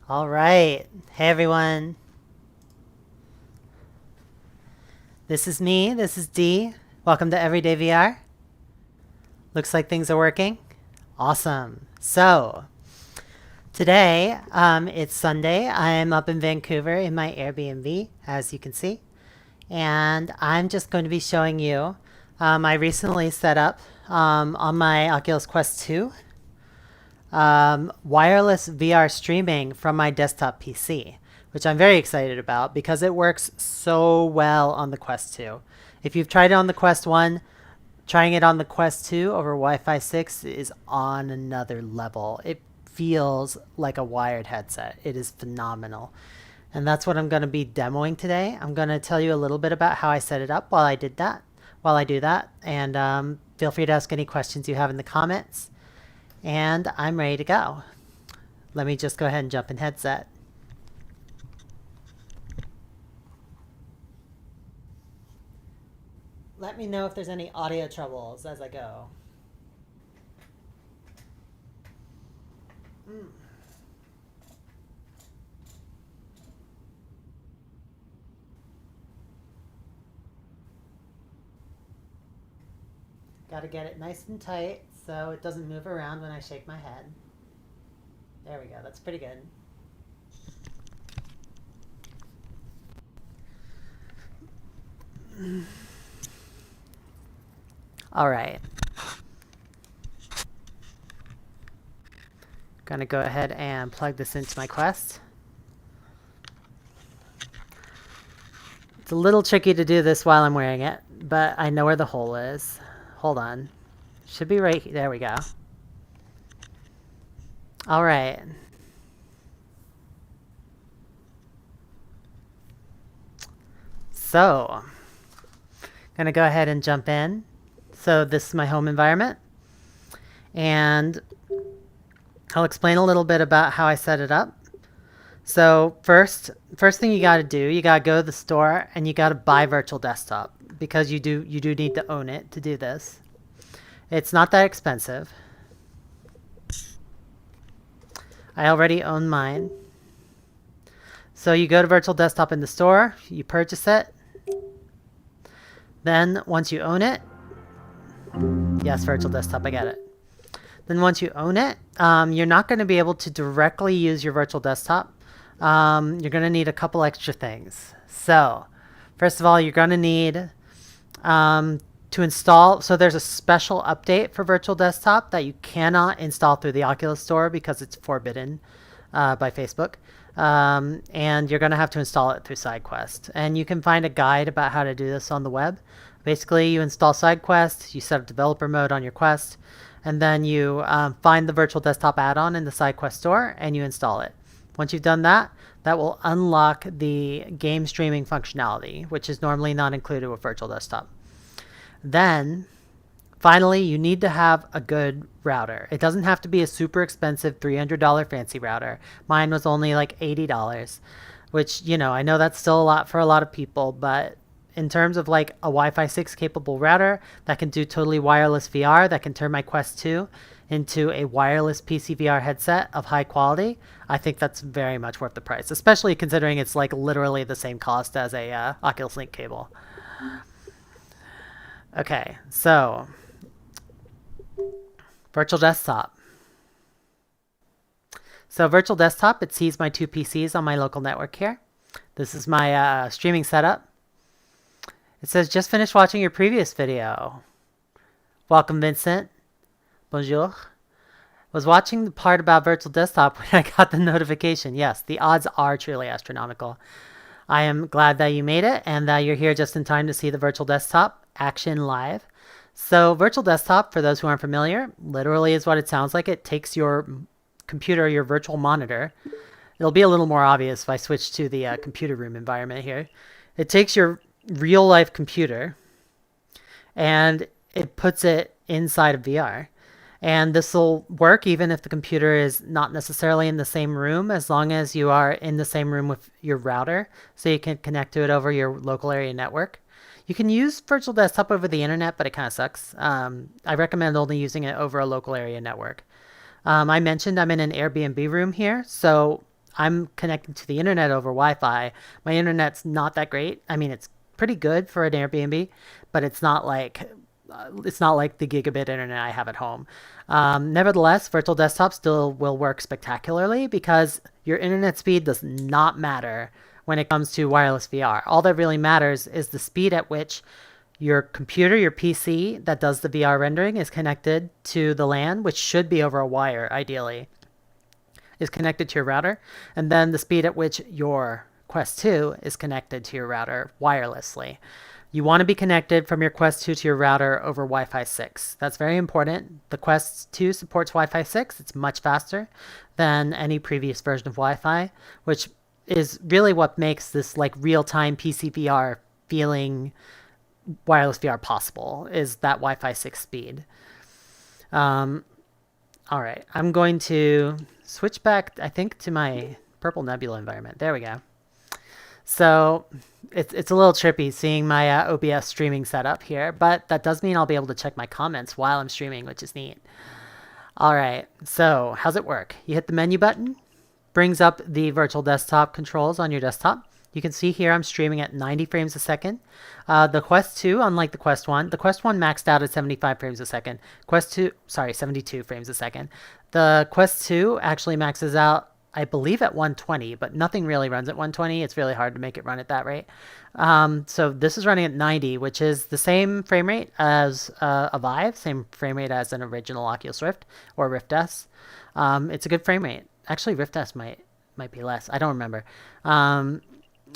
All right. Hey, everyone. This is me. This is Dee. Welcome to Everyday VR. Looks like things are working. Awesome. So, today, it's Sunday. I'm up in Vancouver in my Airbnb, as you can see. And I'm just going to be showing you, I recently set up on my Oculus Quest 2 wireless VR streaming from my desktop PC, which I'm very excited about because it works so well on the Quest 2. If you've tried it on the Quest 1, trying it on the Quest 2 over Wi-Fi 6 is on another level. It feels like a wired headset. It is phenomenal. And that's what I'm going to be demoing today. I'm going to tell you a little bit about how I set it up while I do that. And feel free to ask any questions you have in the comments. And I'm ready to go. Let me just go ahead and jump in headset. Let me know if there's any audio troubles as I go. Got to get it nice and tight so it doesn't move around when I shake my head. There we go. That's pretty good. All right. Gonna go ahead and plug this into my Quest. It's a little tricky to do this while I'm wearing it, but I know where the hole is. Hold on. Should be right here. There we go. All right. So, gonna go ahead and jump in. So this is my home environment. And I'll explain a little bit about how I set it up. So first thing you got to do, you got to go to the store and you got to buy virtual desktop because you do need to own it to do this. It's not that expensive. I already own mine. So you go to virtual desktop in the store, you purchase it. Then once you own it, yes, virtual desktop, I get it. Then once you own it, you're not going to be able to directly use your virtual desktop. You're going to need a couple extra things. So first of all, you're going to need to install. So there's a special update for virtual desktop that you cannot install through the Oculus Store because it's forbidden by Facebook. And you're going to have to install it through SideQuest. And you can find a guide about how to do this on the web. Basically, you install SideQuest, you set up developer mode on your Quest, and then you find the virtual desktop add-on in the SideQuest store and you install it. Once you've done that, that will unlock the game streaming functionality, which is normally not included with virtual desktop. Then, finally, you need to have a good router. It doesn't have to be a super expensive $300 fancy router. Mine was only like $80, which, you know, I know that's still a lot for a lot of people, but in terms of like a Wi-Fi 6 capable router that can do totally wireless VR, that can turn my Quest 2 into a wireless PC VR headset of high quality, I think that's very much worth the price, especially considering it's like literally the same cost as a Oculus Link cable. Okay, so virtual desktop. So virtual desktop, it sees my two PCs on my local network here. This is my streaming setup. It says, just finished watching your previous video. Welcome, Vincent. Bonjour. Was watching the part about virtual desktop when I got the notification. Yes, the odds are truly astronomical. I am glad that you made it and that you're here just in time to see the virtual desktop action live. So virtual desktop, for those who aren't familiar, literally is what it sounds like. It takes your computer, your virtual monitor. It'll be a little more obvious if I switch to the computer room environment here. It takes your real life computer and it puts it inside of VR. And this will work even if the computer is not necessarily in the same room, as long as you are in the same room with your router, so you can connect to it over your local area network. You can use virtual desktop over the internet, but it kind of sucks. I recommend only using it over a local area network. I mentioned I'm in an Airbnb room here, so I'm connected to the internet over Wi-Fi. My internet's not that great. I mean, it's pretty good for an Airbnb, but it's not like the gigabit internet I have at home. Nevertheless, virtual desktop still will work spectacularly because your internet speed does not matter when it comes to wireless VR. All that really matters is the speed at which your computer, your PC that does the VR rendering is connected to the LAN, which should be over a wire ideally, is connected to your router, and then the speed at which your Quest 2 is connected to your router wirelessly. You want to be connected from your Quest 2 to your router over Wi-Fi 6. That's very important. The Quest 2 supports Wi-Fi 6. It's much faster than any previous version of Wi-Fi, which is really what makes this like real-time PC VR feeling wireless VR possible, is that Wi-Fi 6 speed. All right, I'm going to switch back, I think, to my Purple Nebula environment. There we go. So it's a little trippy seeing my OBS streaming setup here, but that does mean I'll be able to check my comments while I'm streaming, which is neat. All right, so how's it work? You hit the menu button, brings up the virtual desktop controls on your desktop. You can see here I'm streaming at 90 frames a second. The Quest 2, unlike the Quest 1, the Quest 1 maxed out at 75 frames a second. 72 frames a second. The Quest 2 actually maxes out, I believe, at 120, but nothing really runs at 120. It's really hard to make it run at that rate. So this is running at 90, which is the same frame rate as a Vive, same frame rate as an original Oculus Rift or Rift S. It's a good frame rate. Actually, Rift S might be less. I don't remember.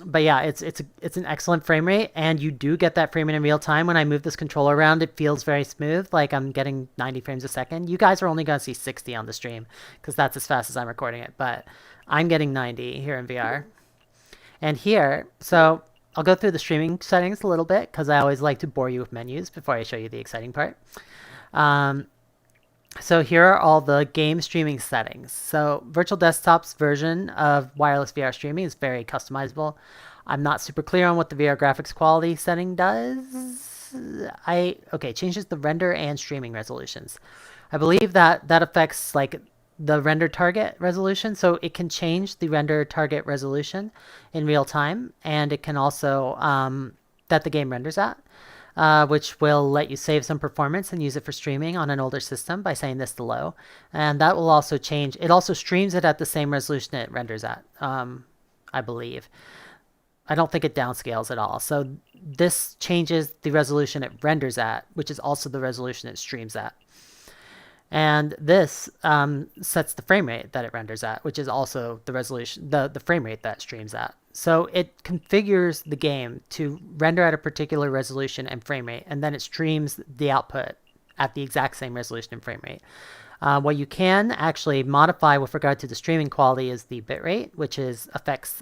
But yeah, it's an excellent frame rate, and you do get that frame rate in real time. When I move this controller around, it feels very smooth, like I'm getting 90 frames a second. You guys are only going to see 60 on the stream, because that's as fast as I'm recording it, but I'm getting 90 here in VR. And here, so I'll go through the streaming settings a little bit, because I always like to bore you with menus before I show you the exciting part. So here are all the game streaming settings. So Virtual Desktop's version of wireless VR streaming is very customizable. I'm not super clear on what the VR graphics quality setting does. Changes the render and streaming resolutions. I believe that affects like the render target resolution. So it can change the render target resolution in real time, and it can also that the game renders at. Which will let you save some performance and use it for streaming on an older system by saying this to low. And that will also change. It also streams it at the same resolution it renders at, I believe. I don't think it downscales at all. So this changes the resolution it renders at, which is also the resolution it streams at. And this sets the frame rate that it renders at, which is also the resolution, the frame rate that it streams at. So it configures the game to render at a particular resolution and frame rate, and then it streams the output at the exact same resolution and frame rate. What you can actually modify with regard to the streaming quality is the bitrate, which affects.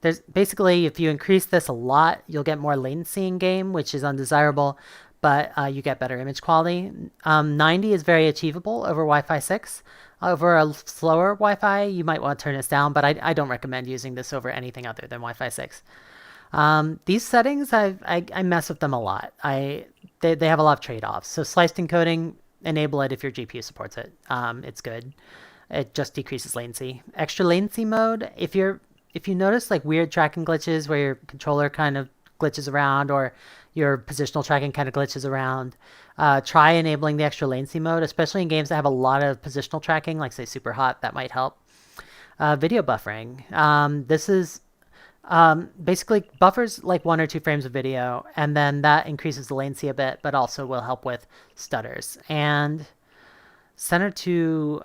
There's basically, if you increase this a lot, you'll get more latency in game, which is undesirable, but you get better image quality. 90 is very achievable over Wi-Fi 6. Over a slower Wi-Fi, you might want to turn this down, but I don't recommend using this over anything other than Wi-Fi 6. These settings, I mess with them a lot. They have a lot of trade-offs. So sliced encoding, enable it if your GPU supports it. It's good. It just decreases latency. Extra latency mode, if you notice like weird tracking glitches where your controller kind of glitches around or your positional tracking kind of glitches around, try enabling the extra latency mode, especially in games that have a lot of positional tracking, like say Super Hot. That might help. Video buffering. This is basically buffers like 1 or 2 frames of video, and then that increases the latency a bit, but also will help with stutters. And center to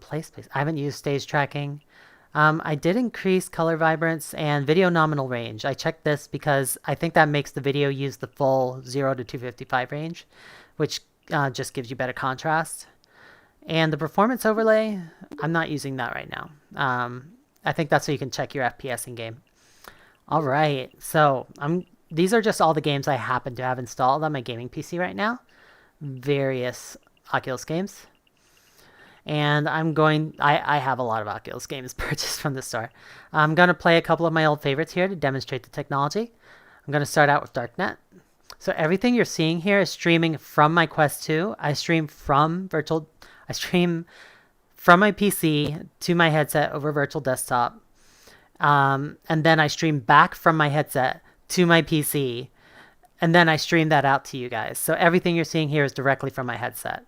place. I haven't used stage tracking. I did increase color vibrance and video nominal range. I checked this because I think that makes the video use the full 0 to 255 range, which just gives you better contrast. And the performance overlay, I'm not using that right now. I think that's so you can check your FPS in game. All right, so these are just all the games I happen to have installed on my gaming PC right now. Various Oculus games. And I have a lot of Oculus games purchased from the store. I'm going to play a couple of my old favorites here to demonstrate the technology. I'm going to start out with Darknet. So everything you're seeing here is streaming from my Quest 2. I stream from from my PC to my headset over virtual desktop. And then I stream back from my headset to my PC. And then I stream that out to you guys. So everything you're seeing here is directly from my headset.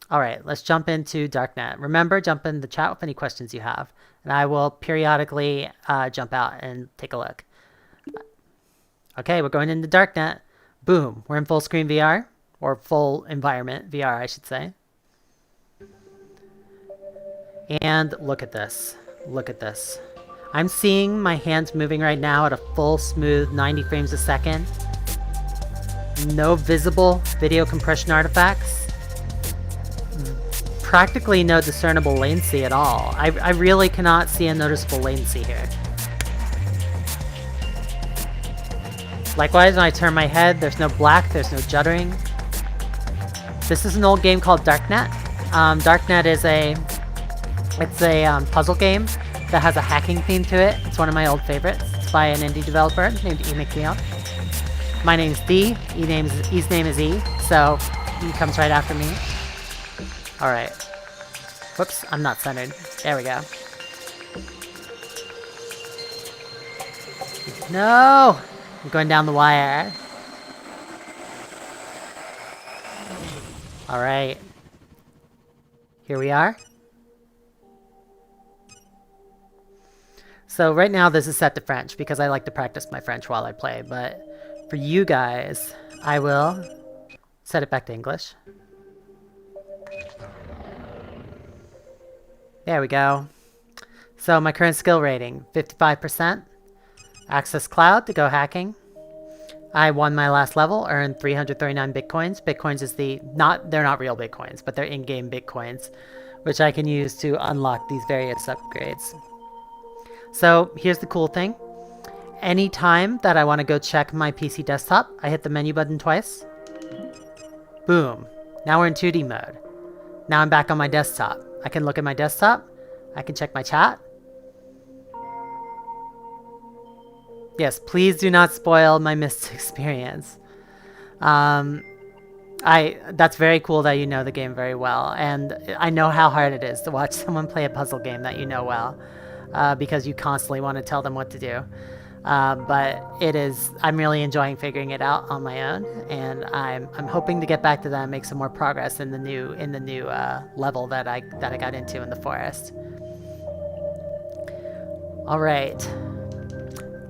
All right, let's jump into Darknet. Remember, jump in the chat with any questions you have. And I will periodically jump out and take a look. Okay, we're going into Darknet. Boom, we're in full screen VR. Or full environment VR, I should say. And look at this. Look at this. I'm seeing my hands moving right now at a full smooth 90 frames a second. No visible video compression artifacts. Practically no discernible latency at all. I really cannot see a noticeable latency here. Likewise, when I turn my head, there's no black, there's no juddering. This is an old game called Darknet. Darknet is a puzzle game that has a hacking theme to it. It's one of my old favorites. It's by an indie developer named E. McLeod. My name's D. E's name is E, so E comes right after me. Alright. Whoops, I'm not centered. There we go. No! I'm going down the wire. Alright. Here we are. So right now this is set to French because I like to practice my French while I play, but for you guys, I will set it back to English. There we go. So my current skill rating, 55%. Access cloud to go hacking. I won my last level, earned 339 bitcoins. Bitcoins is they're not real bitcoins, but they're in-game bitcoins, which I can use to unlock these various upgrades. So here's the cool thing. Anytime that I want to go check my PC desktop, I hit the menu button twice. Boom. Now we're in 2D mode. Now I'm back on my desktop. I can look at my desktop. I can check my chat. Yes, please do not spoil my missed experience. That's very cool that you know the game very well, and I know how hard it is to watch someone play a puzzle game that you know well, because you constantly want to tell them what to do. But I'm really enjoying figuring it out on my own, and I'm hoping to get back to that and make some more progress in the new level that I got into in the forest. All right.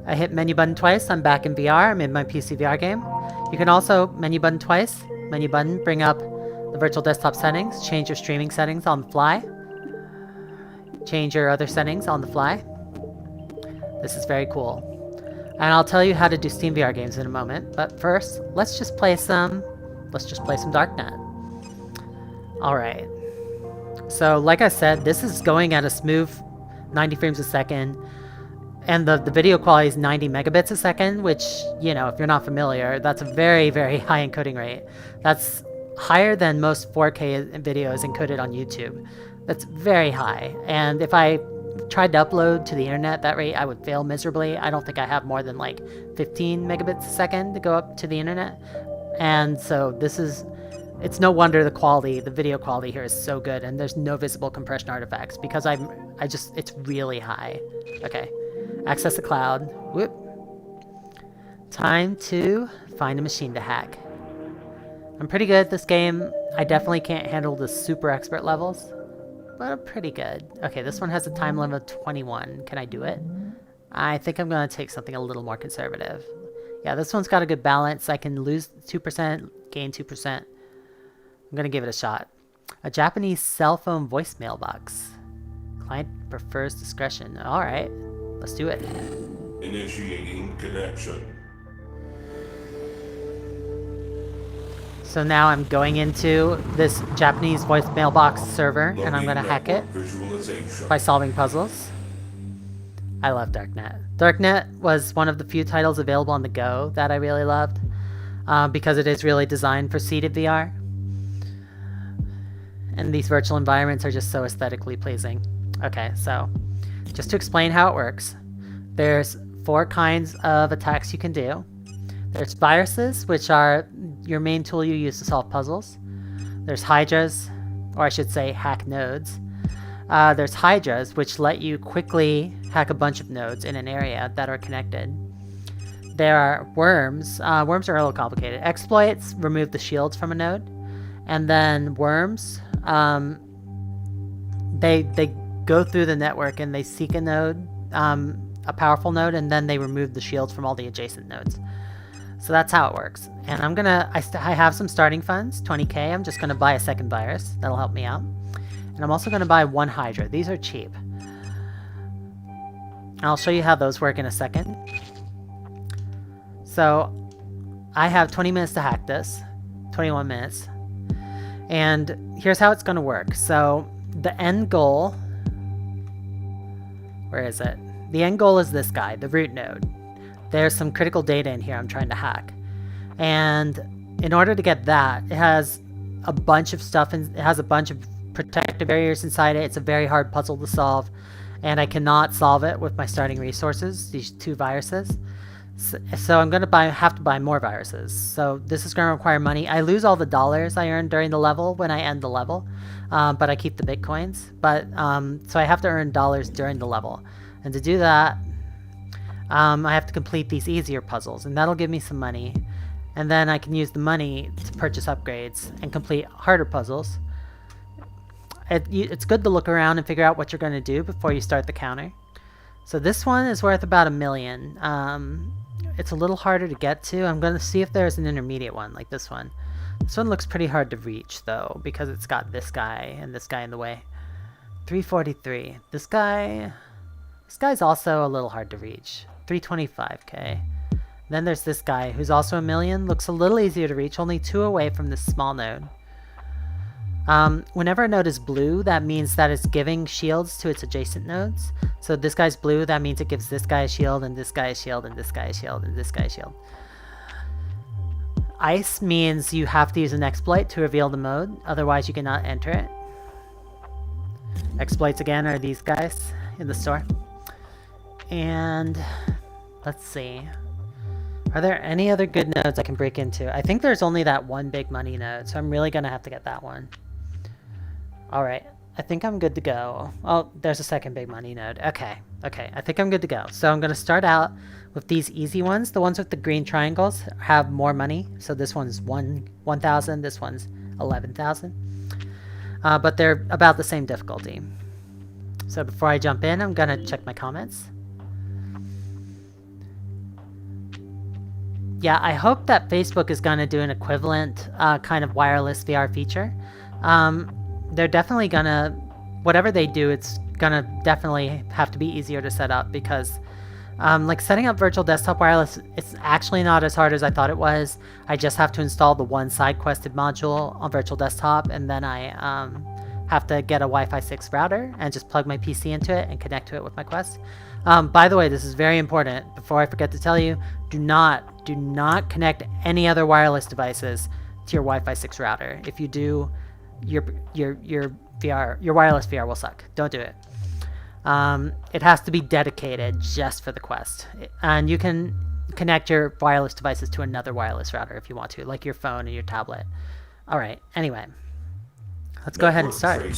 I hit menu button twice, I'm back in VR, I'm in my PC VR game. You can also menu button twice, menu button, bring up the virtual desktop settings, change your streaming settings on the fly, change your other settings on the fly. This is very cool. And I'll tell you how to do Steamvr games in a moment, but first, let's just play some Darknet. Alright. So, like I said, this is going at a smooth 90 frames a second. And the video quality is 90 megabits a second, which, you know, if you're not familiar, that's a very, very high encoding rate. That's higher than most 4K videos encoded on YouTube. That's very high. And if I tried to upload to the internet at that rate, I would fail miserably. I don't think I have more than like 15 megabits a second to go up to the internet. And so it's no wonder the video quality here is so good, and there's no visible compression artifacts because it's really high. Okay. Access the cloud. Whoop. Time to find a machine to hack. I'm pretty good at this game. I definitely can't handle the super expert levels, but I'm pretty good. Okay, this one has a time limit of 21. Can I do it? I think I'm going to take something a little more conservative. Yeah, this one's got a good balance. I can lose 2%, gain 2%. I'm going to give it a shot. A Japanese cell phone voicemail box. Client prefers discretion. All right. Let's do it. Initiating connection. So now I'm going into this Japanese voicemail box server, and I'm going to hack it by solving puzzles. I love Darknet. Darknet was one of the few titles available on the go that I really loved, because it is really designed for seated VR. And these virtual environments are just so aesthetically pleasing. Okay, so just to explain how it works, there's 4 kinds of attacks you can do. There's viruses, which are your main tool you use to solve puzzles. There's hydras, or I should say hack nodes, There's hydras, which let you quickly hack a bunch of nodes in an area that are connected. There are worms. Worms are a little complicated. Exploits remove the shields from a node. And then worms, they go through the network and they seek a node, a powerful node, and then they remove the shields from all the adjacent nodes. So that's how it works. And I'm gonna, I have some starting funds, 20k. I'm just gonna buy a second virus. That'll help me out. And I'm also gonna buy one hydra. These are cheap. I'll show you how those work in a second. So I have 20 minutes to hack this, 21 minutes. And here's how it's gonna work. So the end goal, where is it? The end goal is this guy, the root node. There's some critical data in here I'm trying to hack. And in order to get that, it has a bunch of stuff, and it has a bunch of protective barriers inside it. It's a very hard puzzle to solve, and I cannot solve it with my starting resources, these 2 viruses. So I'm gonna have to buy more viruses. So this is gonna require money. I lose all the dollars I earn during the level when I end the level, but I keep the bitcoins. But so I have to earn dollars during the level, and to do that, I have to complete these easier puzzles, and that'll give me some money. And then I can use the money to purchase upgrades and complete harder puzzles. It's good to look around and figure out what you're going to do before you start the counter. So this one is worth about $1 million. It's a little harder to get to. I'm going to see if there's an intermediate one like this one. This one looks pretty hard to reach though, because it's got this guy and this guy in the way. 343. This guy's also a little hard to reach. 325k. Then there's this guy who's also $1 million. Looks a little easier to reach, only 2 away from this small node. Whenever a node is blue, that means that it's giving shields to its adjacent nodes. So this guy's blue, that means it gives this guy a shield, and this guy a shield, and this guy a shield, and this guy a shield. Ice means you have to use an exploit to reveal the mode, otherwise you cannot enter it. Exploits again are these guys in the store. And let's see. Are there any other good nodes I can break into? I think there's only that one big money node, so I'm really gonna have to get that one. Alright, I think I'm good to go. Oh, there's a second big money node. Okay, I think I'm good to go. So I'm gonna start out with these easy ones. The ones with the green triangles have more money. So this one's 1,000, this one's 11,000. But they're about the same difficulty. So before I jump in, I'm gonna check my comments. Yeah, I hope that Facebook is going to do an equivalent kind of wireless VR feature. They're definitely going to, whatever they do, it's going to definitely have to be easier to set up, because like setting up virtual desktop wireless, it's actually not as hard as I thought it was. I just have to install the one side quested module on virtual desktop, and then I have to get a Wi-Fi 6 router and just plug my PC into it and connect to it with my Quest. By the way, this is very important. Before I forget to tell you, do not connect any other wireless devices to your Wi-Fi 6 router. If you do, your wireless VR will suck. Don't do it. It has to be dedicated just for the Quest. And you can connect your wireless devices to another wireless router if you want to, like your phone and your tablet. Alright, anyway. Let's go ahead and start.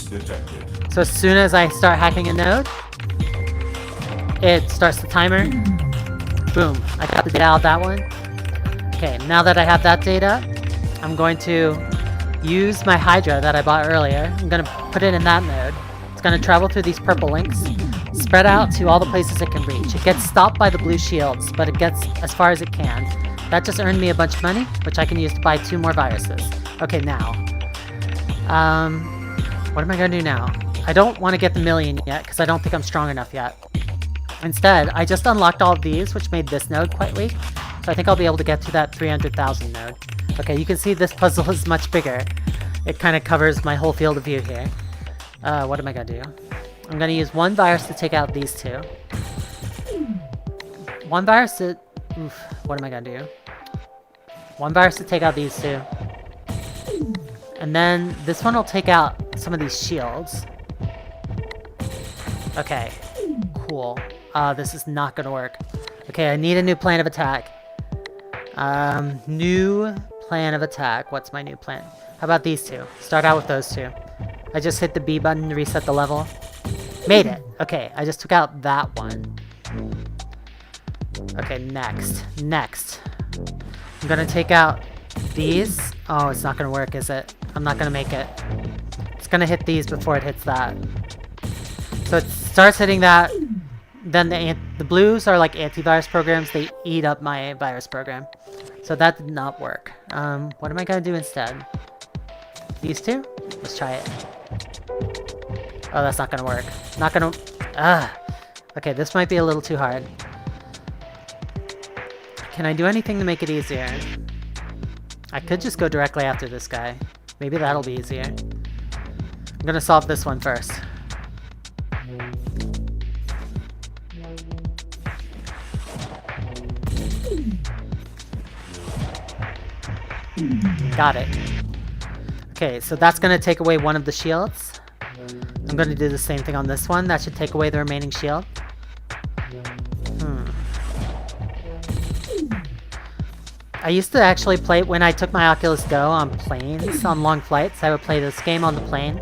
So as soon as I start hacking a node, it starts the timer. Boom, I got the data out of that one. Okay, now that I have that data, I'm going to use my Hydra that I bought earlier. I'm going to put it in that node. It's going to travel through these purple links, spread out to all the places it can reach. It gets stopped by the blue shields, but it gets as far as it can. That just earned me a bunch of money, which I can use to buy 2 more viruses. Okay, now. What am I going to do now? I don't want to get the $1 million yet, because I don't think I'm strong enough yet. Instead, I just unlocked all of these, which made this node quite weak. So I think I'll be able to get to that 300,000 node. Okay, you can see this puzzle is much bigger. It kind of covers my whole field of view here. What am I going to do? I'm going to use one virus to take out these 2. One virus to... Oof, what am I going to do? One virus to take out these 2. And then this one will take out some of these shields. Okay, cool. This is not gonna work. Okay, I need a new plan of attack. New plan of attack. What's my new plan? How about these 2? Start out with those 2. I just hit the B button to reset the level. Made it. Okay, I just took out that one. Okay, next. I'm gonna take out these. Oh, it's not gonna work, is it? I'm not gonna make it. It's gonna hit these before it hits that. So it starts hitting that. Then the blues are like antivirus programs. They eat up my virus program. So that did not work. What am I gonna do instead? These two? Let's try it. Oh, that's not gonna work. Not gonna... Okay, this might be a little too hard. Can I do anything to make it easier? I could just go directly after this guy. Maybe that'll be easier. I'm gonna solve this one first. Got it. Okay, so that's gonna take away one of the shields. I'm gonna do the same thing on this one. That should take away the remaining shield. I used to actually play, when I took my Oculus Go on planes, on long flights, I would play this game on the plane.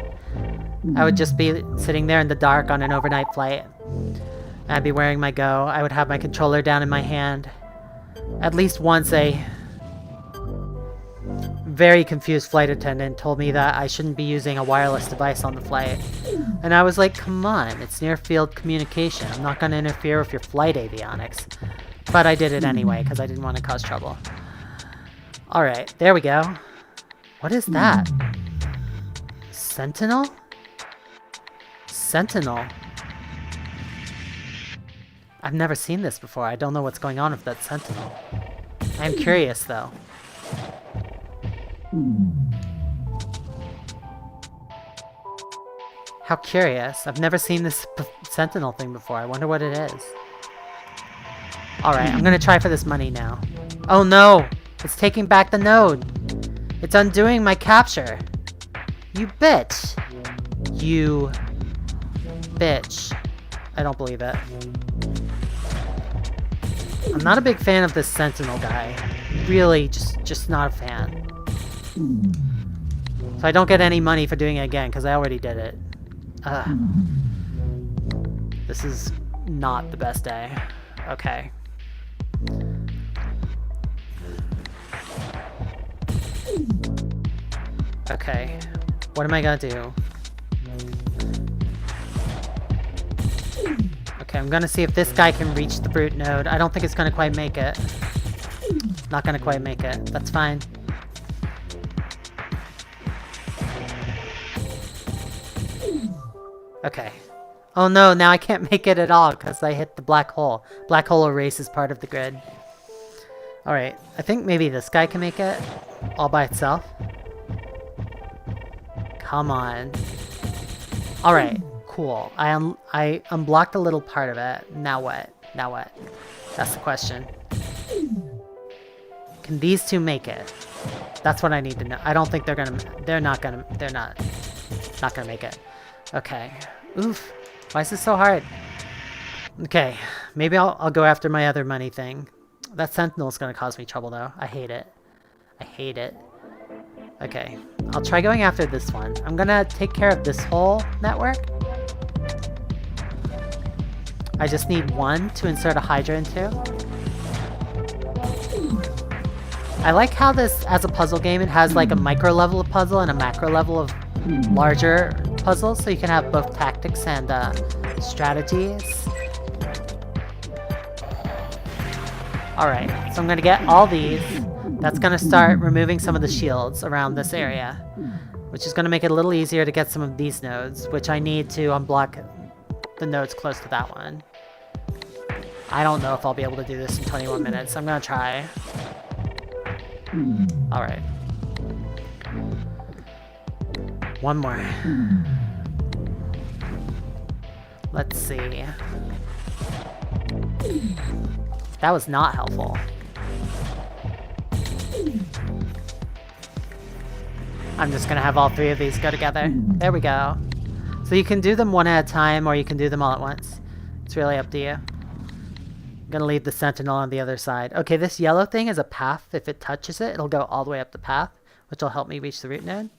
I would just be sitting there in the dark on an overnight flight. I'd be wearing my Go. I would have my controller down in my hand. At least once a very confused flight attendant told me that I shouldn't be using a wireless device on the flight. And I was like, come on, it's near field communication. I'm not going to interfere with your flight avionics. But I did it anyway, because I didn't want to cause trouble. Alright, there we go. What is that? Sentinel? Sentinel? I've never seen this before. I don't know what's going on with that Sentinel. I'm curious, though. How curious. I've never seen this Sentinel thing before. I wonder what it is. Alright, I'm gonna try for this money now. Oh no! It's taking back the node! It's undoing my capture! You bitch! You... bitch. I don't believe it. I'm not a big fan of this Sentinel guy. Really, just not a fan. So I don't get any money for doing it again, because I already did it. This is not the best day. Okay. Okay. What am I gonna do? Okay, I'm gonna see if this guy can reach the brute node. I don't think it's gonna quite make it. Not gonna quite make it. That's fine. Okay. Oh no, now I can't make it at all because I hit the black hole. Black hole erases part of the grid. Alright, I think maybe this guy can make it all by itself. Come on. Alright, cool. I unblocked a little part of it. Now what? Now what? That's the question. Can these two make it? That's what I need to know. I don't think they're not gonna make it. Okay. Oof. Why is this so hard? Okay. Maybe I'll go after my other money thing. That Sentinel's gonna cause me trouble though. I hate it. I hate it. Okay. I'll try going after this one. I'm gonna take care of this whole network. I just need one to insert a Hydra into. I like how this, as a puzzle game, it has like a micro level of puzzle and a macro level of larger puzzles, so you can have both tactics and strategies. Alright, so I'm gonna get all these. That's gonna start removing some of the shields around this area, which is gonna make it a little easier to get some of these nodes, which I need to unblock the nodes close to that one. I don't know if I'll be able to do this in 21 minutes. I'm gonna try. Alright. One more. Let's see. That was not helpful. I'm just gonna have all three of these go together. There we go. So you can do them one at a time, or you can do them all at once. It's really up to you. I'm gonna leave the Sentinel on the other side. Okay, this yellow thing is a path. If it touches it, it'll go all the way up the path, which will help me reach the root node.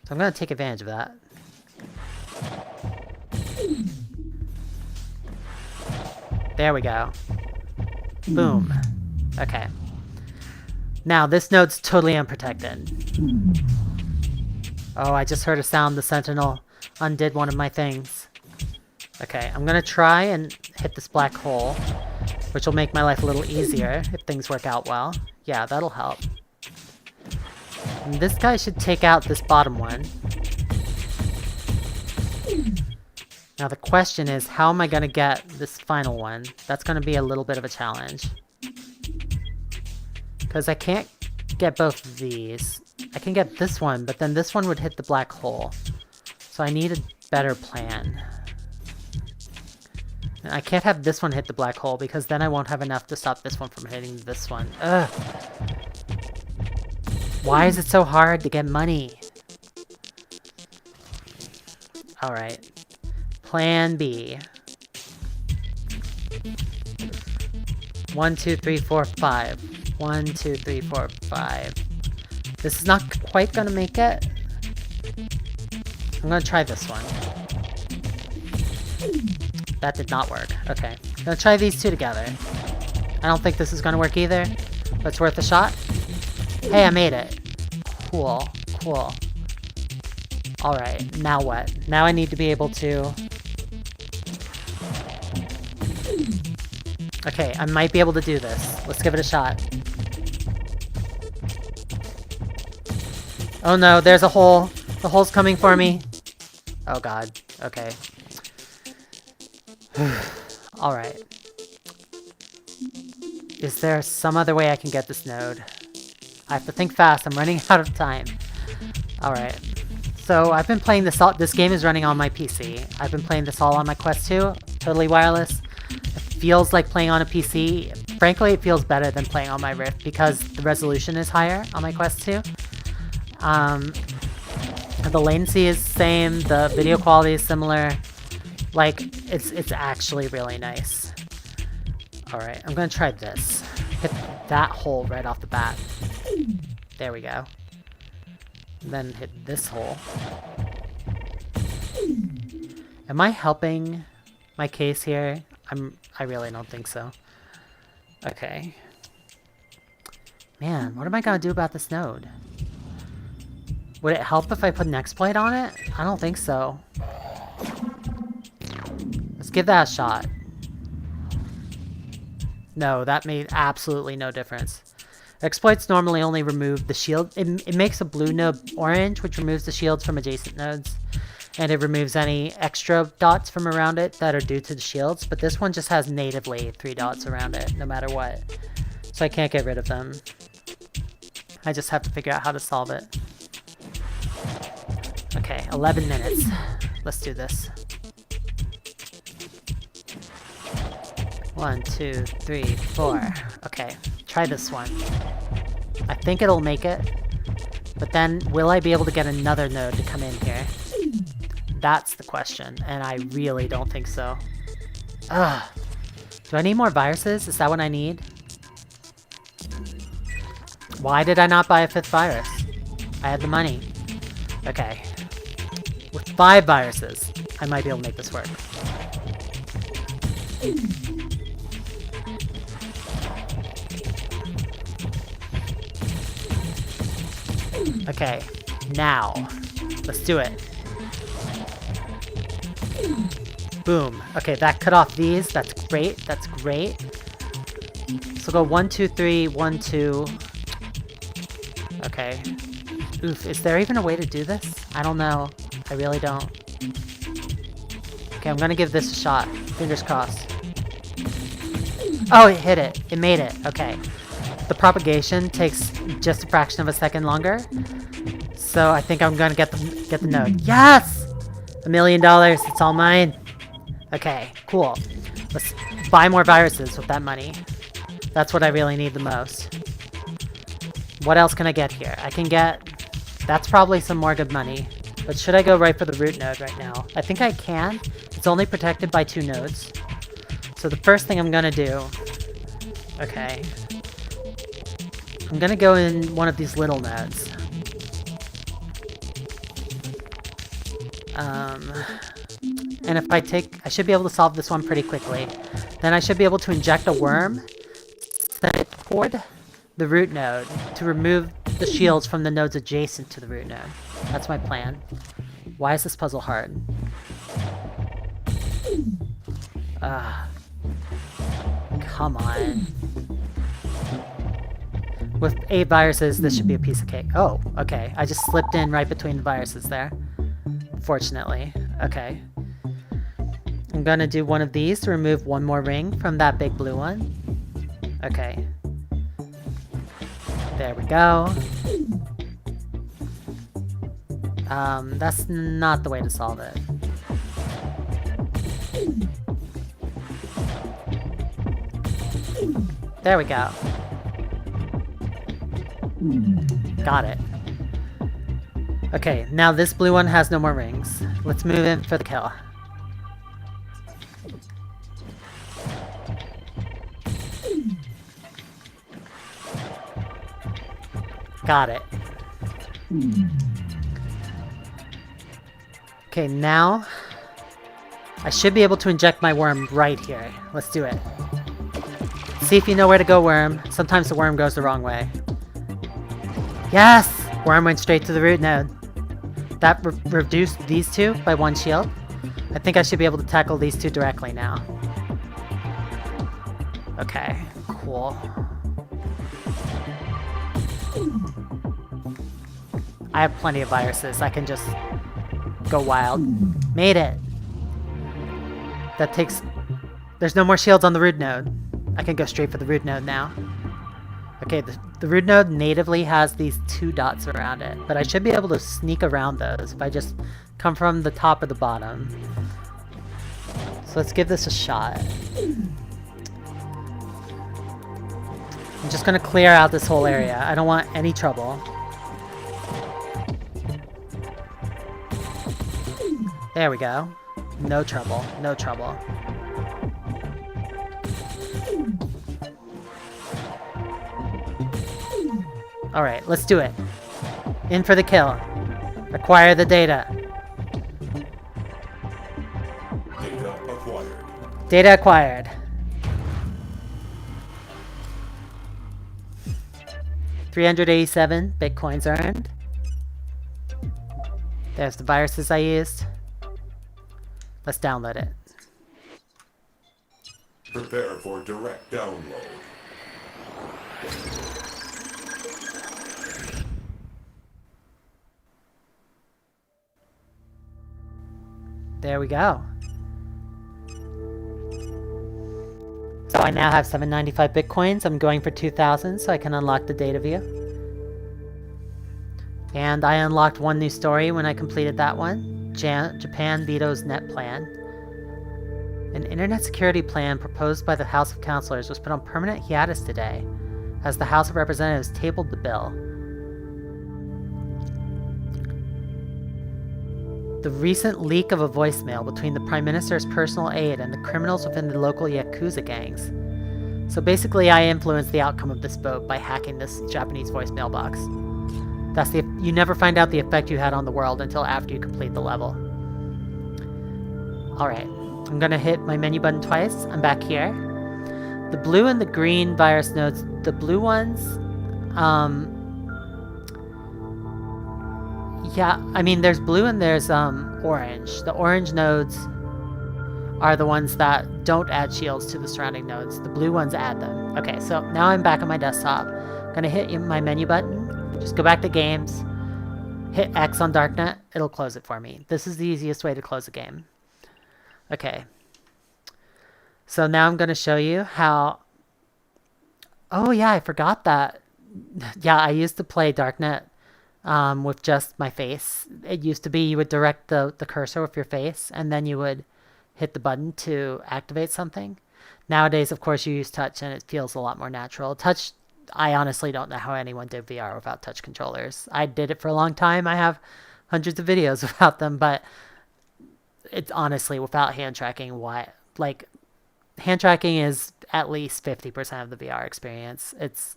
So I'm gonna take advantage of that. There we go. Boom. Okay. Now, this node's totally unprotected. Oh, I just heard a sound. The Sentinel undid one of my things. Okay, I'm gonna try and hit this black hole, which will make my life a little easier if things work out well. Yeah, that'll help. And this guy should take out this bottom one. Now the question is, how am I gonna get this final one? That's gonna be a little bit of a challenge. Because I can't get both of these. I can get this one, but then this one would hit the black hole. So I need a better plan. And I can't have this one hit the black hole, because then I won't have enough to stop this one from hitting this one. Ugh! Why is it so hard to get money? Alright. Plan B. 1, 2, 3, 4, 5. 1, 2, 3, 4, 5. This is not quite gonna make it. I'm gonna try this one. That did not work. Okay. I'm gonna try these two together. I don't think this is gonna work either, but it's worth a shot. Hey, I made it. Cool. Cool. Alright, now what? Now I need to be able to... Okay, I might be able to do this. Let's give it a shot. Oh no, there's a hole. The hole's coming for me. Oh god. Okay. Alright. Is there some other way I can get this node? I have to think fast. I'm running out of time. Alright. So I've been playing this all. This game is running on my PC. I've been playing this all on my Quest 2. Totally wireless. It feels like playing on a PC. Frankly, it feels better than playing on my Rift because the resolution is higher on my Quest 2. The latency is the same. The video quality is similar. Like, it's actually really nice. Alright, I'm gonna try this. Hit that hole right off the bat. There we go. And then hit this hole. Am I helping my case here? I really don't think so. Okay. Man, what am I gonna do about this node? Would it help if I put an exploit on it? I don't think so. Let's give that a shot. No, that made absolutely no difference. Exploits normally only remove the shield. It makes a blue node orange, which removes the shields from adjacent nodes. And it removes any extra dots from around it that are due to the shields. But this one just has natively 3 dots around it, no matter what. So I can't get rid of them. I just have to figure out how to solve it. Okay, 11 minutes. Let's do this. 1, 2, 3, 4. Okay, try this one. I think it'll make it. But then, will I be able to get another node to come in here? That's the question, and I really don't think so. Ugh. Do I need more viruses? Is that what I need? Why did I not buy a 5th virus? I had the money. Okay. With 5 viruses, I might be able to make this work. Okay, now, let's do it. Boom. Okay, that cut off these. That's great. That's great. So go 1, 2, 3, 1, 2. Okay. Oof, is there even a way to do this? I don't know. I really don't. Okay, I'm gonna give this a shot. Fingers crossed. Oh, it hit it. It made it. Okay. The propagation takes just a fraction of a second longer. So I think I'm gonna get the node. Yes! $1 million. It's all mine. Okay, cool. Let's buy more viruses with that money. That's what I really need the most. What else can I get here? I can get... That's probably some more good money. But should I go right for the root node right now? I think I can. It's only protected by 2 nodes. So the first thing I'm gonna do... Okay. I'm gonna go in one of these little nodes. And if I should be able to solve this one pretty quickly. Then I should be able to inject a worm, send it toward the root node to remove the shields from the nodes adjacent to the root node. That's my plan. Why is this puzzle hard? Come on. With 8 viruses, this should be a piece of cake. Oh, okay. I just slipped in right between the viruses there. Fortunately. Okay. I'm gonna do one of these to remove one more ring from that big blue one. Okay. There we go. That's not the way to solve it. There we go. Got it. Okay, now this blue one has no more rings. Let's move in for the kill. Got it. Okay, now I should be able to inject my worm right here. Let's do it. See if you know where to go, worm. Sometimes the worm goes the wrong way. Yes! Worm went straight to the root node. That reduced these two by 1 shield. I think I should be able to tackle these two directly now. Okay, cool. I have plenty of viruses. I can just go wild. Made it! That takes... There's no more shields on the root node. I can go straight for the root node now. Okay, the root node natively has these 2 dots around it, but I should be able to sneak around those if I just come from the top or the bottom. So let's give this a shot. I'm just gonna clear out this whole area. I don't want any trouble. There we go. No trouble, no trouble. Alright, let's do it. In for the kill. Acquire the data. Data acquired. Data acquired. 387 bitcoins earned. There's the viruses I used. Let's download it. Prepare for direct download. There we go. So I now have 795 bitcoins. I'm going for 2,000 so I can unlock the data view. And I unlocked one new story when I completed that one. Japan vetoes net plan. An internet security plan proposed by the House of Councilors was put on permanent hiatus today, as the House of Representatives tabled the bill. The recent leak of a voicemail between the Prime Minister's personal aide and the criminals within the local Yakuza gangs. So basically I influenced the outcome of this vote by hacking this Japanese voicemail box. You never find out the effect you had on the world until after you complete the level. Alright, I'm gonna hit my menu button twice. I'm back here. The blue and the green virus nodes, the blue ones, yeah, I mean there's blue and there's orange. The orange nodes are the ones that don't add shields to the surrounding nodes. The blue ones add them. Okay, so now I'm back on my desktop. Gonna hit my menu button. Just go back to games, hit X on Darknet, it'll close it for me. This is the easiest way to close a game. Okay. So now I'm going to show you how... Oh yeah, I forgot that. Yeah, I used to play Darknet with just my face. It used to be you would direct the cursor with your face, and then you would hit the button to activate something. Nowadays, of course, you use touch, and it feels a lot more natural. Touch... I honestly don't know how anyone did VR without touch controllers. I did it for a long time. I have hundreds of videos about them, but it's honestly without hand tracking. Hand tracking is at least 50% of the VR experience. It's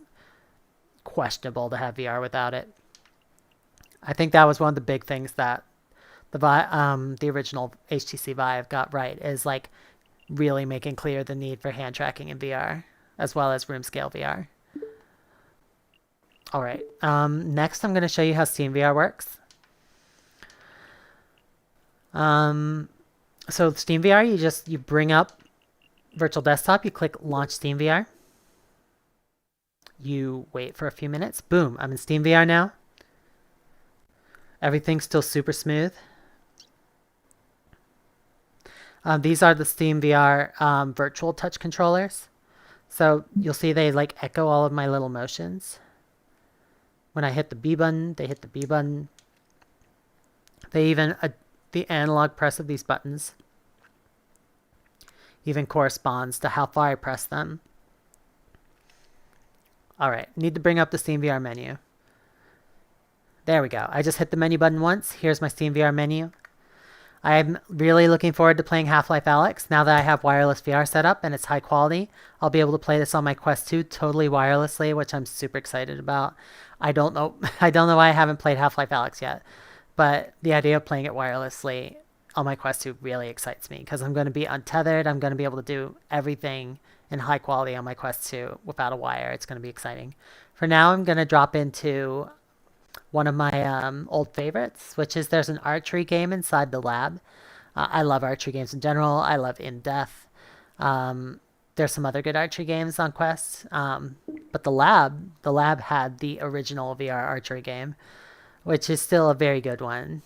questionable to have VR without it. I think that was one of the big things that the original HTC Vive got right is like really making clear the need for hand tracking in VR as well as room scale VR. All right. Next, I'm going to show you how Steamvr works. So Steamvr, you bring up virtual desktop, you click launch Steamvr. You wait for a few minutes. Boom, I'm in Steamvr now. Everything's still super smooth. These are the Steamvr virtual touch controllers. So you'll see they like echo all of my little motions. When I hit the B button, they hit the B button. They even, the analog press of these buttons even corresponds to how far I press them. All right, need to bring up the Steamvr menu. There we go. I just hit the menu button once. Here's my Steamvr menu. I'm really looking forward to playing Half-Life Alyx. Now that I have wireless VR set up and it's high quality, I'll be able to play this on my Quest 2 totally wirelessly, which I'm super excited about. I don't know why I haven't played Half-Life Alyx yet, but the idea of playing it wirelessly on my Quest 2 really excites me because I'm going to be untethered. I'm going to be able to do everything in high quality on my Quest 2 without a wire. It's going to be exciting. For now, I'm going to drop into one of my old favorites, which is there's an archery game inside the lab. I love archery games in general. I love In Death. There's some other good archery games on Quest, but the lab had the original VR archery game, which is still a very good one.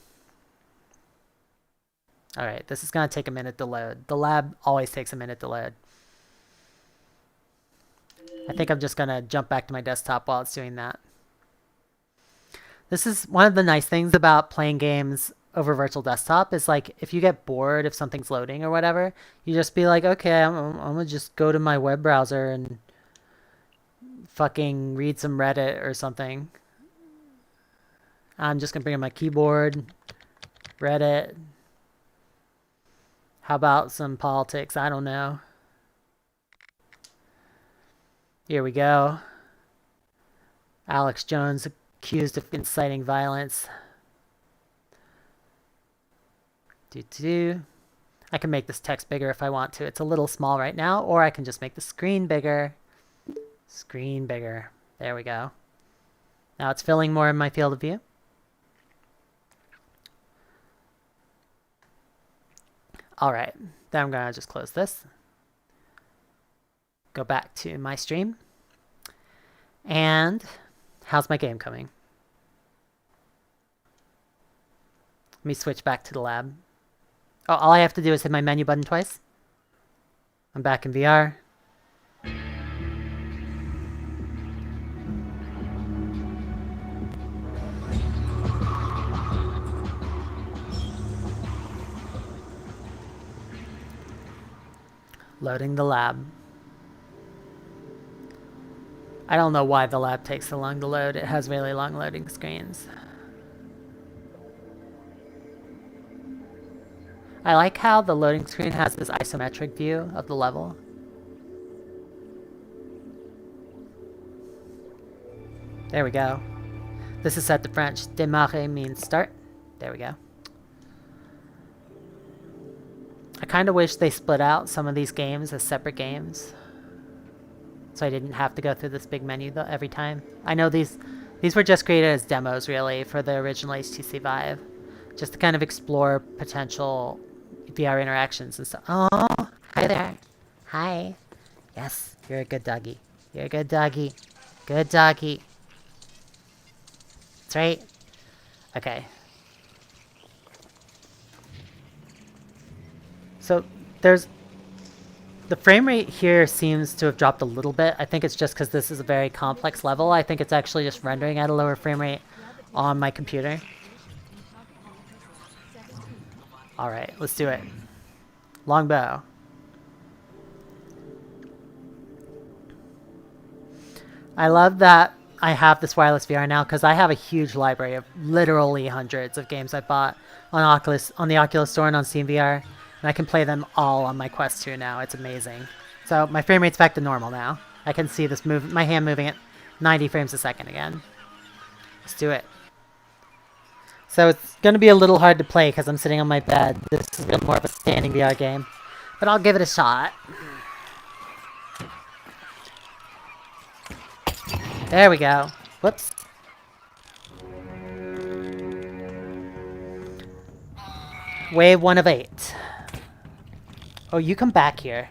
All right, this is going to take a minute to load. The lab always takes a minute to load. I think I'm just going to jump back to my desktop while it's doing that. This is one of the nice things about playing games over virtual desktop is like if you get bored if something's loading or whatever, you just be like, okay, I'm going to just go to my web browser and fucking read some Reddit or something. I'm just going to bring in my keyboard, Reddit. How about some politics? I don't know. Here we go. Alex Jones accused of inciting violence. I can make this text bigger if I want to. It's a little small right now, or I can just make the screen bigger. Screen bigger. There we go. Now it's filling more in my field of view. All right, then I'm gonna just close this. Go back to my stream. And how's my game coming? Let me switch back to the lab. Oh, all I have to do is hit my menu button twice. I'm back in VR. Loading the lab. I don't know why the lab takes so long to load. It has really long loading screens. I like how the loading screen has this isometric view of the level. There we go. This is set to French. Démarrer means start. There we go. I kind of wish they split out some of these games as separate games, so I didn't have to go through this big menu every time. I know these were just created as demos, really, for the original HTC Vive, just to kind of explore potential VR interactions and stuff. Oh, hi there. Hi. Yes, you're a good doggy. You're a good doggy. Good doggy. That's right. Okay. So there's the frame rate here seems to have dropped a little bit. I think it's just because this is a very complex level. I think it's actually just rendering at a lower frame rate on my computer. All right, let's do it. Longbow. I love that I have this wireless VR now because I have a huge library of literally hundreds of games I bought on the Oculus Store and on SteamVR. And I can play them all on my Quest 2 now. It's amazing. So my frame rate's back to normal now. I can see this my hand moving at 90 frames a second again. Let's do it. So it's going to be a little hard to play because I'm sitting on my bed. This has been more of a standing VR game. But I'll give it a shot. There we go. Whoops. Wave 1 of 8. Oh, you come back here.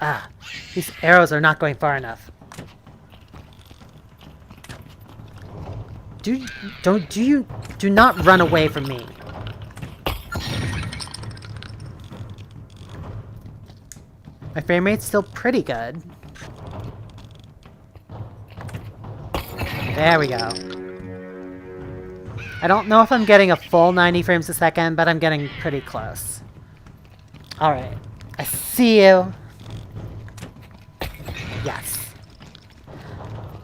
Ah, these arrows are not going far enough. Do not run away from me. My frame rate's still pretty good. There we go. I don't know if I'm getting a full 90 frames a second, but I'm getting pretty close. Alright. I see you. Yes.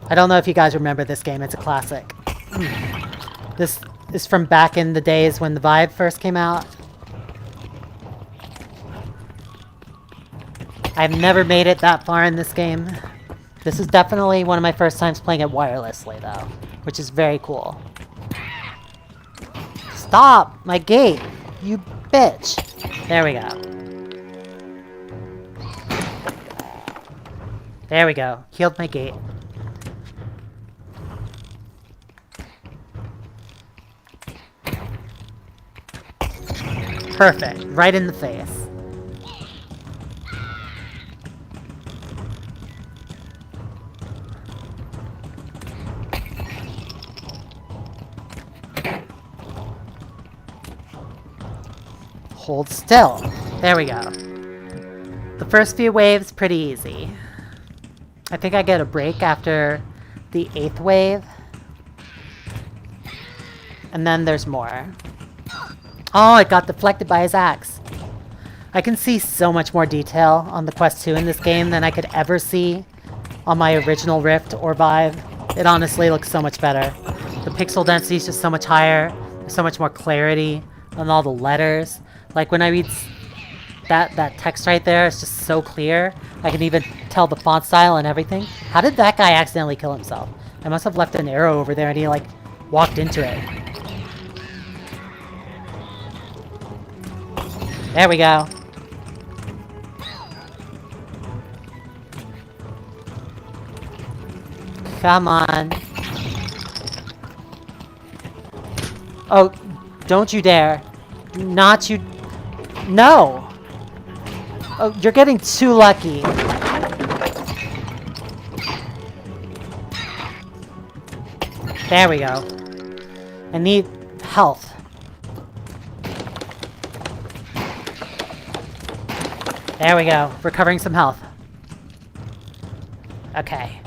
I don't know if you guys remember this game. It's a classic. This is from back in the days when the Vive first came out. I've never made it that far in this game. This is definitely one of my first times playing it wirelessly, though, which is very cool. Stop! My gate! You bitch! There we go. There we go. Healed my gate. Perfect. Right in the face. Hold still. There we go. The first few waves, pretty easy. I think I get a break after the 8th wave. And then there's more. Oh, it got deflected by his axe. I can see so much more detail on the Quest 2 in this game than I could ever see on my original Rift or Vive. It honestly looks so much better. The pixel density is just so much higher. There's so much more clarity on all the letters. Like when I read that text right there, it's just so clear. I can even tell the font style and everything. How did that guy accidentally kill himself? I must have left an arrow over there and he like walked into it. There we go. Come on. Oh, don't you dare. Not you. No! Oh, you're getting too lucky. There we go. I need health. There we go. Recovering some health. Okay.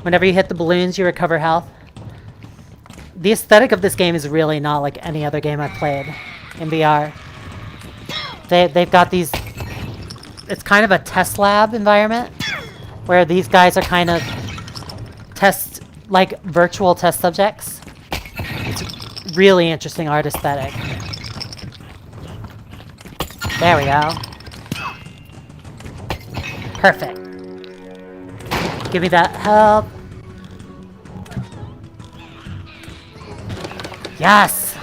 Whenever you hit the balloons, you recover health. The aesthetic of this game is really not like any other game I've played in VR. They've got these... It's kind of a test lab environment, where these guys are kind of like virtual test subjects. It's a really interesting art aesthetic. There we go. Perfect. Give me that help. Yes!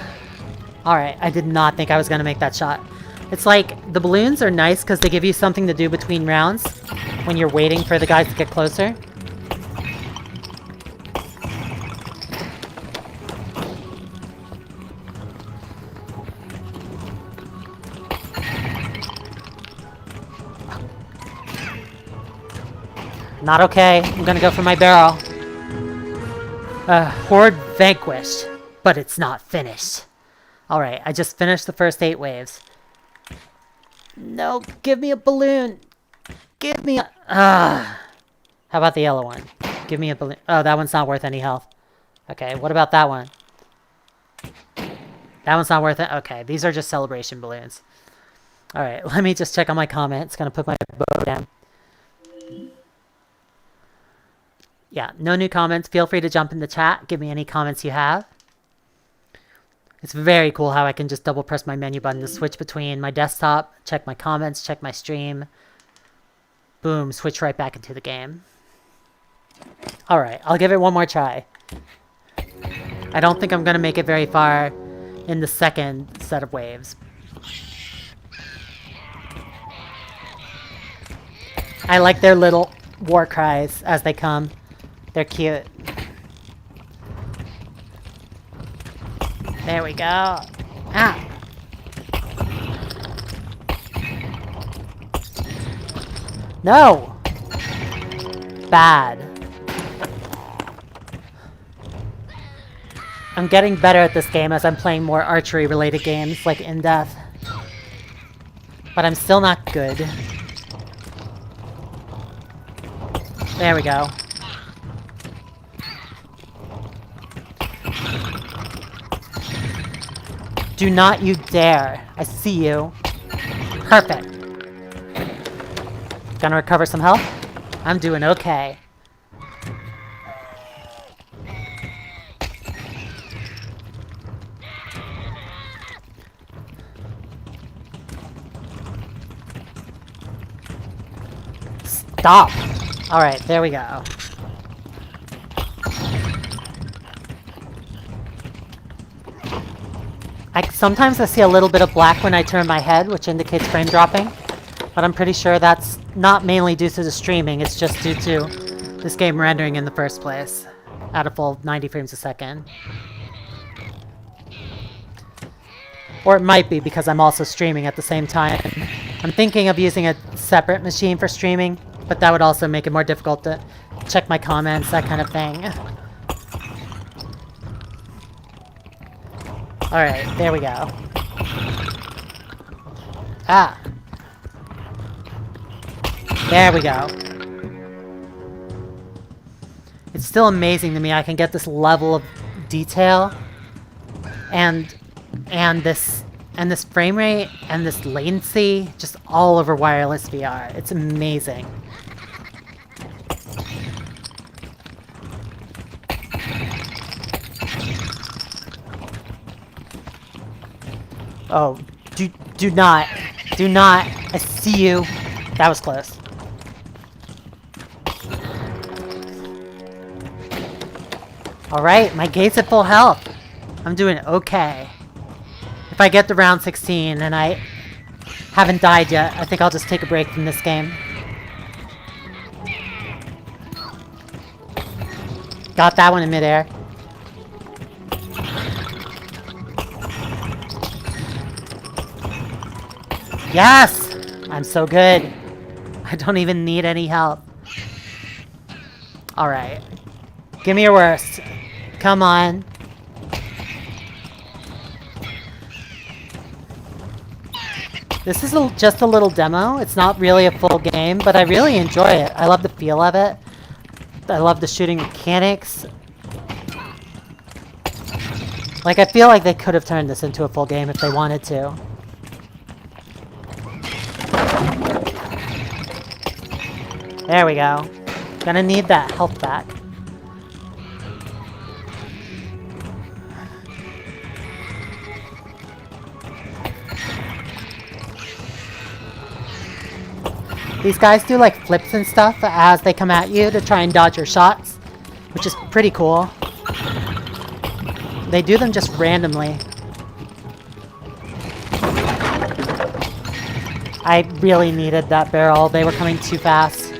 Alright, I did not think I was going to make that shot. It's like, the balloons are nice because they give you something to do between rounds when you're waiting for the guys to get closer. Not okay. I'm gonna go for my barrel. Horde vanquished, but it's not finished. Alright, I just finished the first 8 waves. No, give me a balloon. Give me a... How about the yellow one? Give me a balloon. Oh, that one's not worth any health. Okay, what about that one? That one's not worth it? Okay, these are just celebration balloons. Alright, let me just check on my comments. Gonna put my bow down. Yeah, no new comments. Feel free to jump in the chat. Give me any comments you have. It's very cool how I can just double press my menu button to switch between my desktop, check my comments, check my stream. Boom, switch right back into the game. Alright, I'll give it one more try. I don't think I'm going to make it very far. in the second set of waves. I like their little war cries as they come. They're cute. There we go. Ah. No! Bad. I'm getting better at this game as I'm playing more archery-related games like In Death. But I'm still not good. There we go. Do not you dare. I see you. Perfect. Gonna recover some health? I'm doing okay. Stop! Alright, there we go. Sometimes I see a little bit of black when I turn my head, which indicates frame dropping. But I'm pretty sure that's not mainly due to the streaming, it's just due to this game rendering in the first place at a full 90 frames a second. Or it might be because I'm also streaming at the same time. I'm thinking of using a separate machine for streaming, but that would also make it more difficult to check my comments, that kind of thing. Alright, there we go. Ah! There we go. It's still amazing to me I can get this level of detail and this frame rate and this latency just all over wireless VR. It's amazing. Oh, do not, I see you. That was close. Alright, my gate's at full health. I'm doing okay. If I get to round 16 and I haven't died yet, I think I'll just take a break from this game. Got that one in midair. Yes! I'm so good. I don't even need any help. Alright. Give me your worst. Come on. This is just a little demo. It's not really a full game, but I really enjoy it. I love the feel of it. I love the shooting mechanics. Like, I feel like they could have turned this into a full game if they wanted to. There we go. Gonna need that health back. These guys do like flips and stuff as they come at you to try and dodge your shots, which is pretty cool. They do them just randomly. I really needed that barrel. They were coming too fast.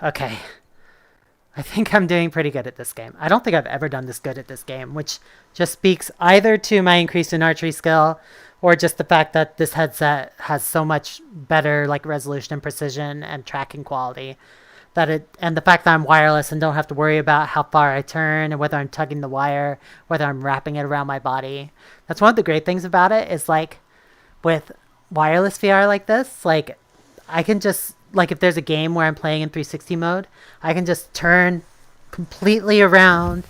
Okay. I think I'm doing pretty good at this game. I don't think I've ever done this good at this game, which just speaks either to my increase in archery skill or just the fact that this headset has so much better like resolution and precision and tracking quality and the fact that I'm wireless and don't have to worry about how far I turn and whether I'm tugging the wire, whether I'm wrapping it around my body. That's one of the great things about it is like with wireless VR like this, like I can just like if there's a game where I'm playing in 360 mode, I can just turn completely around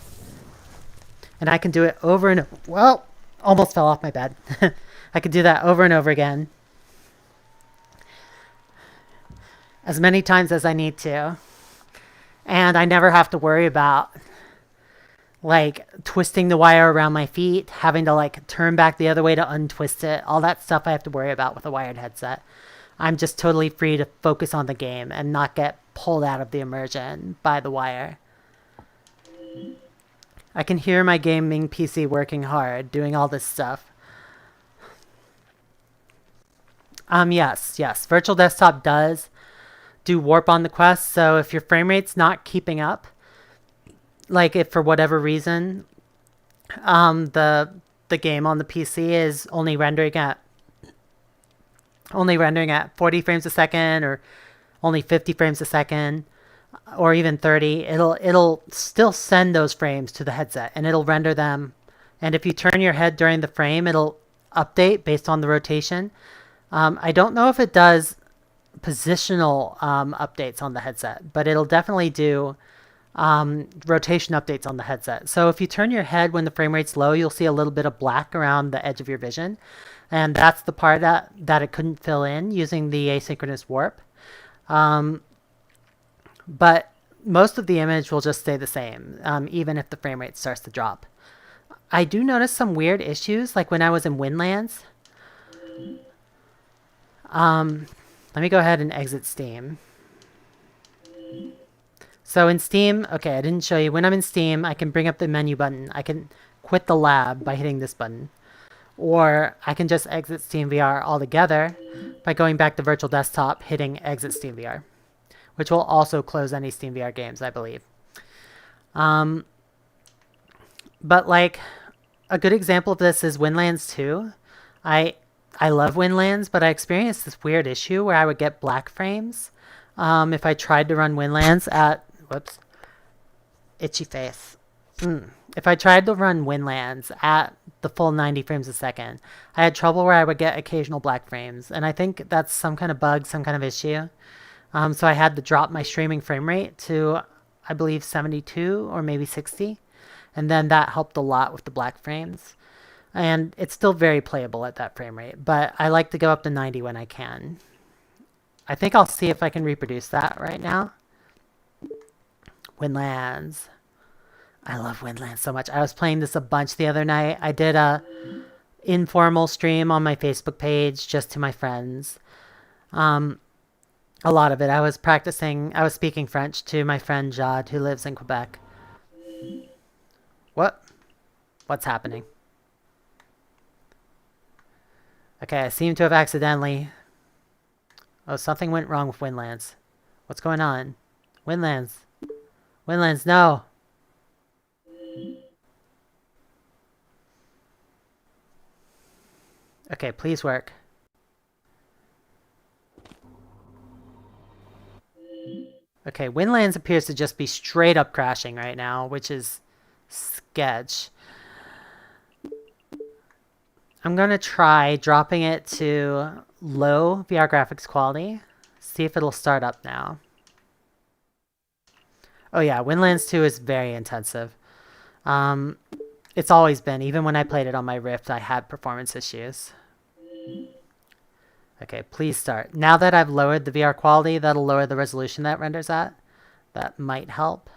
and I can do it over and well, almost fell off my bed. I could do that over and over again. As many times as I need to. And I never have to worry about like twisting the wire around my feet, having to like turn back the other way to untwist it. All that stuff I have to worry about with a wired headset. I'm just totally free to focus on the game and not get pulled out of the immersion by the wire. I can hear my gaming PC working hard, doing all this stuff. Yes. Virtual Desktop does do warp on the Quest, so if your frame rate's not keeping up, like if for whatever reason, the game on the PC is only rendering at 40 frames a second, or only 50 frames a second, or even 30, it'll still send those frames to the headset and it'll render them. And if you turn your head during the frame, it'll update based on the rotation. I don't know if it does positional updates on the headset, but it'll definitely do rotation updates on the headset. So if you turn your head when the frame rate's low, you'll see a little bit of black around the edge of your vision. And that's the part that it couldn't fill in using the asynchronous warp. But most of the image will just stay the same, even if the frame rate starts to drop. I do notice some weird issues, like when I was in Windlands. Let me go ahead and exit Steam. So in Steam, okay, I didn't show you. When I'm in Steam, I can bring up the menu button. I can quit the lab by hitting this button. Or I can just exit SteamVR altogether by going back to Virtual Desktop, hitting exit SteamVR, which will also close any SteamVR games, I believe. But like, a good example of this is Windlands 2. I love Windlands, but I experienced this weird issue where I would get black frames if I tried to run Windlands at... Whoops. Itchy face. If I tried to run Windlands at the full 90 frames a second, I had trouble where I would get occasional black frames. And I think that's some kind of bug, some kind of issue. So I had to drop my streaming frame rate to, I believe, 72 or maybe 60. And then that helped a lot with the black frames. And it's still very playable at that frame rate, but I like to go up to 90 when I can. I think I'll see if I can reproduce that right now. Windlands. I love Windlands so much. I was playing this a bunch the other night. I did a informal stream on my Facebook page just to my friends. A lot of it. I was speaking French to my friend Jade, who lives in Quebec. What's happening? Okay, I seem to have accidentally... Oh, something went wrong with Windlands. What's going on? Windlands. Windlands, no! Okay, please work. Okay, Windlands appears to just be straight up crashing right now, which is sketch. I'm going to try dropping it to low VR graphics quality. See if it'll start up now. Oh yeah, Windlands 2 is very intensive. It's always been. Even when I played it on my Rift, I had performance issues. Okay, please start. Now that I've lowered the VR quality, that'll lower the resolution that renders at. That might help.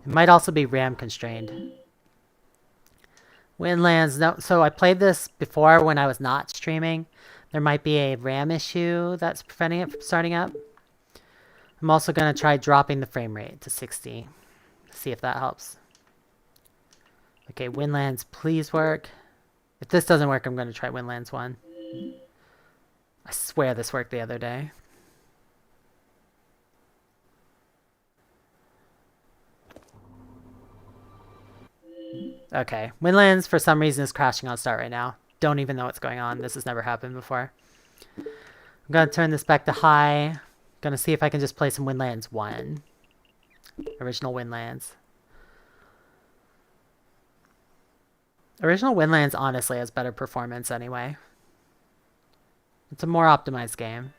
It might also be RAM constrained. Windlands, no. So I played this before when I was not streaming. There might be a RAM issue that's preventing it from starting up. I'm also going to try dropping the frame rate to 60. See if that helps. Okay, Windlands, please work. If this doesn't work, I'm going to try Windlands 1. I swear this worked the other day. Okay, Windlands for some reason is crashing on start right now. Don't even know what's going on. This has never happened before. I'm going to turn this back to high. Going to see if I can just play some Windlands 1. Original Windlands. Original Windlands honestly has better performance anyway. It's a more optimized game.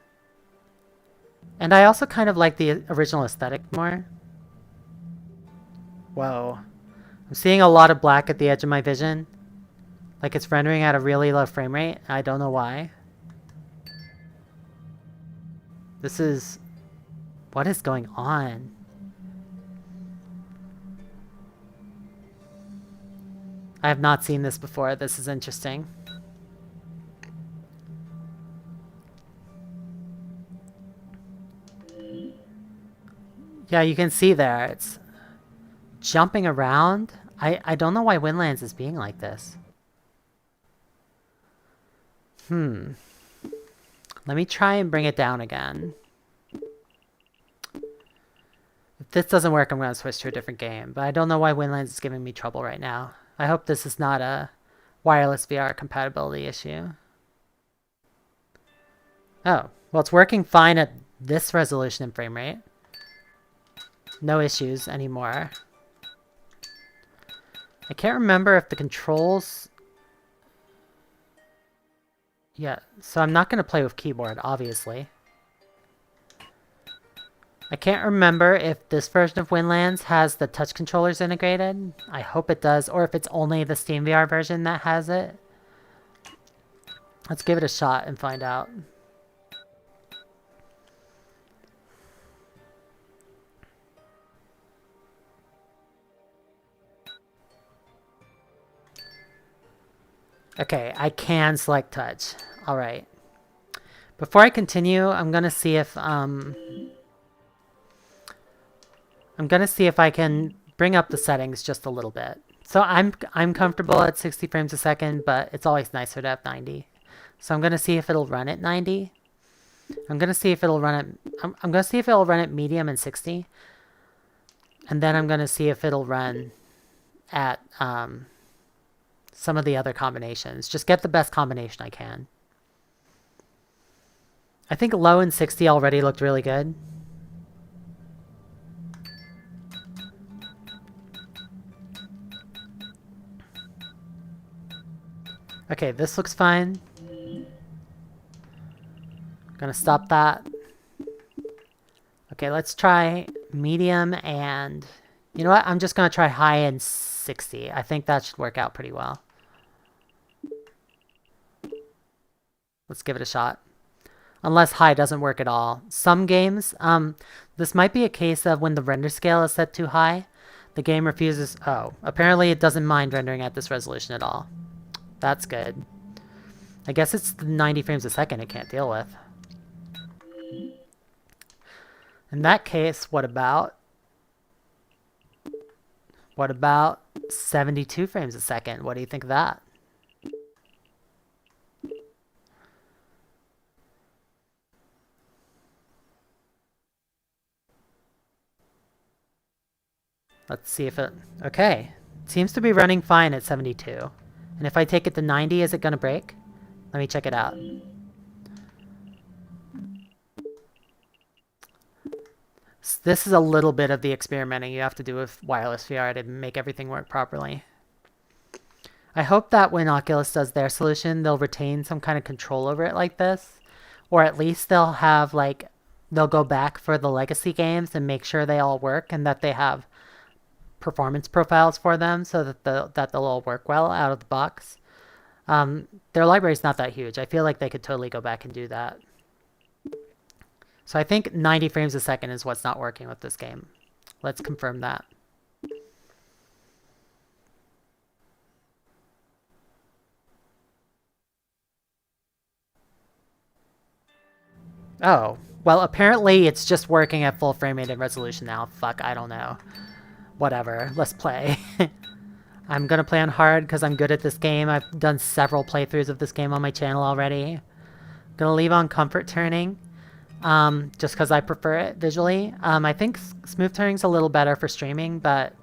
And I also kind of like the original aesthetic more. Whoa. I'm seeing a lot of black at the edge of my vision. Like it's rendering at a really low frame rate. I don't know why. This is... What is going on? I have not seen this before. This is interesting. Yeah, you can see there, it's jumping around. I don't know why Windlands is being like this. Let me try and bring it down again. If this doesn't work, I'm going to switch to a different game. But I don't know why Windlands is giving me trouble right now. I hope this is not a wireless VR compatibility issue. Oh, well, it's working fine at this resolution and frame rate. No issues anymore. I can't remember if the controls... Yeah, so I'm not going to play with keyboard, obviously. I can't remember if this version of Windlands has the touch controllers integrated. I hope it does, or if it's only the SteamVR version that has it. Let's give it a shot and find out. Okay, I can select touch. Alright. Before I continue, I'm gonna see if I can bring up the settings just a little bit. So I'm comfortable at 60 frames a second, but it's always nicer to have 90. So I'm gonna see if it'll run at 90. I'm gonna see if it'll run at medium and 60. And then I'm gonna see if it'll run at some of the other combinations. Just get the best combination I can. I think low and 60 already looked really good. Okay, this looks fine. Gonna stop that. Okay, let's try medium and... You know what? I'm just gonna try high and 60. I think that should work out pretty well. Let's give it a shot. Unless high doesn't work at all. Some games, this might be a case of when the render scale is set too high, the game refuses... Oh, apparently it doesn't mind rendering at this resolution at all. That's good. I guess it's the 90 frames a second it can't deal with. In that case, what about 72 frames a second? What do you think of that? Let's see if it... Okay. It seems to be running fine at 72. And if I take it to 90, is it going to break? Let me check it out. This is a little bit of the experimenting you have to do with wireless VR to make everything work properly. I hope that when Oculus does their solution, they'll retain some kind of control over it like this. Or at least they'll have, like, they'll go back for the legacy games and make sure they all work and that they have performance profiles for them so that they'll all work well out of the box. Their library's not that huge. I feel like they could totally go back and do that. So I think 90 frames a second is what's not working with this game. Let's confirm that. Oh, well, apparently it's just working at full frame rate and resolution now. Fuck, I don't know. Whatever, let's play. I'm gonna play on hard because I'm good at this game. I've done several playthroughs of this game on my channel already. Gonna leave on comfort turning, just because I prefer it visually. I think smooth turning's a little better for streaming, but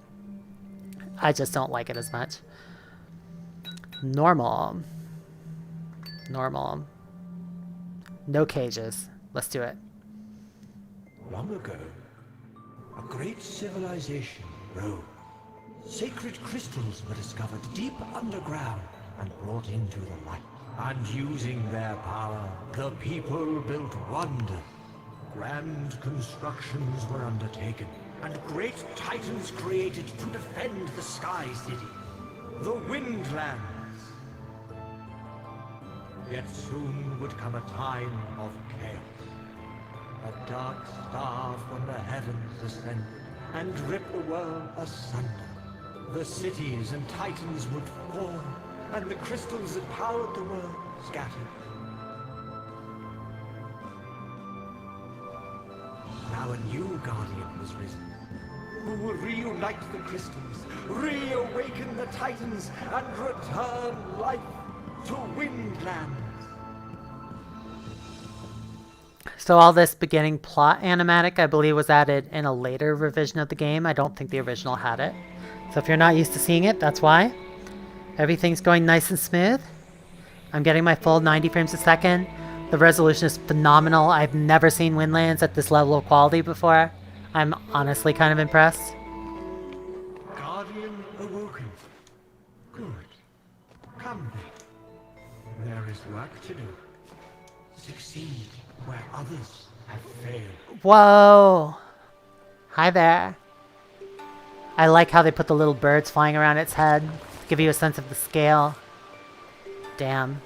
I just don't like it as much. Normal. Normal. No cages. Let's do it. Long ago, a great civilization rose. Sacred crystals were discovered deep underground and brought into the light. And using their power, the people built wonders. Grand constructions were undertaken, and great titans created to defend the Sky City, the Windlands. Yet soon would come a time of chaos. A dark star from the heavens ascended and ripped the world asunder. The cities and titans would fall, and the crystals that powered the world scattered. our new guardian has risen, who will reunite the crystals, reawaken the titans, and return life to Windlands. So all this beginning plot animatic, I believe, was added in a later revision of the game. I don't think the original had it. So if you're not used to seeing it, that's why. Everything's going nice and smooth. I'm getting my full 90 frames a second. The resolution is phenomenal. I've never seen Windlands at this level of quality before. I'm honestly kind of impressed. Guardian awoken. Good. Come then. There is work to do. Succeed where others have failed. Whoa! Hi there. I like how they put the little birds flying around its head to give you a sense of the scale. Damn.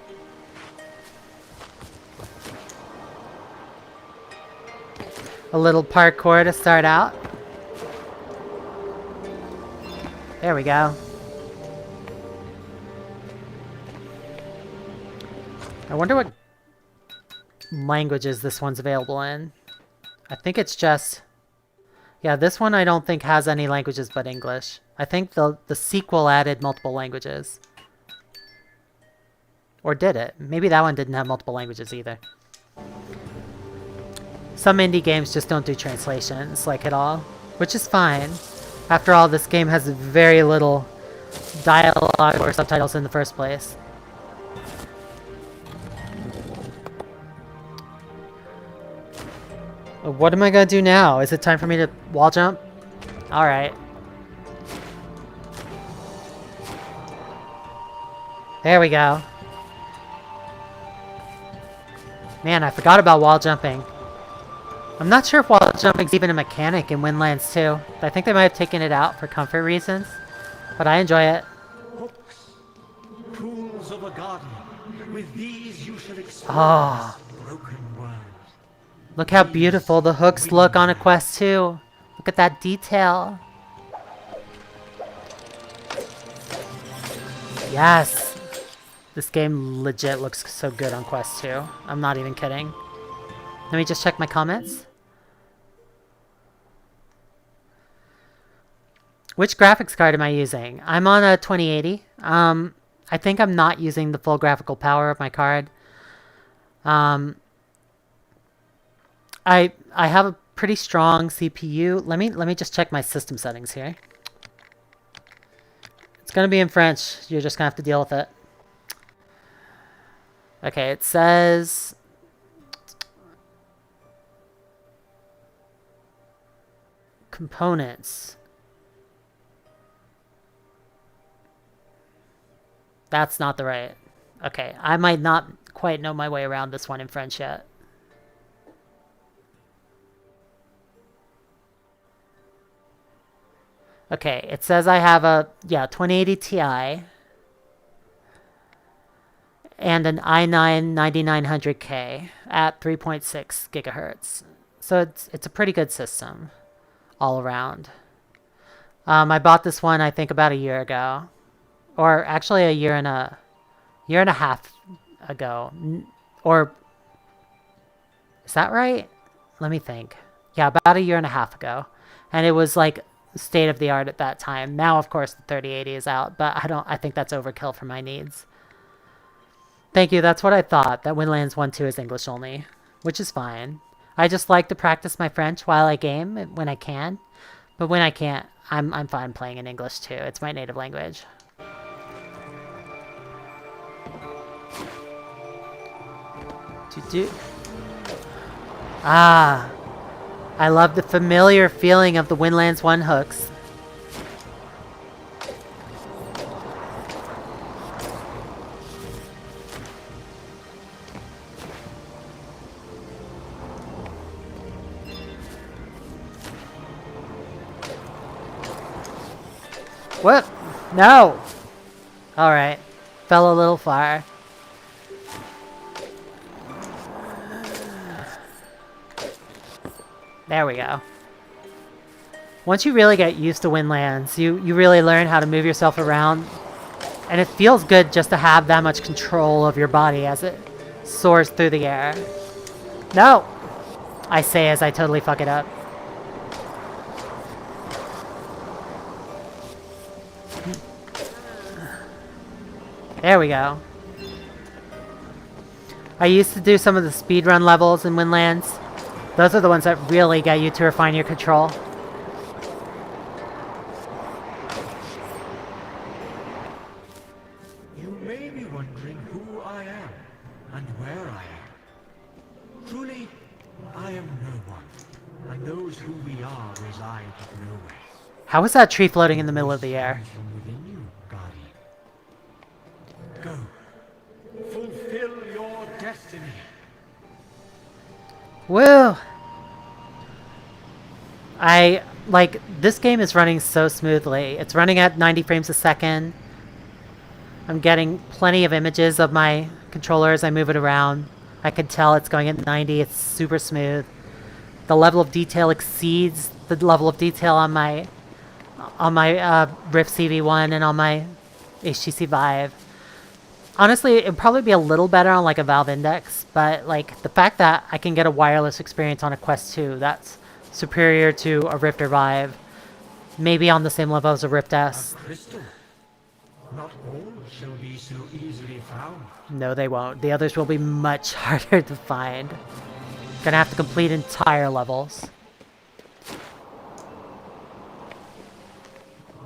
A little parkour to start out. There we go. I wonder what languages this one's available in. I think it's just... Yeah, this one I don't think has any languages but English. I think the sequel added multiple languages. Or did it? Maybe that one didn't have multiple languages either. Some indie games just don't do translations, like at all. Which is fine. After all, this game has very little dialogue or subtitles in the first place. What am I gonna do now? Is it time for me to wall jump? Alright. There we go. Man, I forgot about wall jumping. I'm not sure if wall jumping's even a mechanic in Windlands 2. I think they might have taken it out for comfort reasons. But I enjoy it. Hooks. Tools of a guardian. With these you shall explore Oh. this broken world. Look how beautiful the hooks look on a Quest 2. Look at that detail. Yes. This game legit looks so good on Quest 2. I'm not even kidding. Let me just check my comments. Which graphics card am I using? I'm on a 2080. I think I'm not using the full graphical power of my card. I have a pretty strong CPU. Let me just check my system settings here. It's gonna be in French. You're just gonna have to deal with it. Okay, it says components. That's not the right. Okay, I might not quite know my way around this one in French yet. Okay, it says I have a 2080 Ti and an i9 9900K at 3.6 gigahertz. So it's a pretty good system all around. I bought this one I think about a year ago. Or actually a year and a half ago. Or is that right? Let me think. Yeah, about a year and a half ago. And it was like state of the art at that time. Now of course the 3080 is out, but I think that's overkill for my needs. Thank you, that's what I thought. That Windlands 1-2 is English only, which is fine. I just like to practice my French while I game when I can. But when I can't, I'm fine playing in English too. It's my native language. Ah, I love the familiar feeling of the Windlands 1 hooks. What? No! Alright. Fell a little far. There we go. Once you really get used to Windlands, you really learn how to move yourself around. And it feels good just to have that much control of your body as it soars through the air. No! I say as I totally fuck it up. There we go. I used to do some of the speedrun levels in Windlands. Those are the ones that really get you to refine your control. You may be wondering who I am and where I am. Truly, I am no one, and those who we are reside nowhere. How is that tree floating in the middle of the air? From within you, Guardian. Go. Fulfill your destiny. Woo! This game is running so smoothly. It's running at 90 frames a second. I'm getting plenty of images of my controller as I move it around. I can tell it's going at 90. It's super smooth. The level of detail exceeds the level of detail on my Rift CV1 and on my HTC Vive. Honestly, it'd probably be a little better on like a Valve Index, but like the fact that I can get a wireless experience on a Quest 2, that's superior to a Rift or Vive. Maybe on the same level as a Rift S. A crystal. Not all shall be so easily found. No, they won't. The others will be much harder to find. Gonna have to complete entire levels.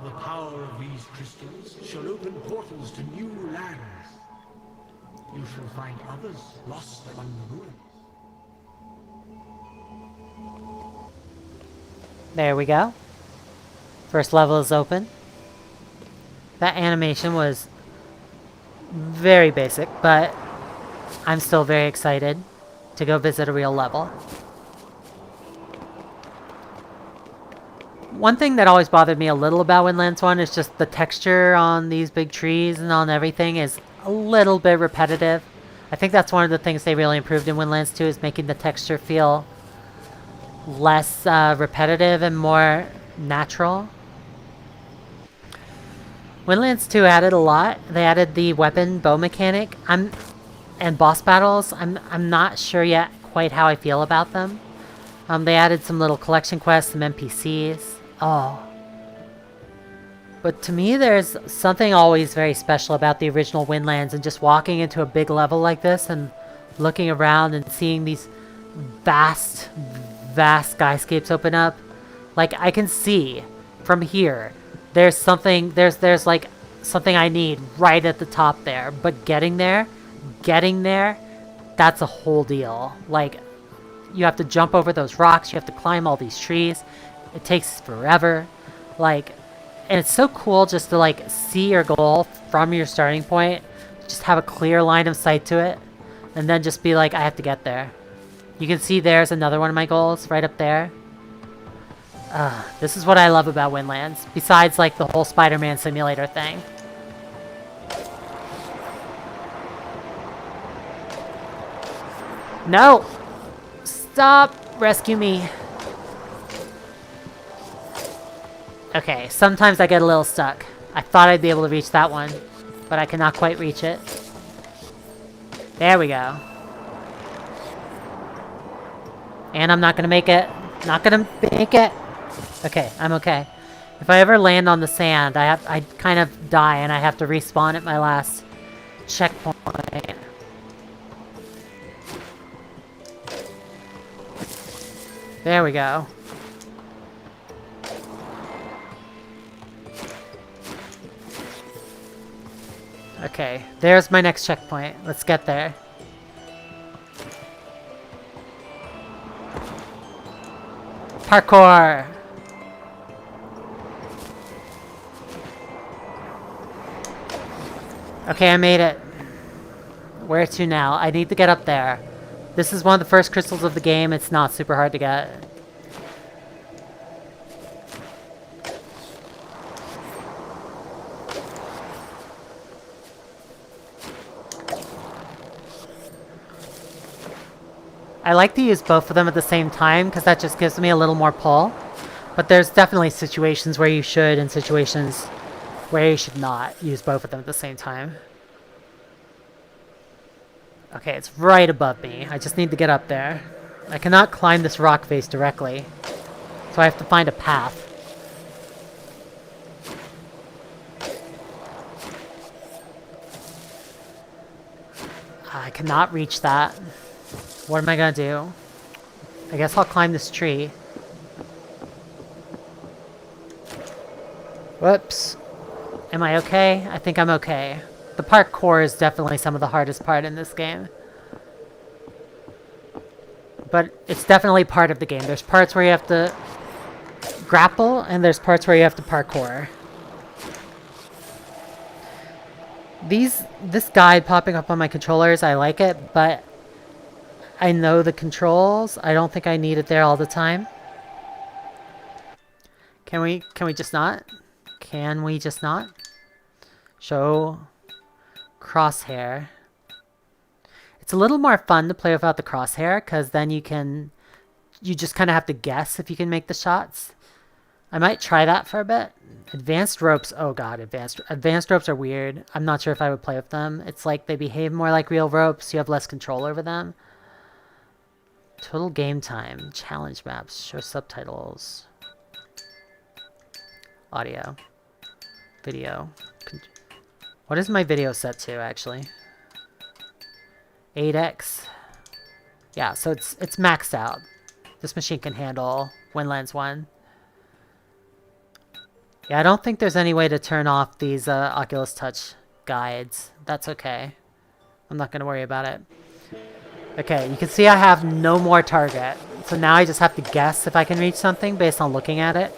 The power of these crystals shall open portals to new lands. You shall find others lost among the ruins. There we go. First level is open. That animation was very basic, but I'm still very excited to go visit a real level. One thing that always bothered me a little about Windlands 1 is just the texture on these big trees and on everything is a little bit repetitive. I think that's one of the things they really improved in Windlands 2 is making the texture feel less repetitive and more natural. Windlands 2 added a lot. They added the weapon bow mechanic. And boss battles. I'm not sure yet quite how I feel about them. They added some little collection quests, some NPCs. Oh. But to me, there's something always very special about the original Windlands and just walking into a big level like this and looking around and seeing these vast, vast skyscapes open up. Like, I can see from here, there's something, there's like something I need right at the top there. But getting there, that's a whole deal. Like, you have to jump over those rocks, you have to climb all these trees. It takes forever. Like, and it's so cool just to like see your goal from your starting point. Just have a clear line of sight to it. And then just be like, I have to get there. You can see there's another one of my goals right up there. This is what I love about Windlands. Besides like the whole Spider-Man simulator thing. No! Stop! Rescue me. Okay, sometimes I get a little stuck. I thought I'd be able to reach that one, but I cannot quite reach it. There we go. And I'm not gonna make it. Not gonna make it. Okay, I'm okay. If I ever land on the sand, I kind of die and I have to respawn at my last checkpoint. There we go. Okay, there's my next checkpoint. Let's get there. Parkour! Okay, I made it. Where to now? I need to get up there. This is one of the first crystals of the game. It's not super hard to get. I like to use both of them at the same time because that just gives me a little more pull. But there's definitely situations where you should and situations where you should not use both of them at the same time. Okay, it's right above me. I just need to get up there. I cannot climb this rock face directly, so I have to find a path. I cannot reach that. What am I gonna do? I guess I'll climb this tree. Whoops. Am I okay? I think I'm okay. The parkour is definitely some of the hardest part in this game. But it's definitely part of the game. There's parts where you have to grapple, and there's parts where you have to parkour. This guide popping up on my controllers, I like it, but I know the controls. I don't think I need it there all the time. Can we just not? Can we just not? Show crosshair. It's a little more fun to play without the crosshair, because then you just kind of have to guess if you can make the shots. I might try that for a bit. Advanced ropes, oh god, advanced ropes are weird. I'm not sure if I would play with them. It's like they behave more like real ropes, you have less control over them. Total game time, challenge maps, show subtitles. Audio. Video. What is my video set to, actually? 8x. Yeah, so it's maxed out. This machine can handle Windlands 1. Yeah, I don't think there's any way to turn off these Oculus Touch guides. That's okay. I'm not going to worry about it. Okay, you can see I have no more target. So now I just have to guess if I can reach something based on looking at it.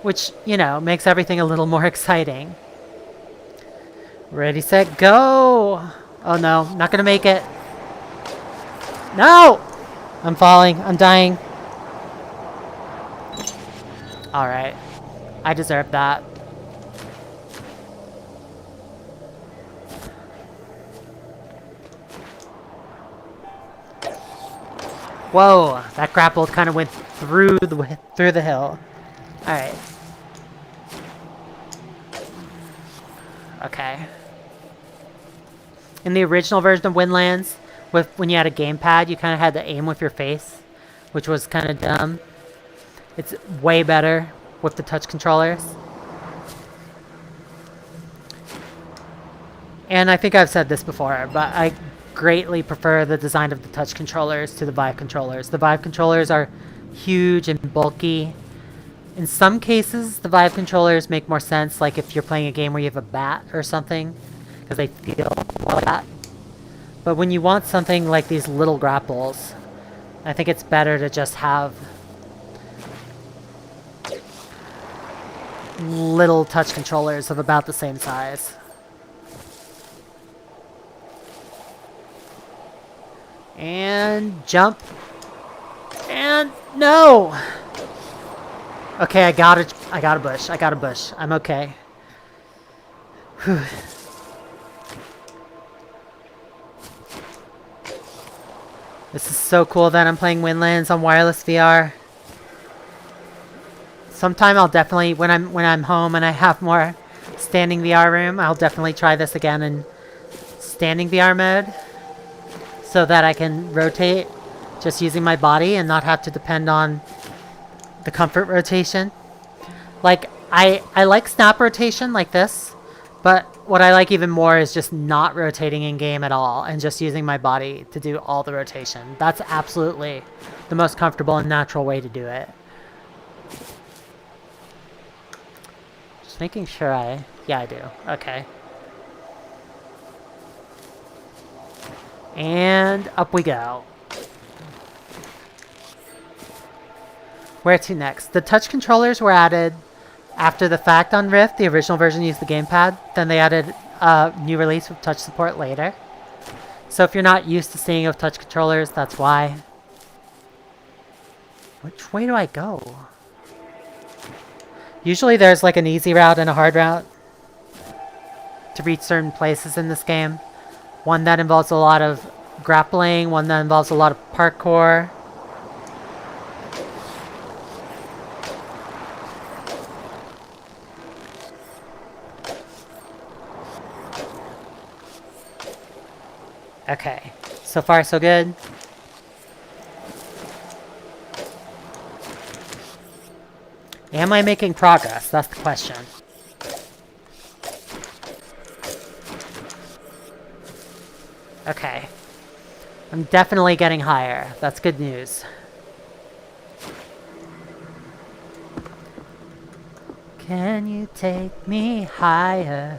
Which, you know, makes everything a little more exciting. Ready, set, go! Oh no, not gonna make it. No! I'm falling, I'm dying. Alright. I deserve that. Whoa, that grapple kind of went through the hill. Alright. Okay. In the original version of Windlands, when you had a gamepad, you kind of had to aim with your face, which was kind of dumb. It's way better with the touch controllers. And I think I've said this before, but I greatly prefer the design of the touch controllers to the Vive controllers. The Vive controllers are huge and bulky. In some cases, the Vive controllers make more sense, like if you're playing a game where you have a bat or something, because they feel like that. But when you want something like these little grapples, I think it's better to just have little touch controllers of about the same size. And jump. And no! Okay, I got a bush. I'm okay. Whew. This is so cool that I'm playing Windlands on wireless VR. Sometime I'll definitely, when I'm home and I have more standing VR room, I'll definitely try this again in standing VR mode, so that I can rotate just using my body and not have to depend on the comfort rotation. Like, I like snap rotation like this, but what I like even more is just not rotating in game at all and just using my body to do all the rotation. That's absolutely the most comfortable and natural way to do it. Just making sure yeah, I do. Okay. And up we go. Where to next? The touch controllers were added after the fact on Rift. The original version used the gamepad. Then they added a new release with touch support later. So if you're not used to seeing of touch controllers, that's why. Which way do I go? Usually there's like an easy route and a hard route to reach certain places in this game. One that involves a lot of grappling, one that involves a lot of parkour. Okay, so far so good. Am I making progress? That's the question. Okay. I'm definitely getting higher. That's good news. Can you take me higher?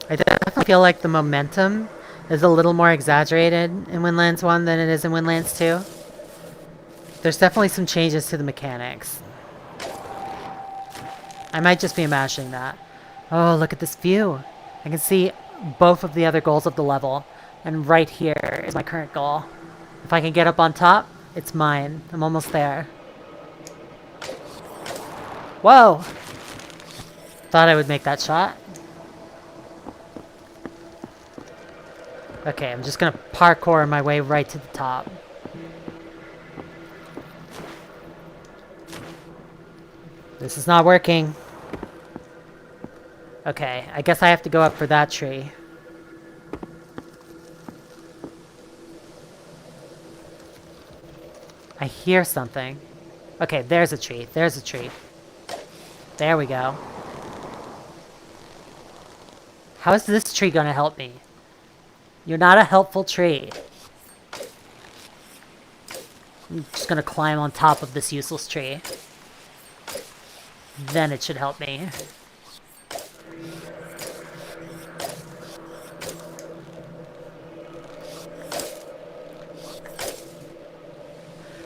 I definitely feel like the momentum is a little more exaggerated in Windlands 1 than it is in Windlands 2. There's definitely some changes to the mechanics. I might just be imagining that. Oh, look at this view. I can see both of the other goals of the level. And right here is my current goal. If I can get up on top, it's mine. I'm almost there. Whoa! Thought I would make that shot. Okay, I'm just gonna parkour my way right to the top. This is not working. Okay, I guess I have to go up for that tree. I hear something. Okay, there's a tree. There's a tree. There we go. How is this tree gonna help me? You're not a helpful tree. I'm just gonna climb on top of this useless tree. Then it should help me.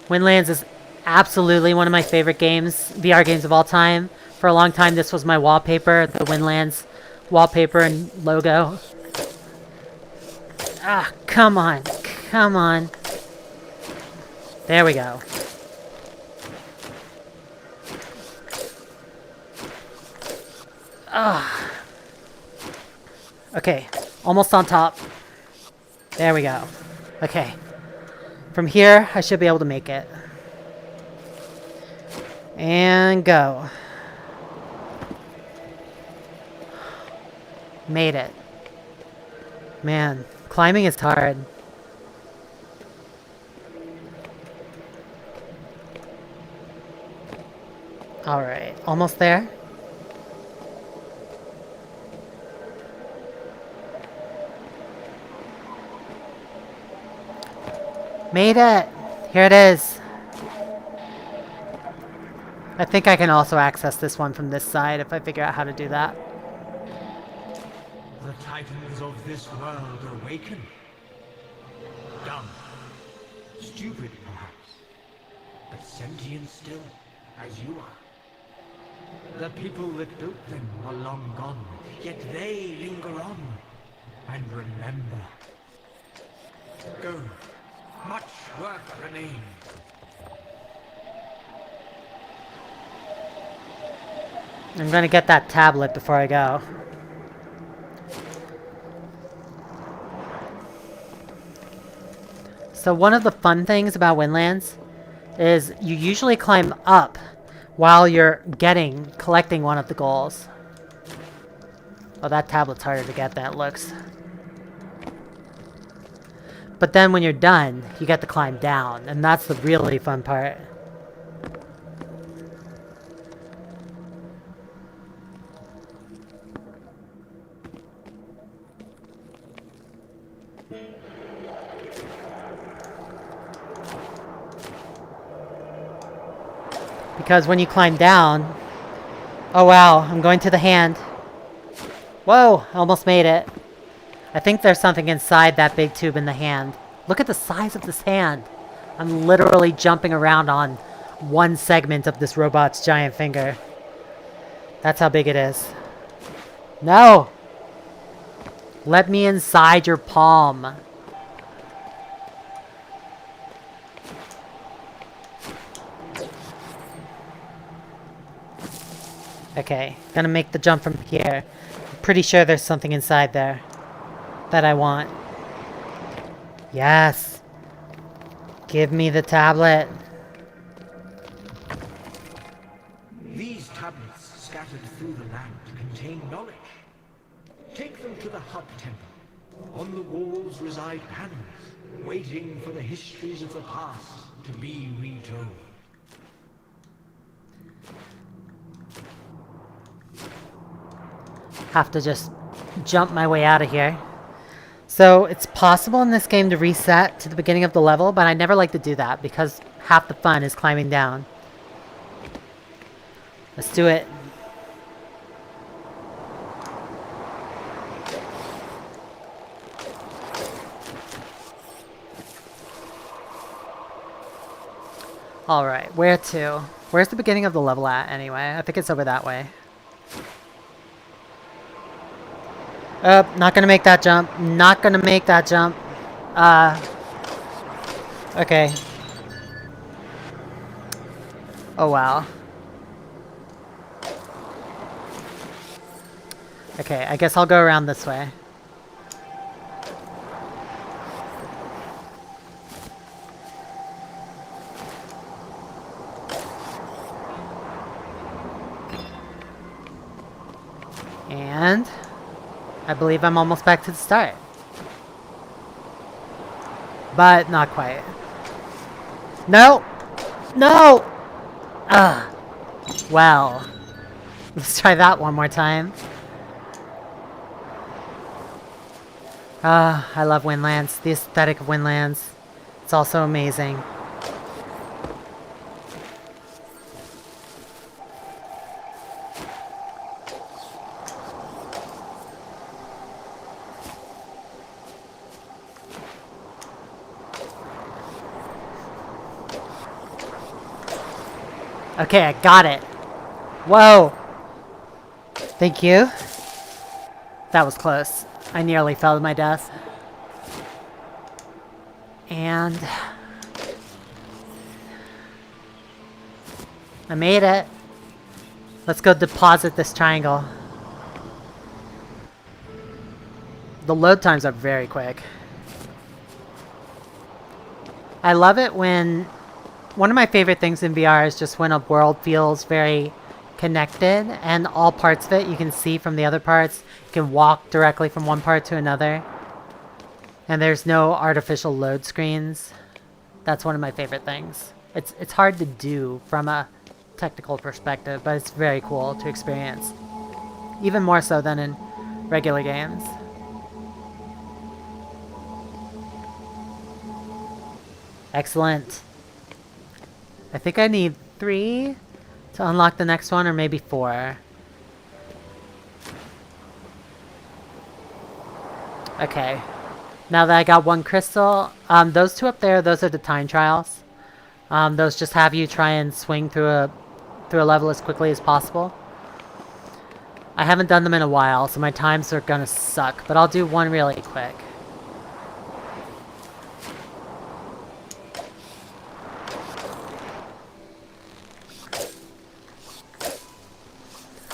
Windlands is absolutely one of my favorite games, VR games of all time. For a long time, this was my wallpaper, the Windlands wallpaper and logo. Ah, come on. Come on. There we go. Ah. Okay, almost on top. There we go. Okay. From here, I should be able to make it. And go. Made it. Man, climbing is hard. Alright, almost there. Made it! Here it is. I think I can also access this one from this side if I figure out how to do that. The titans of this world awaken. Dumb. Stupid, perhaps. But sentient still, as you are. The people that built them are long gone, yet they linger on. And remember. Go. Much work remains. I'm gonna get that tablet before I go. So one of the fun things about Windlands is you usually climb up while you're collecting one of the goals. Oh, that tablet's harder to get than it looks. But then when you're done, you get to climb down, and that's the really fun part. Because when you climb down... Oh wow, I'm going to the hand. Whoa, almost made it. I think there's something inside that big tube in the hand. Look at the size of this hand. I'm literally jumping around on one segment of this robot's giant finger. That's how big it is. No! Let me inside your palm. Okay, gonna make the jump from here. I'm pretty sure there's something inside there that I want. Yes! Give me the tablet. These tablets scattered through the land contain knowledge. Take them to the hub temple. On the walls reside panels, waiting for the histories of the past to be retold. have to just jump my way out of here. So it's possible in this game to reset to the beginning of the level, but I never like to do that because half the fun is climbing down. Let's do it. Alright, where to? Where's the beginning of the level at, anyway? I think it's over that way. Not gonna make that jump. Not gonna make that jump. Okay. Oh, wow. Okay, I guess I'll go around this way. And I believe I'm almost back to the start. But not quite. No! No! Ugh. Well. Let's try that one more time. I love Windlands. The aesthetic of Windlands. It's also amazing. Okay, I got it. Whoa! Thank you. That was close. I nearly fell to my death. And I made it. Let's go deposit this triangle. The load times are very quick. I love it when... One of my favorite things in VR is just when a world feels very connected and all parts of it you can see from the other parts. You can walk directly from one part to another. And there's no artificial load screens. That's one of my favorite things. It's hard to do from a technical perspective, but it's very cool to experience. Even more so than in regular games. Excellent. I think I need 3 to unlock the next one, or maybe 4. Okay. Now that I got 1 crystal, those 2 up there, those are the time trials. Those just have you try and swing through a level as quickly as possible. I haven't done them in a while, so my times are gonna suck, but I'll do one really quick.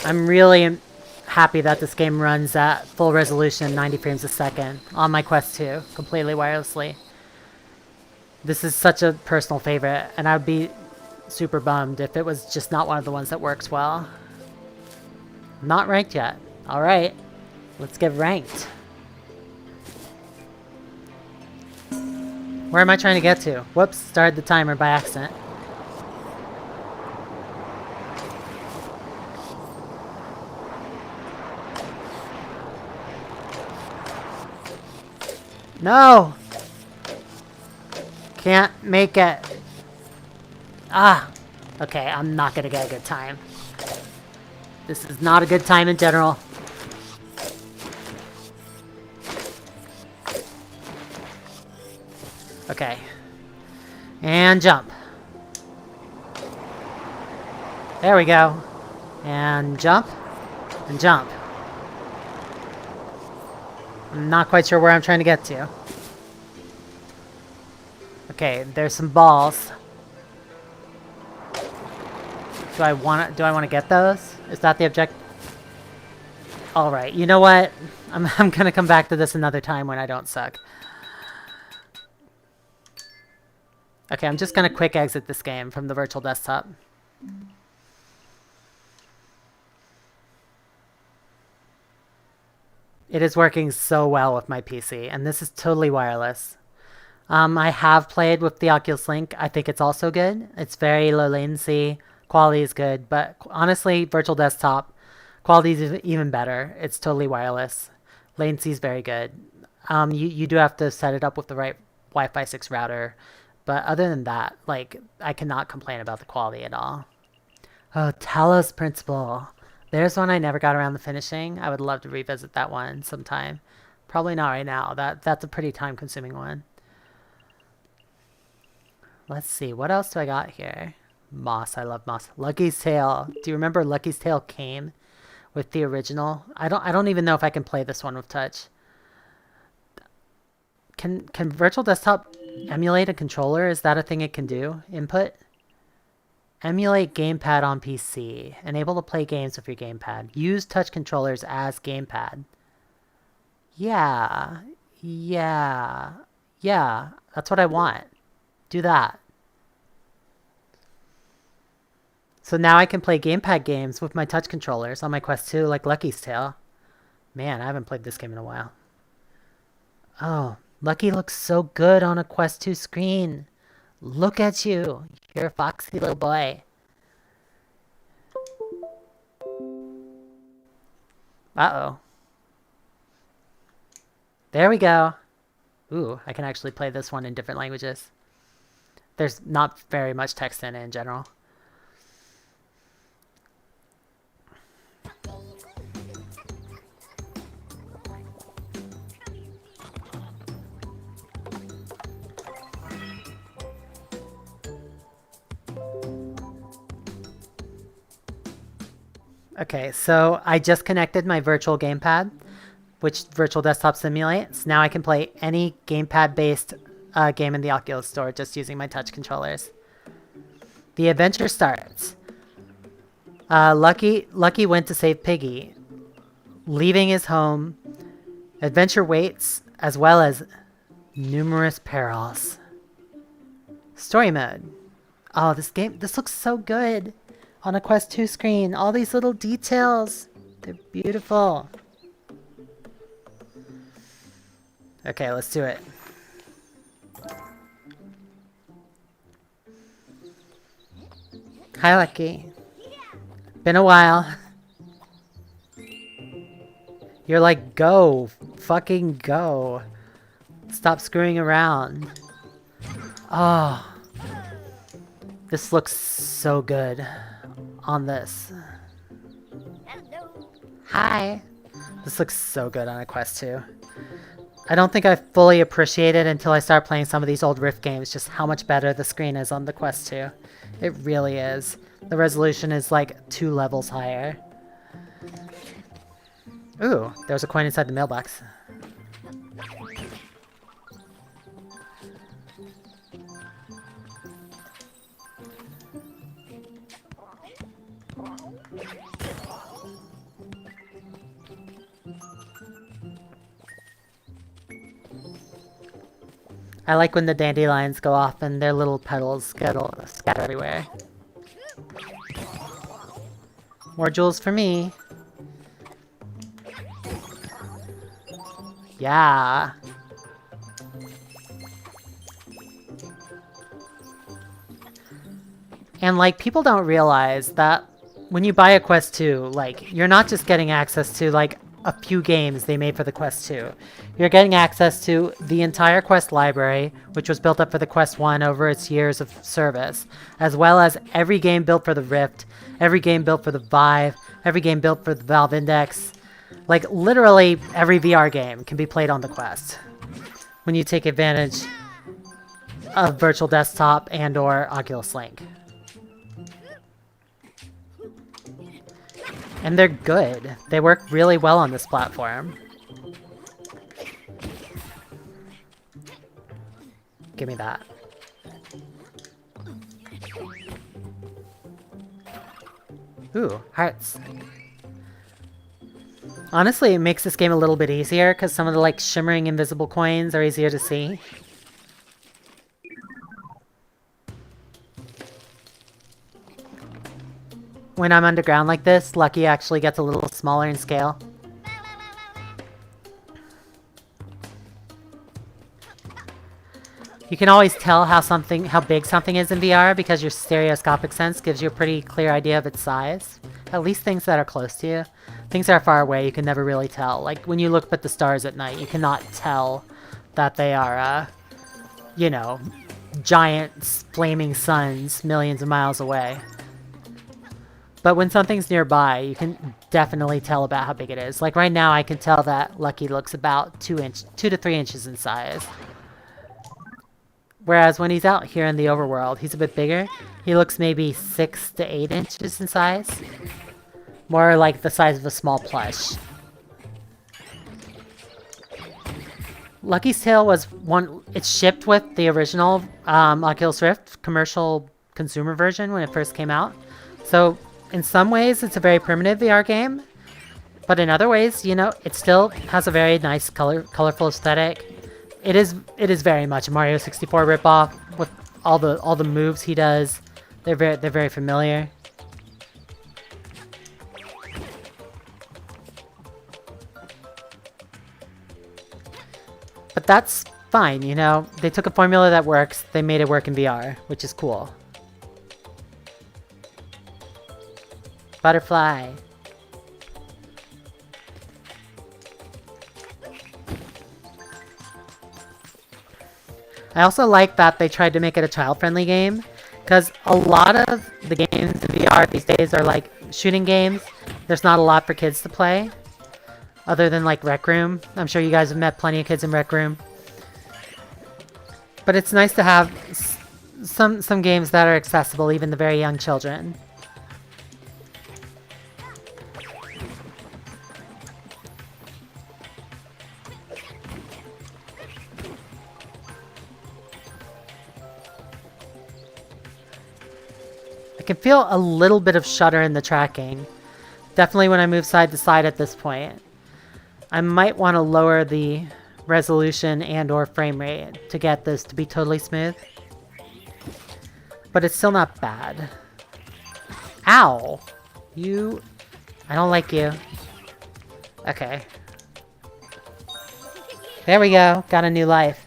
I'm really happy that this game runs at full resolution, 90 frames a second, on my Quest 2, completely wirelessly. This is such a personal favorite, and I'd be super bummed if it was just not one of the ones that works well. Not ranked yet. Alright, let's get ranked. Where am I trying to get to? Whoops, started the timer by accident. No! Can't make it. Ah! Okay, I'm not gonna get a good time. This is not a good time in general. Okay. And jump. There we go. And jump. And jump. I'm not quite sure where I'm trying to get to. Okay, there's some balls. Do I want to get those? Is that the objective? All right. You know what? I'm gonna come back to this another time when I don't suck. Okay, I'm just gonna quick exit this game from the virtual desktop. It is working so well with my PC, and this is totally wireless. I have played with the Oculus Link. I think it's also good. It's very low latency. Quality is good, but honestly, virtual desktop, Quality is even better. It's totally wireless. Latency is very good. You do have to set it up with the right Wi-Fi 6 router. But other than that, like, I cannot complain about the quality at all. Oh, Talos Principle. There's one I never got around to finishing. I would love to revisit that one sometime. Probably not right now. That's a pretty time-consuming one. Let's see. What else do I got here? Moss. I love Moss. Lucky's Tale. Do you remember Lucky's Tale came with the original? I don't even know if I can play this one with touch. Can Virtual Desktop emulate a controller? Is that a thing it can do? Input? Emulate gamepad on PC. Enable to play games with your gamepad. Use touch controllers as gamepad. Yeah. That's what I want. Do that. So now I can play gamepad games with my touch controllers on my Quest 2 like Lucky's Tale. Man, I haven't played this game in a while. Oh, Lucky looks so good on a Quest 2 screen. Look at you. You're a foxy little boy. Uh-oh. There we go. Ooh, I can actually play this one in different languages. There's not very much text in it in general. Okay, so I just connected my virtual gamepad, which Virtual Desktop simulates. Now I can play any gamepad-based game in the Oculus Store just using my touch controllers. The adventure starts. Lucky went to save Piggy. Leaving his home, adventure waits, as well as numerous perils. Story mode. Oh, this looks so good. On a Quest 2 screen, all these little details. They're beautiful. Okay, let's do it. Hi, Lucky. Been a while. You're like, go. Fucking go. Stop screwing around. Oh. This looks so good. On this. Hello. Hi. This looks so good on a Quest 2. I don't think I fully appreciate it until I start playing some of these old Rift games, just how much better the screen is on the Quest 2. It really is. The resolution is like 2 levels higher. Ooh, there's a coin inside the mailbox. I like when the dandelions go off and their little petals scatter everywhere. More jewels for me. Yeah. And like, people don't realize that when you buy a Quest 2, like, you're not just getting access to like a few games they made for the Quest 2. You're getting access to the entire Quest library, which was built up for the Quest 1 over its years of service, as well as every game built for the Rift, every game built for the Vive, every game built for the Valve Index. Like, literally every VR game can be played on the Quest when you take advantage of Virtual Desktop and or Oculus Link. And they're good. They work really well on this platform. Give me that. Ooh, hearts. Honestly, it makes this game a little bit easier because some of the like shimmering invisible coins are easier to see. When I'm underground like this, Lucky actually gets a little smaller in scale. You can always tell how big something is in VR because your stereoscopic sense gives you a pretty clear idea of its size. At least things that are close to you. Things that are far away, you can never really tell. Like when you look up at the stars at night, you cannot tell that they are, you know, giant flaming suns millions of miles away. But when something's nearby, you can definitely tell about how big it is. Like right now, I can tell that Lucky looks about 2 to 3 inches in size. Whereas when he's out here in the overworld, he's a bit bigger. He looks maybe 6 to 8 inches in size. More like the size of a small plush. Lucky's tail was it's shipped with the original Oculus Rift commercial consumer version when it first came out. So in some ways, it's a very primitive VR game. But in other ways, you know, it still has a very nice colorful aesthetic. It is very much a Mario 64 ripoff with all the moves he does. They're very familiar. But that's fine, you know. They took a formula that works, they made it work in VR, which is cool. Butterfly. I also like that they tried to make it a child-friendly game, because a lot of the games in VR these days are like shooting games. There's not a lot for kids to play, other than like Rec Room. I'm sure you guys have met plenty of kids in Rec Room. But it's nice to have some games that are accessible even to very young children. I can feel a little bit of shudder in the tracking. Definitely when I move side to side at this point. I might want to lower the resolution and or frame rate to get this to be totally smooth. But it's still not bad. Ow! I don't like you. Okay. There we go. Got a new life.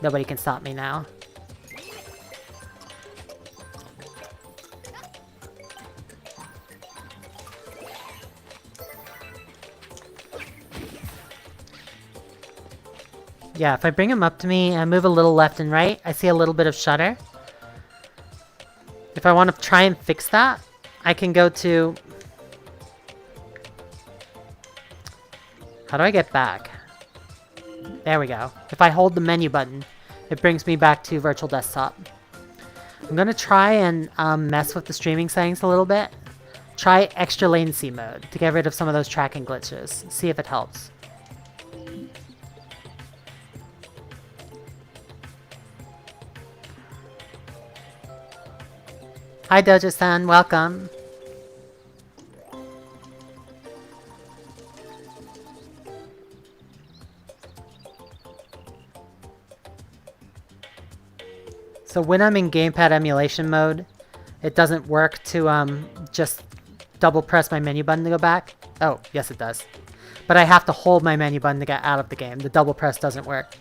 Nobody can stop me now. Yeah, if I bring him up to me and move a little left and right, I see a little bit of shudder. If I want to try and fix that, I can go to... How do I get back? There we go. If I hold the menu button, it brings me back to Virtual Desktop. I'm going to try and mess with the streaming settings a little bit. Try extra latency mode to get rid of some of those tracking glitches. See if it helps. Hi Doja-san, welcome. So when I'm in gamepad emulation mode, it doesn't work to just double press my menu button to go back. Oh, yes it does. But I have to hold my menu button to get out of the game. The double press doesn't work.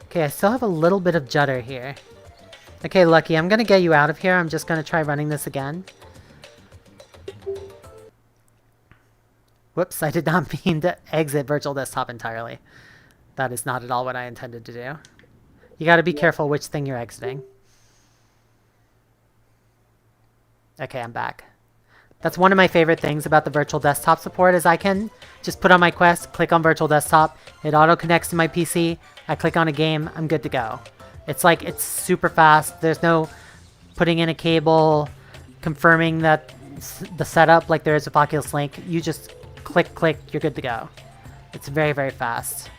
Okay, I still have a little bit of judder here. Okay, Lucky, I'm gonna get you out of here. I'm just gonna try running this again. Whoops, I did not mean to exit Virtual Desktop entirely. That is not at all what I intended to do. You gotta be careful which thing you're exiting. Okay, I'm back. That's one of my favorite things about the Virtual Desktop support is I can just put on my Quest, click on Virtual Desktop, it auto-connects to my PC, I click on a game, I'm good to go. It's like, it's super fast. There's no putting in a cable, confirming that the setup like there is with Oculus Link. You just click, click, you're good to go. It's very, very fast.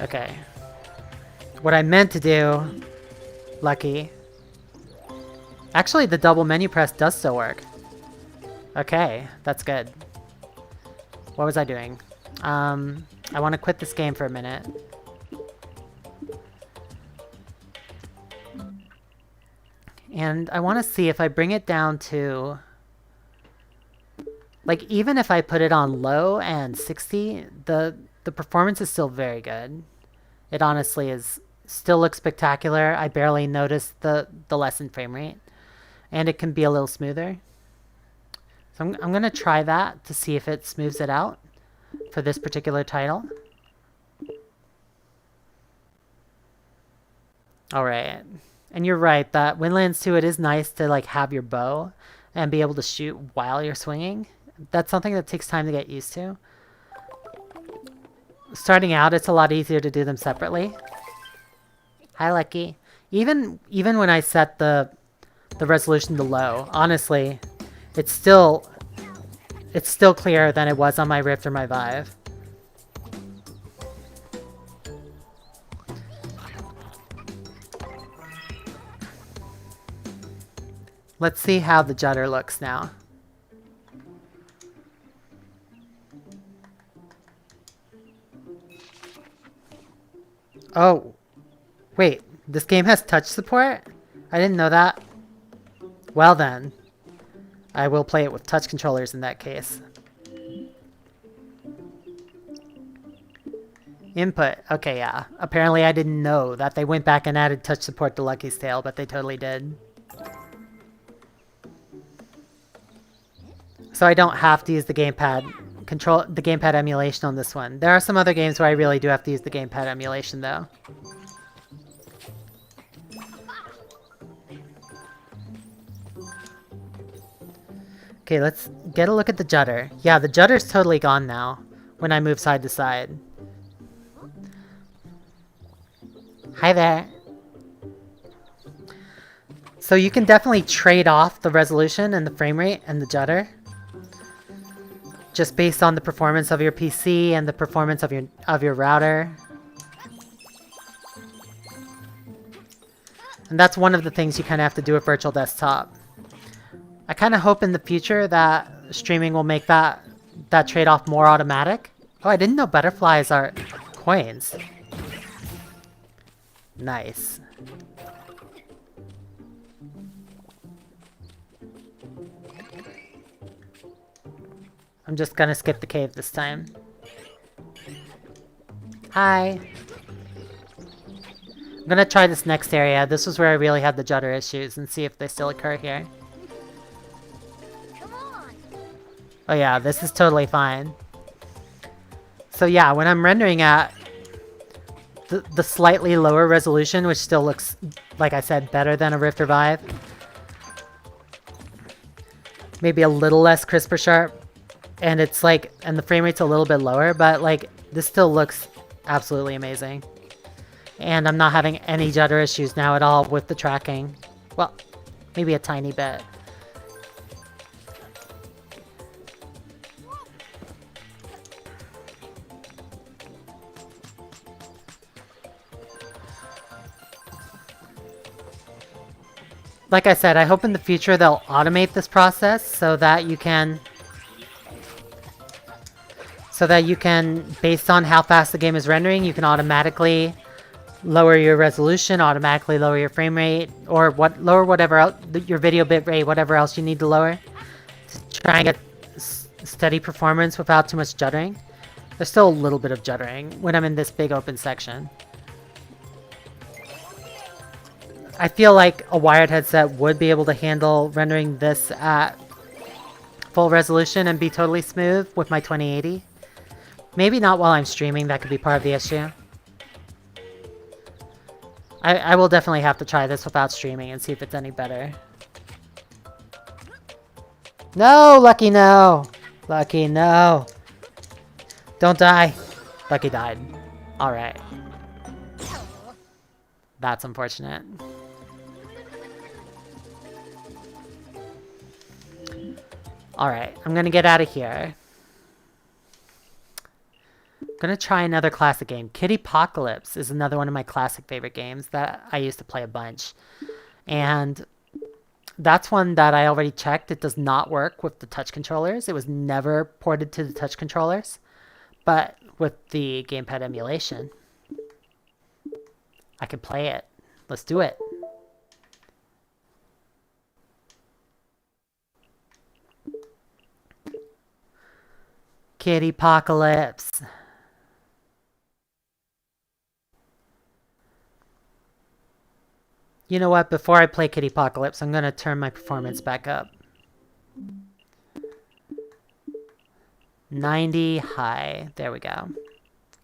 Okay. What I meant to do, Lucky. Actually, the double menu press does still work. Okay, that's good. What was I doing? I want to quit this game for a minute. And I want to see if I bring it down to... Like, even if I put it on low and 60, the performance is still very good. It honestly is... Still looks spectacular. I barely noticed the lessened frame rate. and it can be a little smoother. So I'm going to try that to see if it smooths it out for this particular title. Alright. And you're right, that Windlands 2, it is nice to like have your bow and be able to shoot while you're swinging. That's something that takes time to get used to. Starting out, it's a lot easier to do them separately. Hi, Lucky. Even when I set the resolution to low, honestly, it's still clearer than it was on my Rift or my Vive. Let's see how the judder looks now. Oh, wait, this game has touch support? I didn't know that. Well then, I will play it with touch controllers in that case. Input, okay, yeah. Apparently I didn't know that they went back and added touch support to Lucky's Tale, but they totally did. So I don't have to use the gamepad emulation on this one. There are some other games where I really do have to use the gamepad emulation though. Okay, let's get a look at the judder. Yeah, the judder's totally gone now when I move side to side. Hi there. So you can definitely trade off the resolution and the frame rate and the judder, just based on the performance of your PC and the performance of your router. And that's one of the things you kind of have to do with Virtual Desktop. I kind of hope in the future that streaming will make that trade-off more automatic. Oh, I didn't know butterflies are coins. Nice. I'm just gonna skip the cave this time. Hi. I'm gonna try this next area. This was where I really had the judder issues and see if they still occur here. Oh yeah, this is totally fine. So yeah, when I'm rendering at the slightly lower resolution, which still looks, like I said, better than a Rift or Vive. Maybe a little less crisp or sharp. And it's like, and the frame rate's a little bit lower, but like, this still looks absolutely amazing. And I'm not having any judder issues now at all with the tracking. Well, maybe a tiny bit. Like I said, I hope in the future they'll automate this process so that you can, based on how fast the game is rendering, you can automatically lower your resolution, automatically lower your frame rate, or lower whatever else, your video bit rate, whatever else you need to lower, to try and get steady performance without too much juddering. There's still a little bit of juddering when I'm in this big open section. I feel like a wired headset would be able to handle rendering this at full resolution and be totally smooth with my 2080. Maybe not while I'm streaming, that could be part of the issue. I will definitely have to try this without streaming and see if it's any better. No, Lucky, no! Lucky, no! Don't die! Lucky died. Alright. That's unfortunate. Alright, I'm gonna get out of here. I'm gonna try another classic game. Kittypocalypse is another one of my classic favorite games that I used to play a bunch. And that's one that I already checked. It does not work with the touch controllers. It was never ported to the touch controllers. But with the gamepad emulation, I can play it. Let's do it. Kittypocalypse. You know what? Before I play Kittypocalypse, I'm going to turn my performance back up. 90 high. There we go.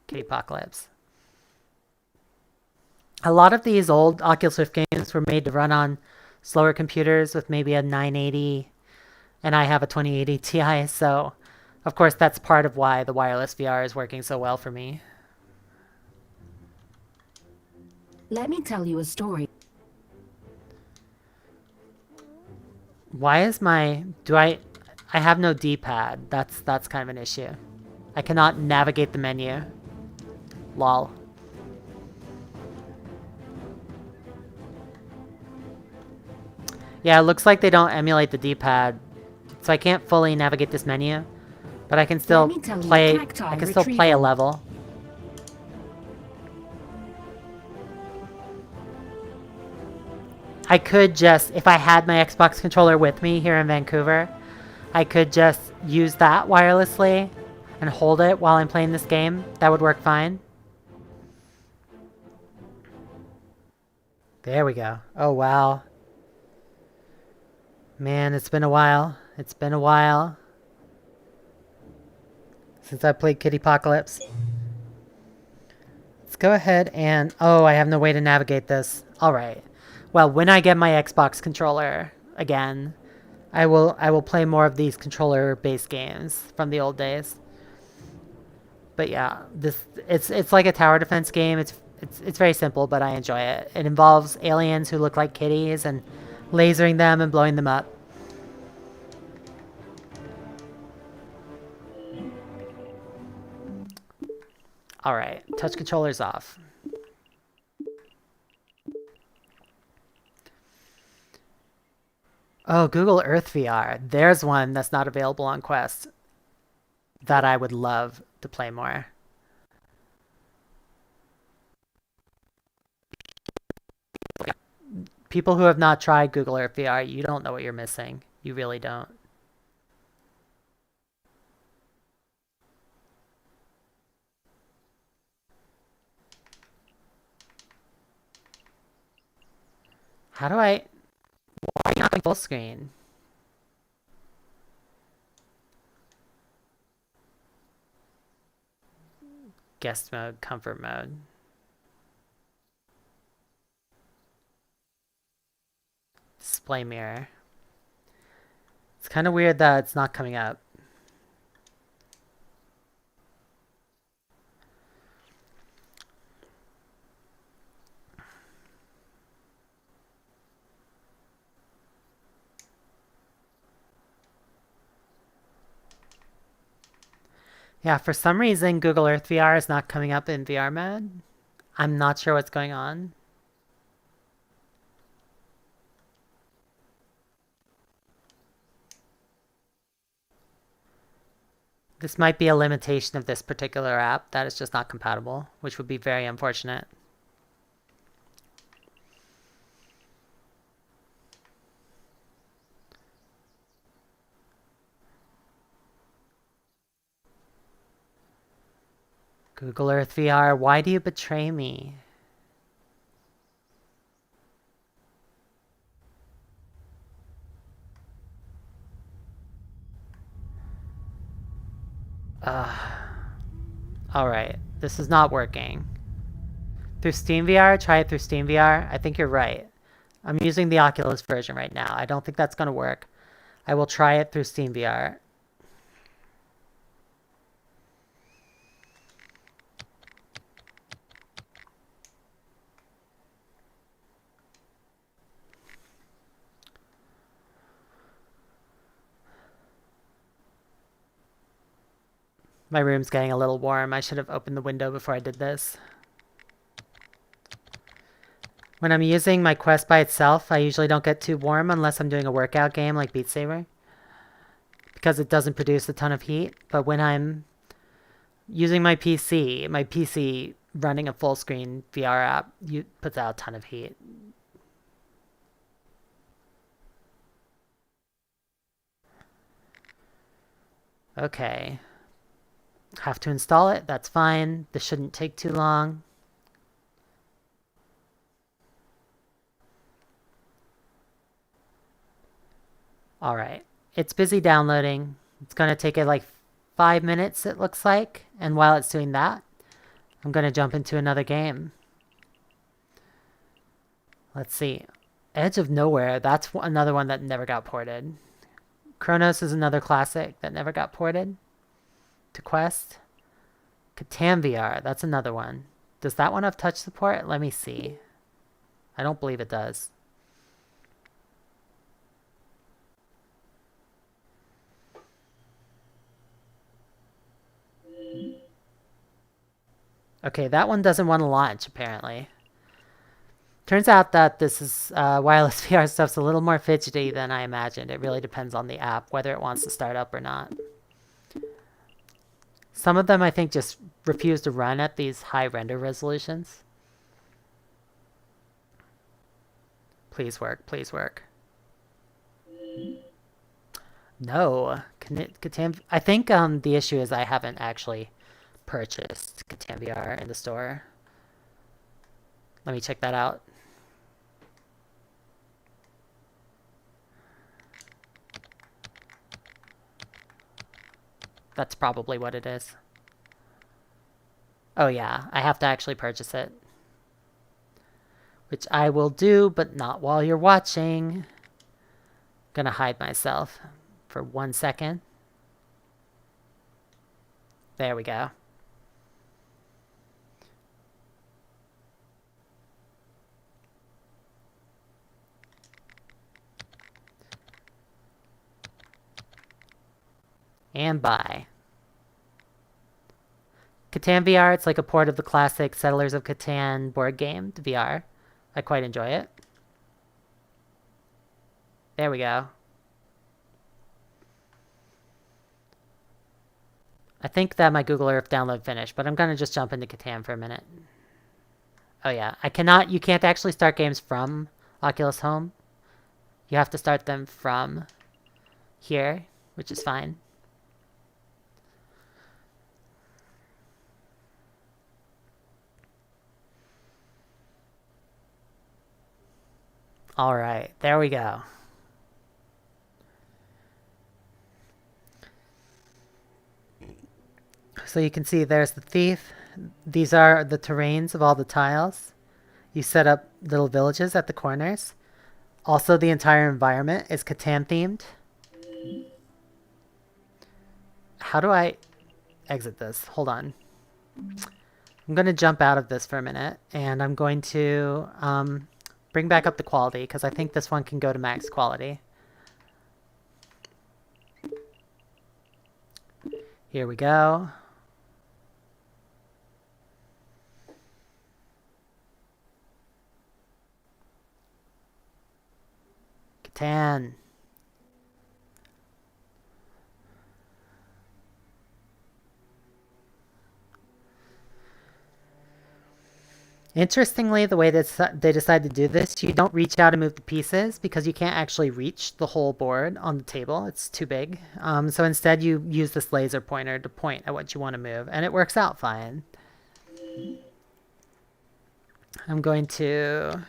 Kittypocalypse. A lot of these old Oculus Rift games were made to run on slower computers with maybe a 980, and I have a 2080 Ti, so of course that's part of why the wireless VR is working so well for me. Let me tell you a story. Why is my... I have no D-pad. That's kind of an issue. I cannot navigate the menu. Lol. Yeah, it looks like they don't emulate the D-pad, so I can't fully navigate this menu, but I can still play. I can still play a level. I could just, if I had my Xbox controller with me here in Vancouver, I could just use that wirelessly and hold it while I'm playing this game. That would work fine. There we go. Oh, wow. Man, it's been a while. It's been a while since I played Kittypocalypse. Let's go ahead and... Oh, I have no way to navigate this. Alright. Well, when I get my Xbox controller again, I will play more of these controller-based games from the old days. But yeah, it's like a tower defense game. It's very simple, but I enjoy it. It involves aliens who look like kitties and lasering them and blowing them up. Alright, touch controllers off. Oh, Google Earth VR. There's one that's not available on Quest that I would love to play more. People who have not tried Google Earth VR, you don't know what you're missing. You really don't. How do I... Why are you not going full screen? Guest mode, comfort mode. Display mirror. It's kind of weird that it's not coming up. Yeah, for some reason, Google Earth VR is not coming up in VR mode. I'm not sure what's going on. This might be a limitation of this particular app that is just not compatible, which would be very unfortunate. Google Earth VR, why do you betray me? Alright, this is not working. Through Steamvr? Try it through Steamvr? I think you're right. I'm using the Oculus version right now. I don't think that's going to work. I will try it through Steamvr. My room's getting a little warm. I should have opened the window before I did this. When I'm using my Quest by itself, I usually don't get too warm unless I'm doing a workout game like Beat Saber, because it doesn't produce a ton of heat. But when I'm using my PC running a full screen VR app, puts out a ton of heat. Okay. Have to install it. That's fine. This shouldn't take too long. All right. It's busy downloading. It's going to take it like 5 minutes, it looks like. And while it's doing that, I'm going to jump into another game. Let's see. Edge of Nowhere. That's another one that never got ported. Chronos is another classic that never got ported to Quest. Catan VR. That's another one. Does that one have touch support? Let me see. I don't believe it does. Okay, that one doesn't want to launch, apparently. Turns out that this is wireless VR stuff's a little more fidgety than I imagined. It really depends on the app, whether it wants to start up or not. Some of them, I think, just refuse to run at these high render resolutions. Please work, please work. No. Catan, I think the issue is I haven't actually purchased Catan VR in the store. Let me check that out. That's probably what it is. Oh yeah, I have to actually purchase it. Which I will do, but not while you're watching. Gonna hide myself for 1 second. There we go. And bye. Catan VR, it's like a port of the classic Settlers of Catan board game to VR. I quite enjoy it. There we go. I think that my Google Earth download finished, but I'm gonna just jump into Catan for a minute. Oh yeah, you can't actually start games from Oculus Home. You have to start them from here, which is fine. All right, there we go. So you can see there's the thief. These are the terrains of all the tiles. You set up little villages at the corners. Also, the entire environment is Catan themed. How do I exit this? Hold on. I'm going to jump out of this for a minute, and I'm going to bring back up the quality, because I think this one can go to max quality. Here we go. Catan. Interestingly, the way that they decided to do this, you don't reach out and move the pieces because you can't actually reach the whole board on the table. It's too big. So instead you use this laser pointer to point at what you want to move, and it works out fine. I'm going to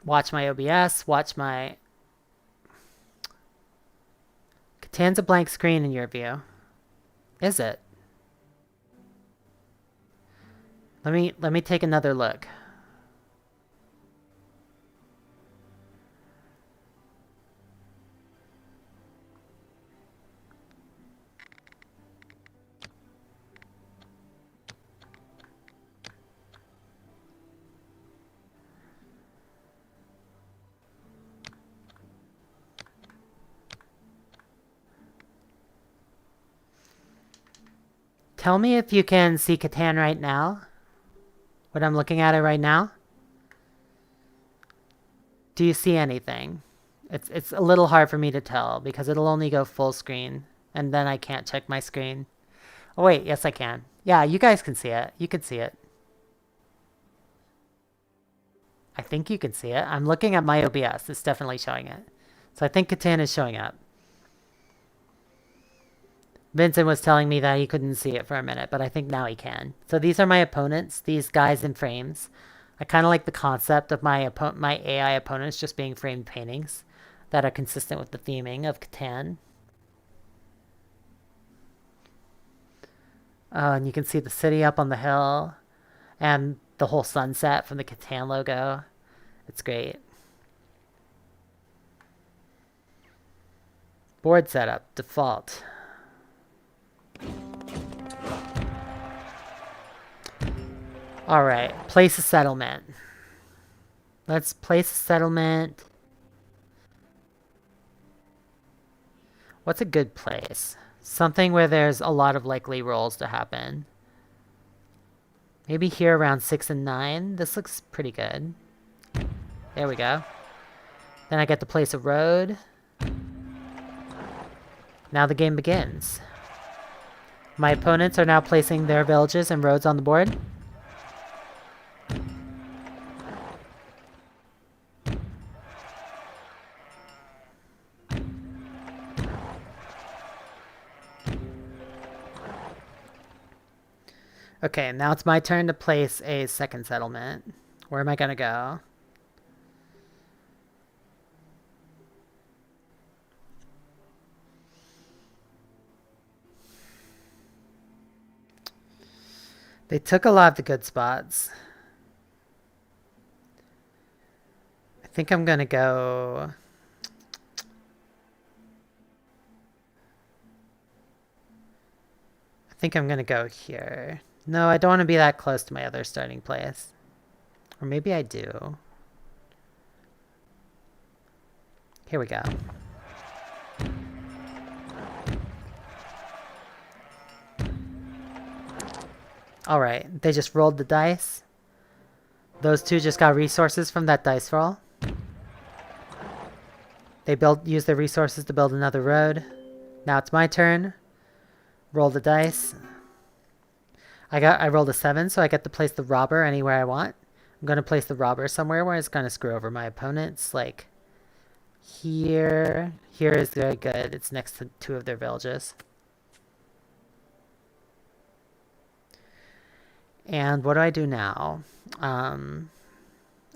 watch my OBS, watch my... Catan's a blank screen in your view. Is it? Let me take another look. Tell me if you can see Catan right now. When I'm looking at it right now. Do you see anything? It's a little hard for me to tell because it'll only go full screen and then I can't check my screen. Oh wait, yes I can. Yeah, you guys can see it. You can see it. I think you can see it. I'm looking at my OBS. It's definitely showing it. So I think Catan is showing up. Vincent was telling me that he couldn't see it for a minute, but I think now he can. So these are my opponents, these guys in frames. I kind of like the concept of my AI opponents just being framed paintings that are consistent with the theming of Catan. And you can see the city up on the hill and the whole sunset from the Catan logo. It's great. Board setup, default. Alright, place a settlement. Let's place a settlement. What's a good place? Something where there's a lot of likely rolls to happen. Maybe here around 6 and 9. This looks pretty good. There we go. Then I get to place a road. Now the game begins. My opponents are now placing their villages and roads on the board. Okay, now it's my turn to place a second settlement. Where am I gonna go? They took a lot of the good spots. I think I'm gonna go... I think I'm gonna go here. No, I don't want to be that close to my other starting place. Or maybe I do. Here we go. Alright, they just rolled the dice. Those two just got resources from that dice roll. They used their resources to build another road. Now it's my turn. Roll the dice. I rolled a 7, so I get to place the robber anywhere I want. I'm going to place the robber somewhere where it's going to screw over my opponents. Like here. Here is very good. It's next to 2 of their villages. And what do I do now? I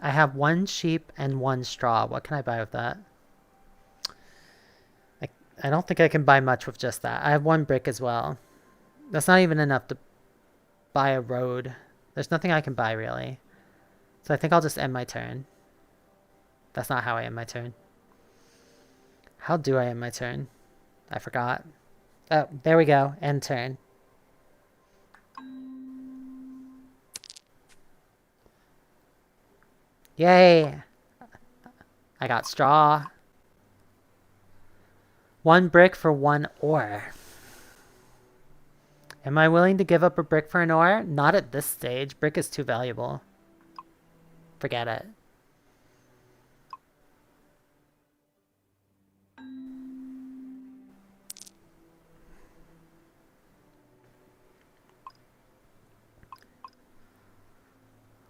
have 1 sheep and 1 straw. What can I buy with that? I don't think I can buy much with just that. I have 1 brick as well. That's not even enough to buy a road. There's nothing I can buy, really. So I think I'll just end my turn. That's not how I end my turn. How do I end my turn? I forgot. Oh, there we go. End turn. Yay! I got straw. 1 brick for 1 ore. Am I willing to give up a brick for an ore? Not at this stage. Brick is too valuable. Forget it.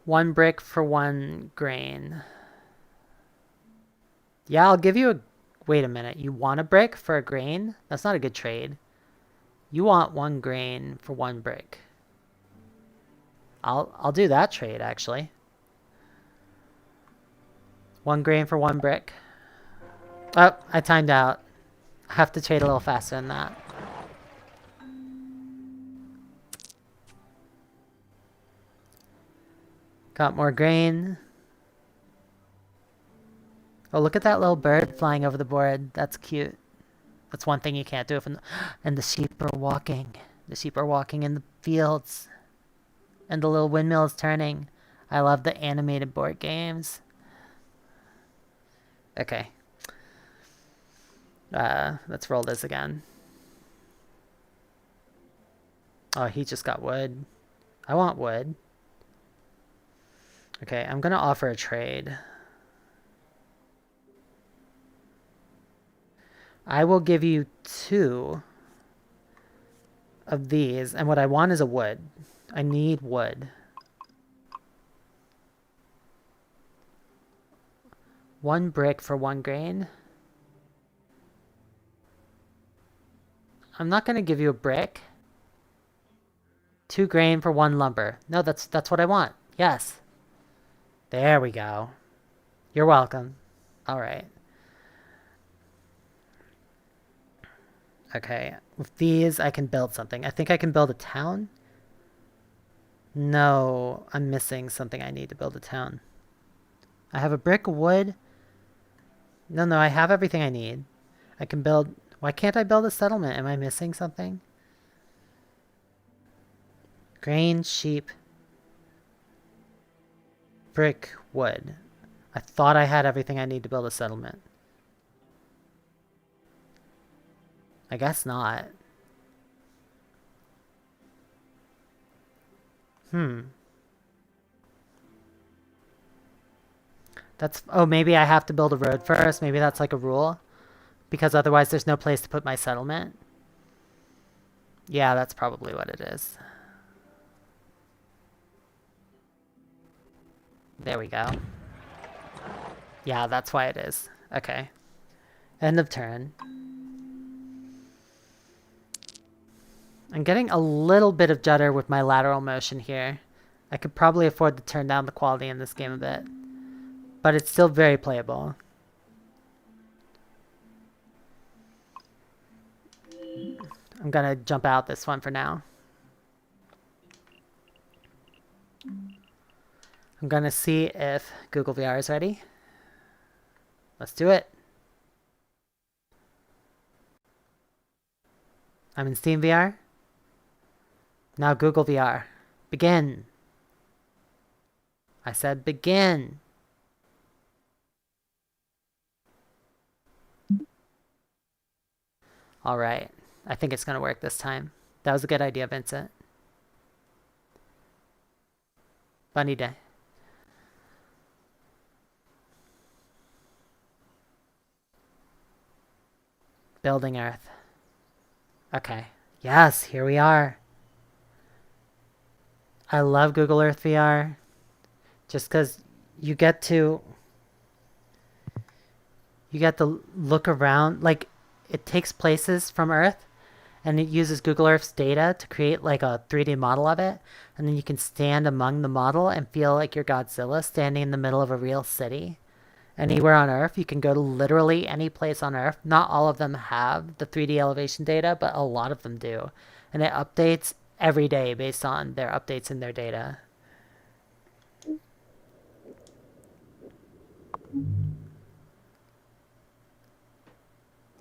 One brick for 1 grain. Yeah, I'll give you a... Wait a minute. You want a brick for a grain? That's not a good trade. You want 1 grain for 1 brick. I'll do that trade, actually. 1 grain for 1 brick. Oh, I timed out. I have to trade a little faster than that. Got more grain. Oh, look at that little bird flying over the board. That's cute. That's one thing you can't do if... And the sheep are walking. The sheep are walking in the fields. And the little windmill is turning. I love the animated board games. Okay. Let's roll this again. Oh, he just got wood. I want wood. Okay, I'm gonna offer a trade. I will give you 2 of these, and what I want is a wood. I need wood. 1 brick for 1 grain. I'm not gonna give you a brick. 2 grain for 1 lumber. No, that's what I want. Yes. There we go. You're welcome. All right. Okay, with these I can build something. I think I can build a town. No, I'm missing something I need to build a town. I have a brick, wood. No, I have everything I need. I can build... Why can't I build a settlement? Am I missing something? Grain, sheep, brick, wood. I thought I had everything I need to build a settlement. I guess not. That's... Oh, maybe I have to build a road first. Maybe that's like a rule. Because otherwise there's no place to put my settlement. Yeah, that's probably what it is. There we go. Yeah, that's why it is. Okay. End of turn. I'm getting a little bit of judder with my lateral motion here. I could probably afford to turn down the quality in this game a bit. But it's still very playable. I'm gonna jump out this one for now. I'm gonna see if Google VR is ready. Let's do it. I'm in Steamvr. Now Google VR. Begin. I said begin. All right. I think it's going to work this time. That was a good idea, Vincent. Funny day. Building Earth. Okay. Yes, here we are. I love Google Earth VR. Just because you get to look around. Like, it takes places from Earth and it uses Google Earth's data to create like a 3D model of it. And then you can stand among the model and feel like you're Godzilla standing in the middle of a real city. Anywhere on Earth, you can go to literally any place on Earth. Not all of them have the 3D elevation data, but a lot of them do. And it updates every day based on their updates in their data.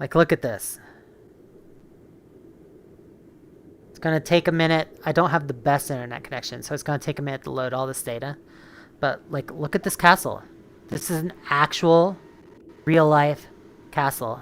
Like, look at this. It's going to take a minute. I don't have the best internet connection, so it's going to take a minute to load all this data. But, like, look at this castle. This is an actual, real-life castle.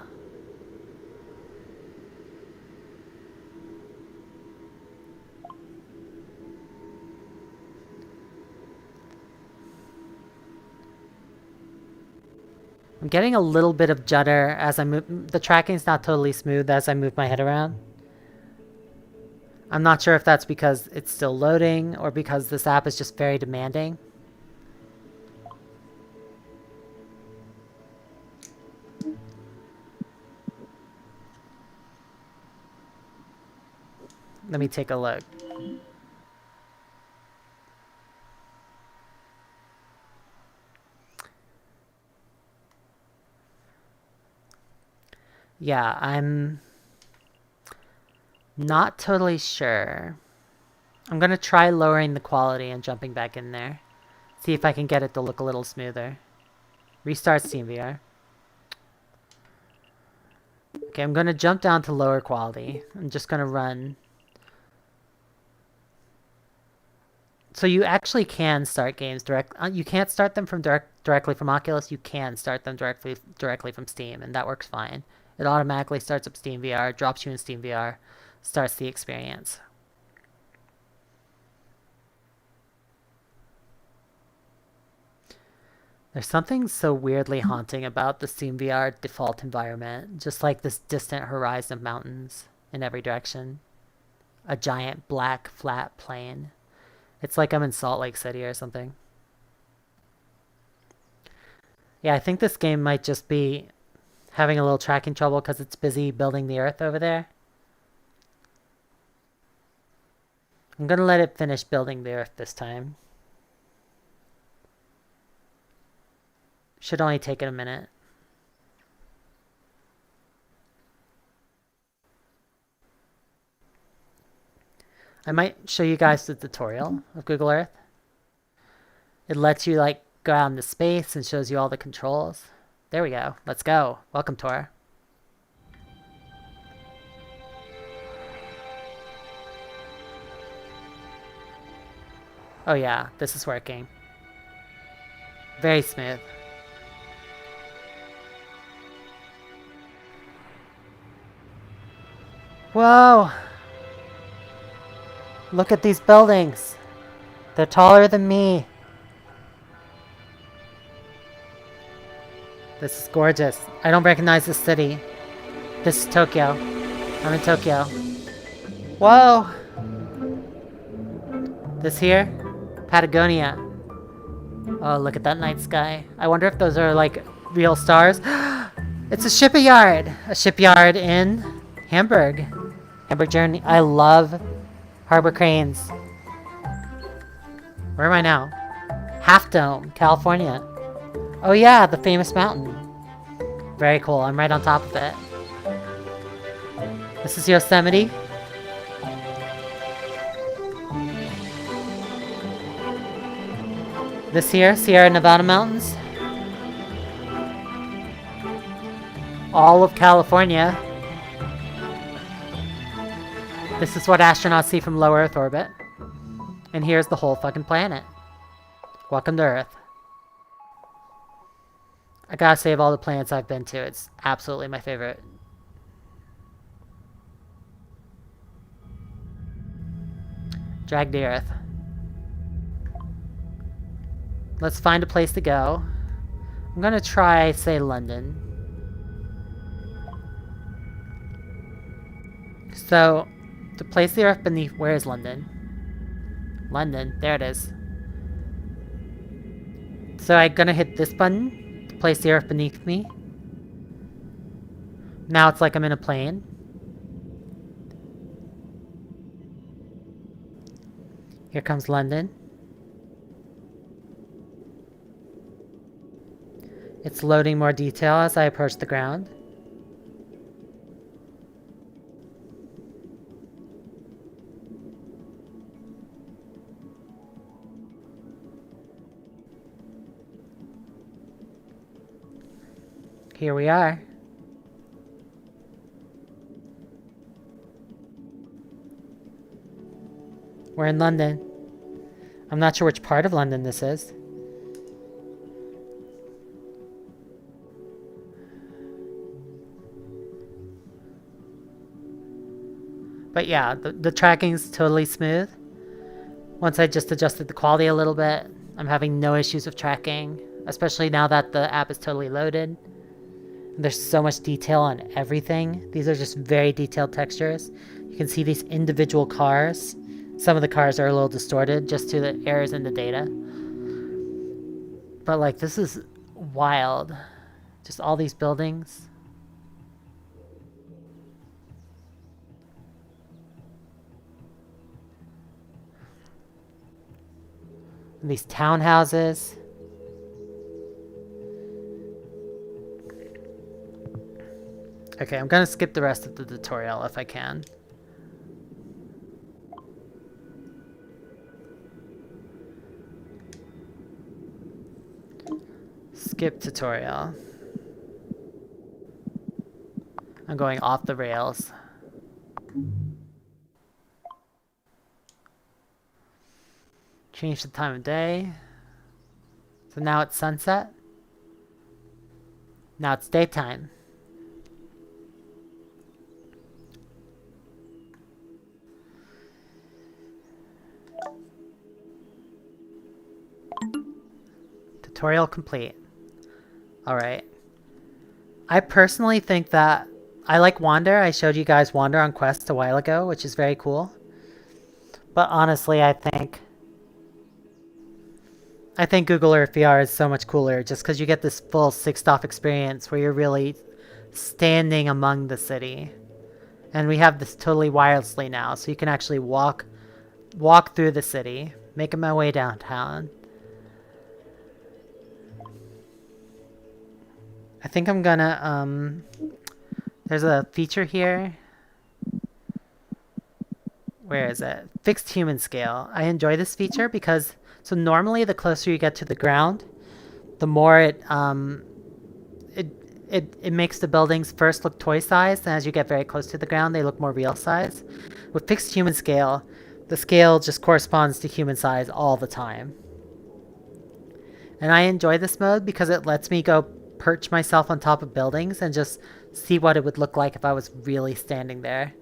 I'm getting a little bit of judder as I move. The tracking's not totally smooth as I move my head around. I'm not sure if that's because it's still loading or because this app is just very demanding. Let me take a look. Yeah, I'm not totally sure. I'm going to try lowering the quality and jumping back in there. See if I can get it to look a little smoother. Restart Steamvr. Okay, I'm going to jump down to lower quality. I'm just going to run. So you actually can start games direct. You can't start them from directly from Oculus. You can start them directly from Steam, and that works fine. It automatically starts up Steamvr, drops you in Steamvr, starts the experience. There's something so weirdly haunting about the Steamvr default environment, just like this distant horizon of mountains in every direction. A giant black flat plain. It's like I'm in Salt Lake City or something. Yeah, I think this game might just be having a little tracking trouble because it's busy building the Earth over there. I'm going to let it finish building the Earth this time. Should only take it a minute. I might show you guys the tutorial of Google Earth. It lets you like go out into space and shows you all the controls. There we go. Let's go. Welcome, Tor. Oh yeah, this is working. Very smooth. Whoa! Look at these buildings. They're taller than me. This is gorgeous. I don't recognize this city. This is Tokyo. I'm in Tokyo. Whoa! This here? Patagonia. Oh, look at that night sky. I wonder if those are like real stars. It's a shipyard! A shipyard in Hamburg. Hamburg, Germany. I love harbor cranes. Where am I now? Half Dome, California. Oh yeah, the famous mountain. Very cool. I'm right on top of it. This is Yosemite. This here, Sierra Nevada mountains. All of California. This is what astronauts see from low Earth orbit. And here's the whole fucking planet. Welcome to Earth. I gotta say, of all the planets I've been to, it's absolutely my favorite. Drag the Earth. Let's find a place to go. I'm gonna try, say, London. So, to place the Earth beneath, where is London? London, there it is. So I'm gonna hit this button to place the Earth beneath me. Now it's like I'm in a plane. Here comes London. It's loading more detail as I approach the ground. Here we are. We're in London. I'm not sure which part of London this is. But yeah, the tracking's totally smooth. Once I just adjusted the quality a little bit, I'm having no issues with tracking, especially now that the app is totally loaded. There's so much detail on everything. These are just very detailed textures. You can see these individual cars. Some of the cars are a little distorted just to the errors in the data. But like, this is wild. Just all these buildings. And these townhouses. Okay, I'm gonna skip the rest of the tutorial if I can. Skip tutorial. I'm going off the rails. Change the time of day. So now it's sunset. Now it's daytime. Tutorial complete. Alright. I personally think that I like Wander. I showed you guys Wander on Quest a while ago, which is very cool. But honestly, I think Google Earth VR is so much cooler just because you get this full 6-stop experience where you're really standing among the city. And we have this totally wirelessly now, so you can actually walk through the city. Making my way downtown. I think I'm gonna, there's a feature here. Where is it? Fixed human scale. I enjoy this feature because, so normally the closer you get to the ground, the more it makes the buildings first look toy sized, and as you get very close to the ground, they look more real size. With fixed human scale, the scale just corresponds to human size all the time. And I enjoy this mode because it lets me go perch myself on top of buildings and just see what it would look like if I was really standing there.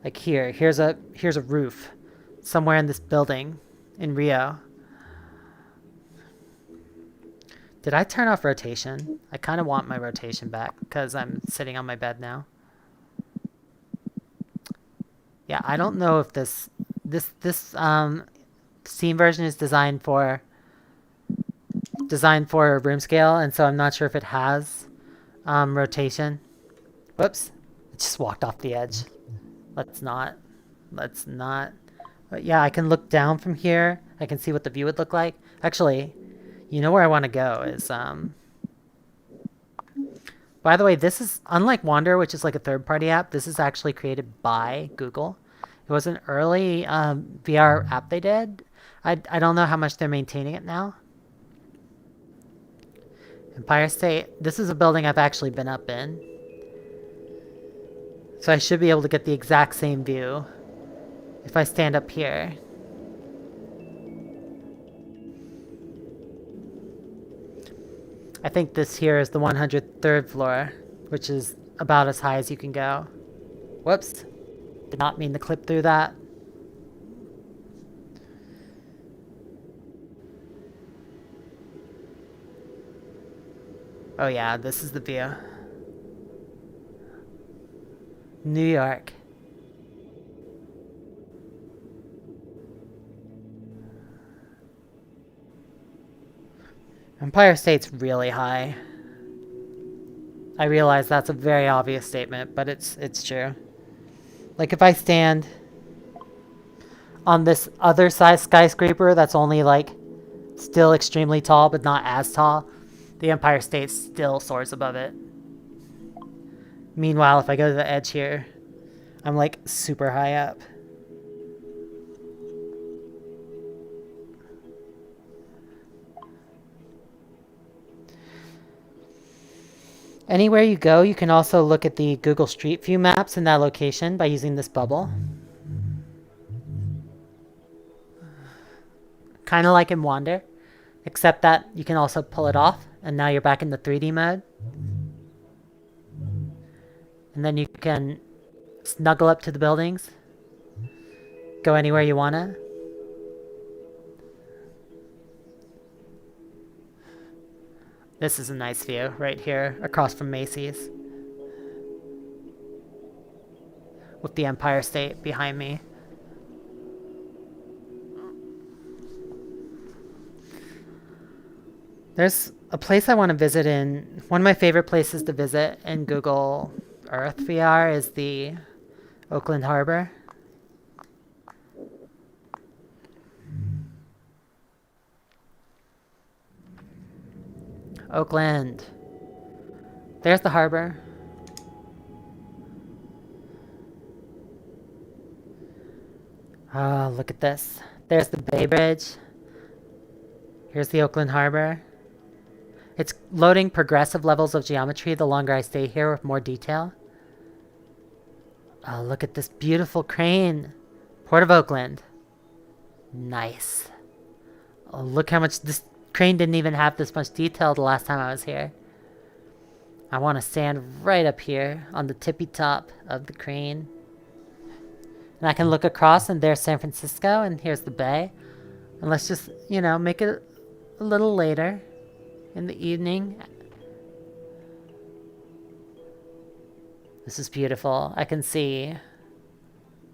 Like here's a roof somewhere in this building in Rio. Did I turn off rotation? I kind of want my rotation back because I'm sitting on my bed now. Yeah, I don't know if this Steam version is designed for room scale, and so I'm not sure if it has rotation. Whoops, it just walked off the edge. Let's not. But yeah, I can look down from here. I can see what the view would look like. Actually, you know where I want to go is, by the way, this is, unlike Wander, which is like a third-party app, this is actually created by Google. It was an early VR app they did. I don't know how much they're maintaining it now. Empire State, this is a building I've actually been up in. So I should be able to get the exact same view if I stand up here. I think this here is the 103rd floor, which is about as high as you can go. Whoops. Did not mean to clip through that. Oh yeah, this is the view. New York. Empire State's really high. I realize that's a very obvious statement, but it's true. Like if I stand on this other size skyscraper that's only like still extremely tall but not as tall, the Empire State still soars above it. Meanwhile, if I go to the edge here, I'm like super high up. Anywhere you go, you can also look at the Google Street View maps in that location by using this bubble. Kind of like in Wander, except that you can also pull it off, and now you're back in the 3D mode. And then you can snuggle up to the buildings, go anywhere you wanna. This is a nice view right here across from Macy's, with the Empire State behind me. There's a place I want to visit in, one of my favorite places to visit in Google Earth VR is the Oakland Harbor. Oakland. There's the harbor. Oh, look at this. There's the Bay Bridge. Here's the Oakland Harbor. It's loading progressive levels of geometry the longer I stay here with more detail. Oh, look at this beautiful crane. Port of Oakland. Nice. Oh, look how much this crane didn't even have this much detail the last time I was here. I want to stand right up here on the tippy top of the crane. And I can look across and there's San Francisco and here's the bay. And let's just, you know, make it a little later in the evening. This is beautiful. I can see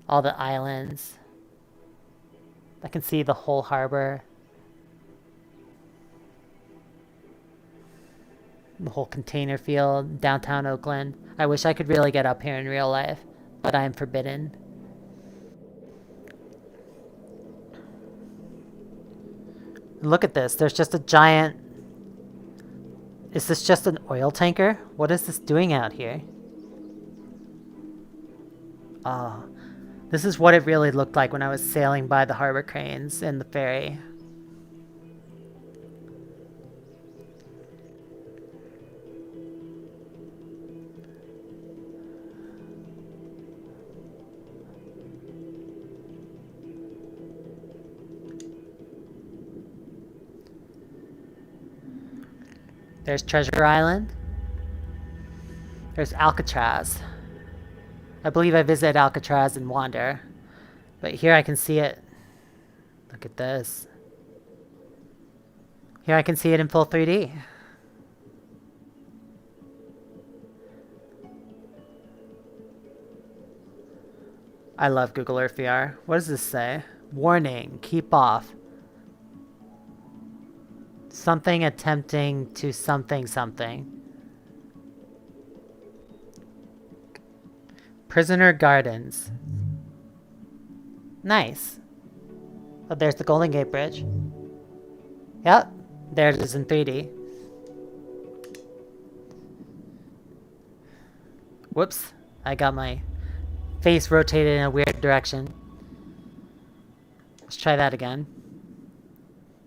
all the islands. I can see the whole harbor. The whole container field, downtown Oakland. I wish I could really get up here in real life, but I am forbidden. Look at this. There's just a giant Is this just an oil tanker? What is this doing out here? Oh, this is what it really looked like when I was sailing by the harbor cranes in the ferry. There's Treasure Island. There's Alcatraz. I believe I visited Alcatraz in Wander. But here I can see it. Look at this. Here I can see it in full 3D. I love Google Earth VR. What does this say? Warning, keep off. Something attempting to something something. Prisoner Gardens. Nice. Oh, there's the Golden Gate Bridge. Yep, there it is in 3D. Whoops, I got my face rotated in a weird direction. Let's try that again.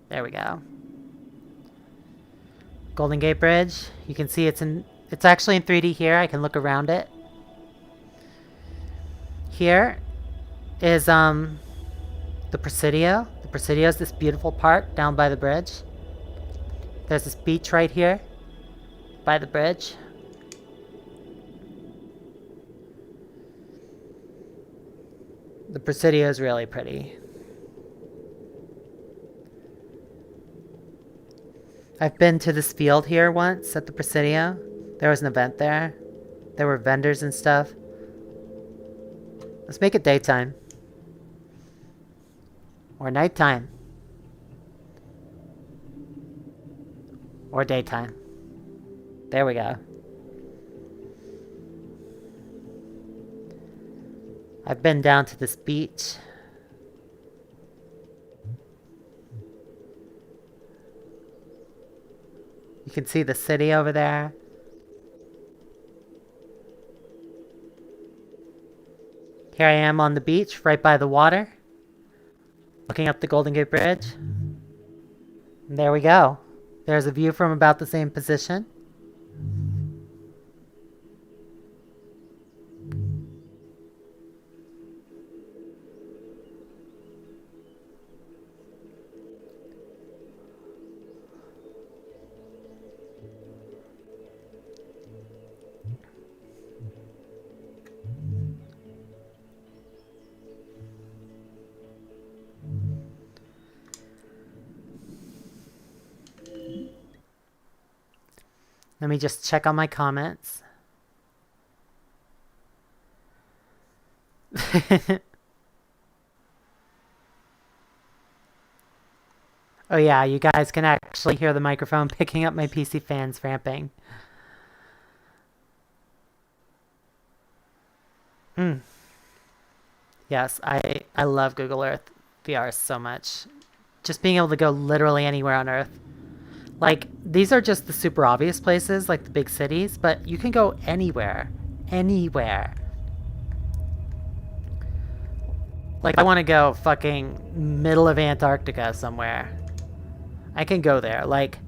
There we go. Golden Gate Bridge. You can see it's actually in 3D here. I can look around it. Here is the Presidio. The Presidio is this beautiful park down by the bridge. There's this beach right here by the bridge. The Presidio is really pretty. I've been to this field here once at the Presidio. There was an event there. There were vendors and stuff. Let's make it daytime. Or nighttime. Or daytime. There we go. I've been down to this beach. You can see the city over there. Here I am on the beach, right by the water. Looking up the Golden Gate Bridge. And there we go. There's a view from about the same position. Let me just check on my comments. Oh yeah, you guys can actually hear the microphone picking up my PC fans ramping. Yes, I love Google Earth VR so much. Just being able to go literally anywhere on Earth. Like, these are just the super obvious places, like the big cities, but you can go anywhere. Anywhere. Like, I want to go fucking middle of Antarctica somewhere. I can go there. Like,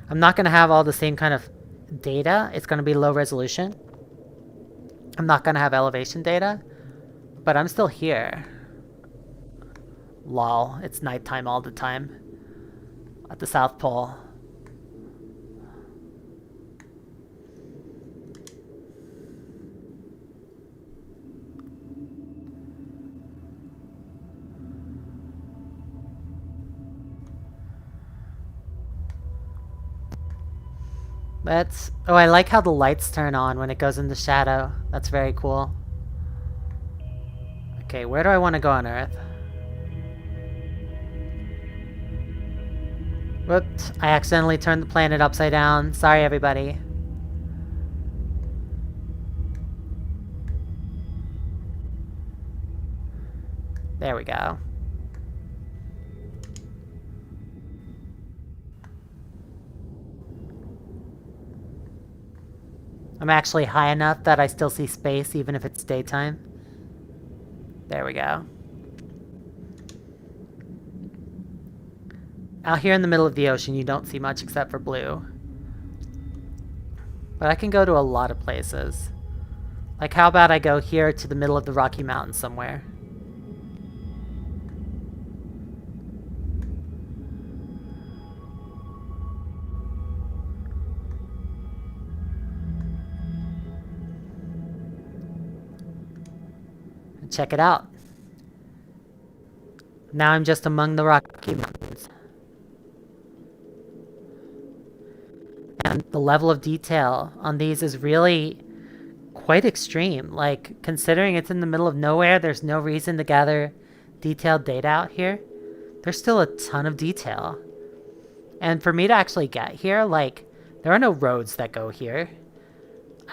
I'm not going to have all the same kind of data. It's going to be low resolution. I'm not going to have elevation data. But I'm still here. Lol, it's nighttime all the time. At the South Pole. Oh, I like how the lights turn on when it goes into shadow. That's very cool. Okay, where do I want to go on Earth? Whoops, I accidentally turned the planet upside down. Sorry, everybody. There we go. I'm actually high enough that I still see space even if it's daytime. There we go. Out here in the middle of the ocean, you don't see much except for blue. But I can go to a lot of places. Like, how about I go here to the middle of the Rocky Mountains somewhere? And check it out. Now I'm just among the Rocky Mountains. And the level of detail on these is really quite extreme. Like, considering it's in the middle of nowhere, there's no reason to gather detailed data out here. There's still a ton of detail. And for me to actually get here, like, there are no roads that go here.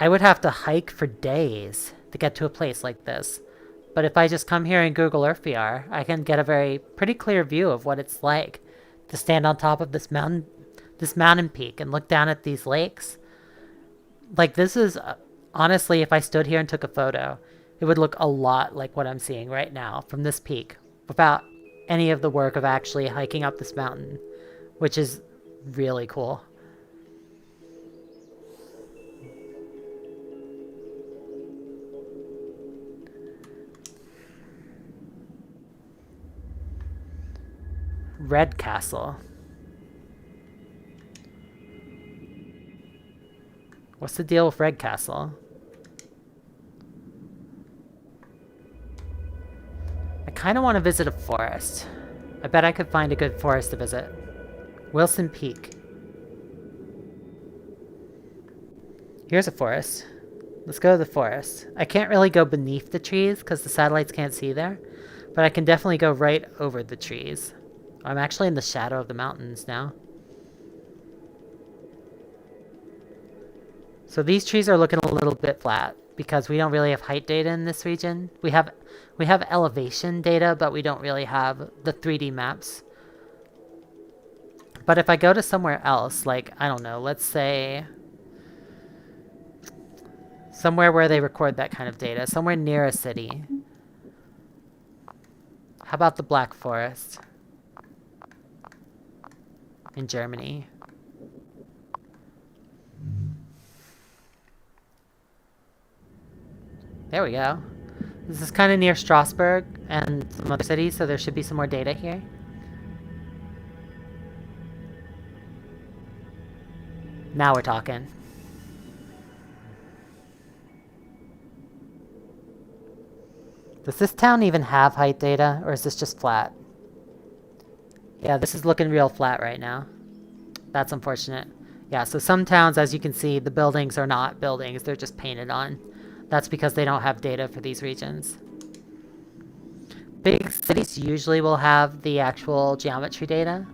I would have to hike for days to get to a place like this. But if I just come here in Google Earth VR, I can get a pretty clear view of what it's like to stand on top of this mountain peak and look down at these lakes. Like, this is, honestly, if I stood here and took a photo, it would look a lot like what I'm seeing right now from this peak without any of the work of actually hiking up this mountain, which is really cool. Red Castle. What's the deal with Red Castle? I kind of want to visit a forest. I bet I could find a good forest to visit. Wilson Peak. Here's a forest. Let's go to the forest. I can't really go beneath the trees because the satellites can't see there, but I can definitely go right over the trees. I'm actually in the shadow of the mountains now. So these trees are looking a little bit flat because we don't really have height data in this region. We have elevation data, but we don't really have the 3D maps. But if I go to somewhere else, like, I don't know, let's say somewhere where they record that kind of data, somewhere near a city. How about the Black Forest in Germany? There we go. This is kind of near Strasbourg and some other cities, so there should be some more data here. Now we're talking. Does this town even have height data, or is this just flat? Yeah, this is looking real flat right now. That's unfortunate. Yeah, so some towns, as you can see, the buildings are not buildings, they're just painted on. That's because they don't have data for these regions. Big cities usually will have the actual geometry data.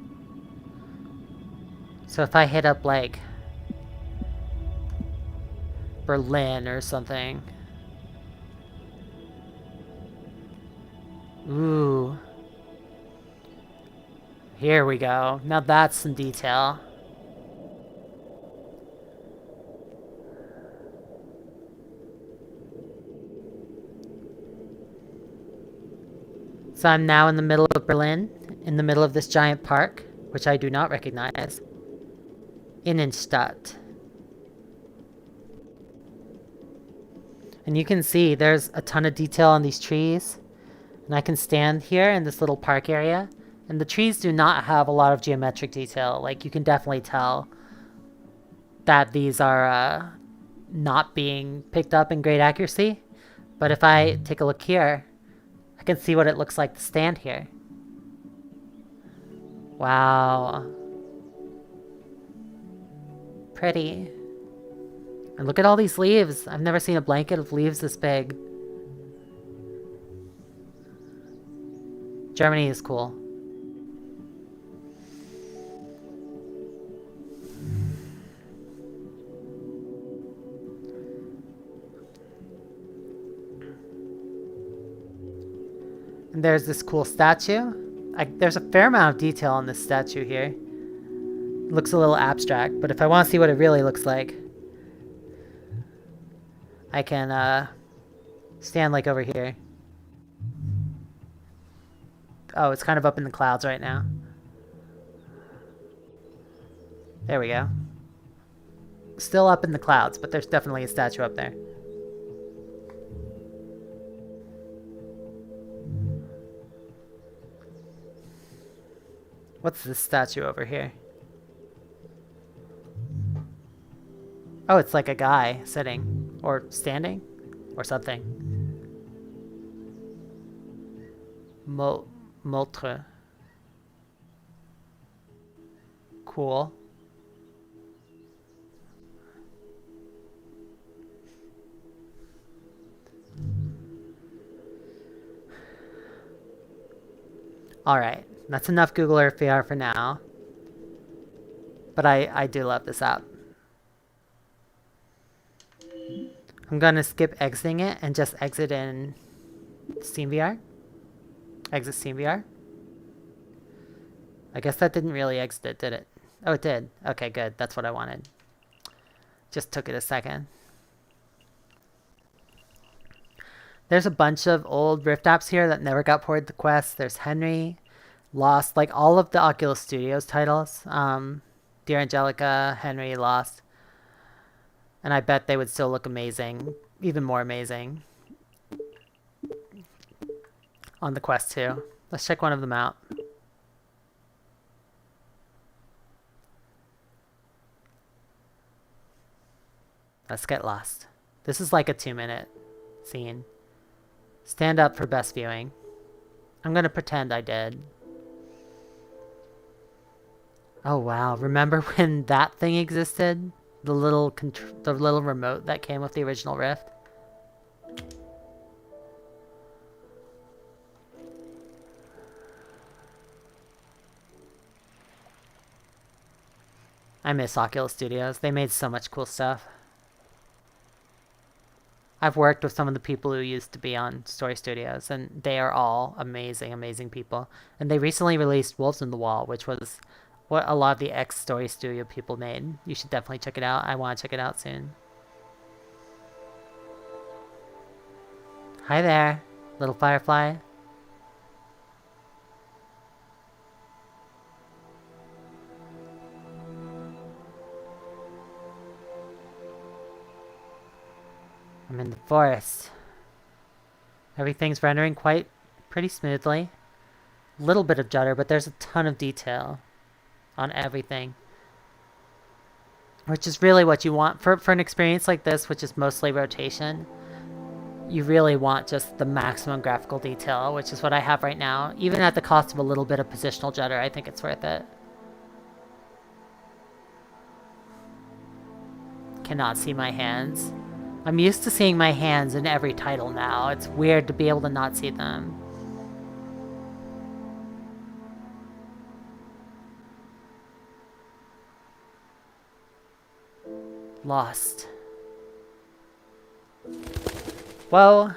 So if I hit up, like, Berlin or something. Ooh. Here we go. Now that's some detail. So I'm now in the middle of Berlin, in the middle of this giant park, which I do not recognize. Innenstadt. And you can see there's a ton of detail on these trees. And I can stand here in this little park area. And the trees do not have a lot of geometric detail. Like, you can definitely tell that these are not being picked up in great accuracy. But if I take a look here, I can see what it looks like to stand here. Wow. Pretty. And look at all these leaves. I've never seen a blanket of leaves this big. Germany is cool. And there's this cool statue. There's a fair amount of detail on this statue here. It looks a little abstract, but if I want to see what it really looks like, I can stand like over here. Oh, it's kind of up in the clouds right now. There we go. Still up in the clouds, but there's definitely a statue up there. What's this statue over here? Oh, it's like a guy sitting or standing or something. Moltre. Cool. Alright, that's enough Google Earth VR for now. But I do love this app. I'm gonna skip exiting it and just exit in Steamvr. Exit Steamvr. I guess that didn't really exit it, did it? Oh, it did. Okay, good. That's what I wanted. Just took it a second. There's a bunch of old Rift apps here that never got ported to Quest. There's Henry, Lost, like all of the Oculus Studios titles. Dear Angelica, Henry, Lost. And I bet they would still look amazing, even more amazing, on the Quest 2. Let's check one of them out. Let's get lost. This is like a 2-minute scene. Stand up for best viewing. I'm gonna pretend I did. Oh wow, remember when that thing existed? The little remote that came with the original Rift? I miss Oculus Studios. They made so much cool stuff. I've worked with some of the people who used to be on Story Studios, and they are all amazing, amazing people. And they recently released Wolves in the Wall, which was what a lot of the ex-Story Studio people made. You should definitely check it out. I want to check it out soon. Hi there, little firefly. I'm in the forest. Everything's rendering pretty smoothly. Little bit of judder, but there's a ton of detail on everything. Which is really what you want for an experience like this, which is mostly rotation. You really want just the maximum graphical detail, which is what I have right now. Even at the cost of a little bit of positional judder, I think it's worth it. Cannot see my hands. I'm used to seeing my hands in every title now. It's weird to be able to not see them. Lost. Well,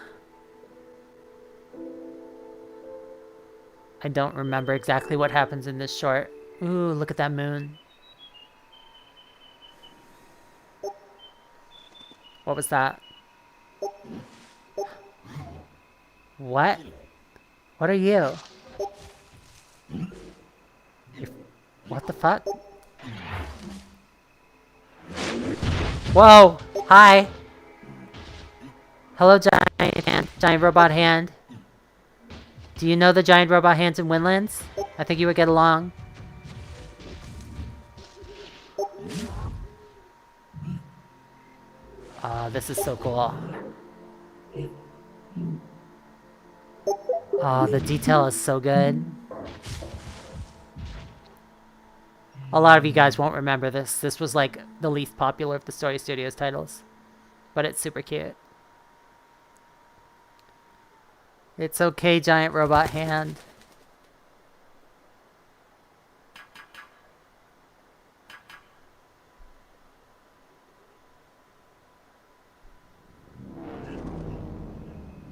I don't remember exactly what happens in this short. Ooh, look at that moon. What was that? What? What are you? What the fuck? Whoa! Hi! Hello, giant hand. Giant robot hand. Do you know the giant robot hands in Windlands? I think you would get along. Oh, this is so cool. Oh, the detail is so good. A lot of you guys won't remember this. This was like the least popular of the Story Studios titles. But it's super cute. It's okay, giant robot hand.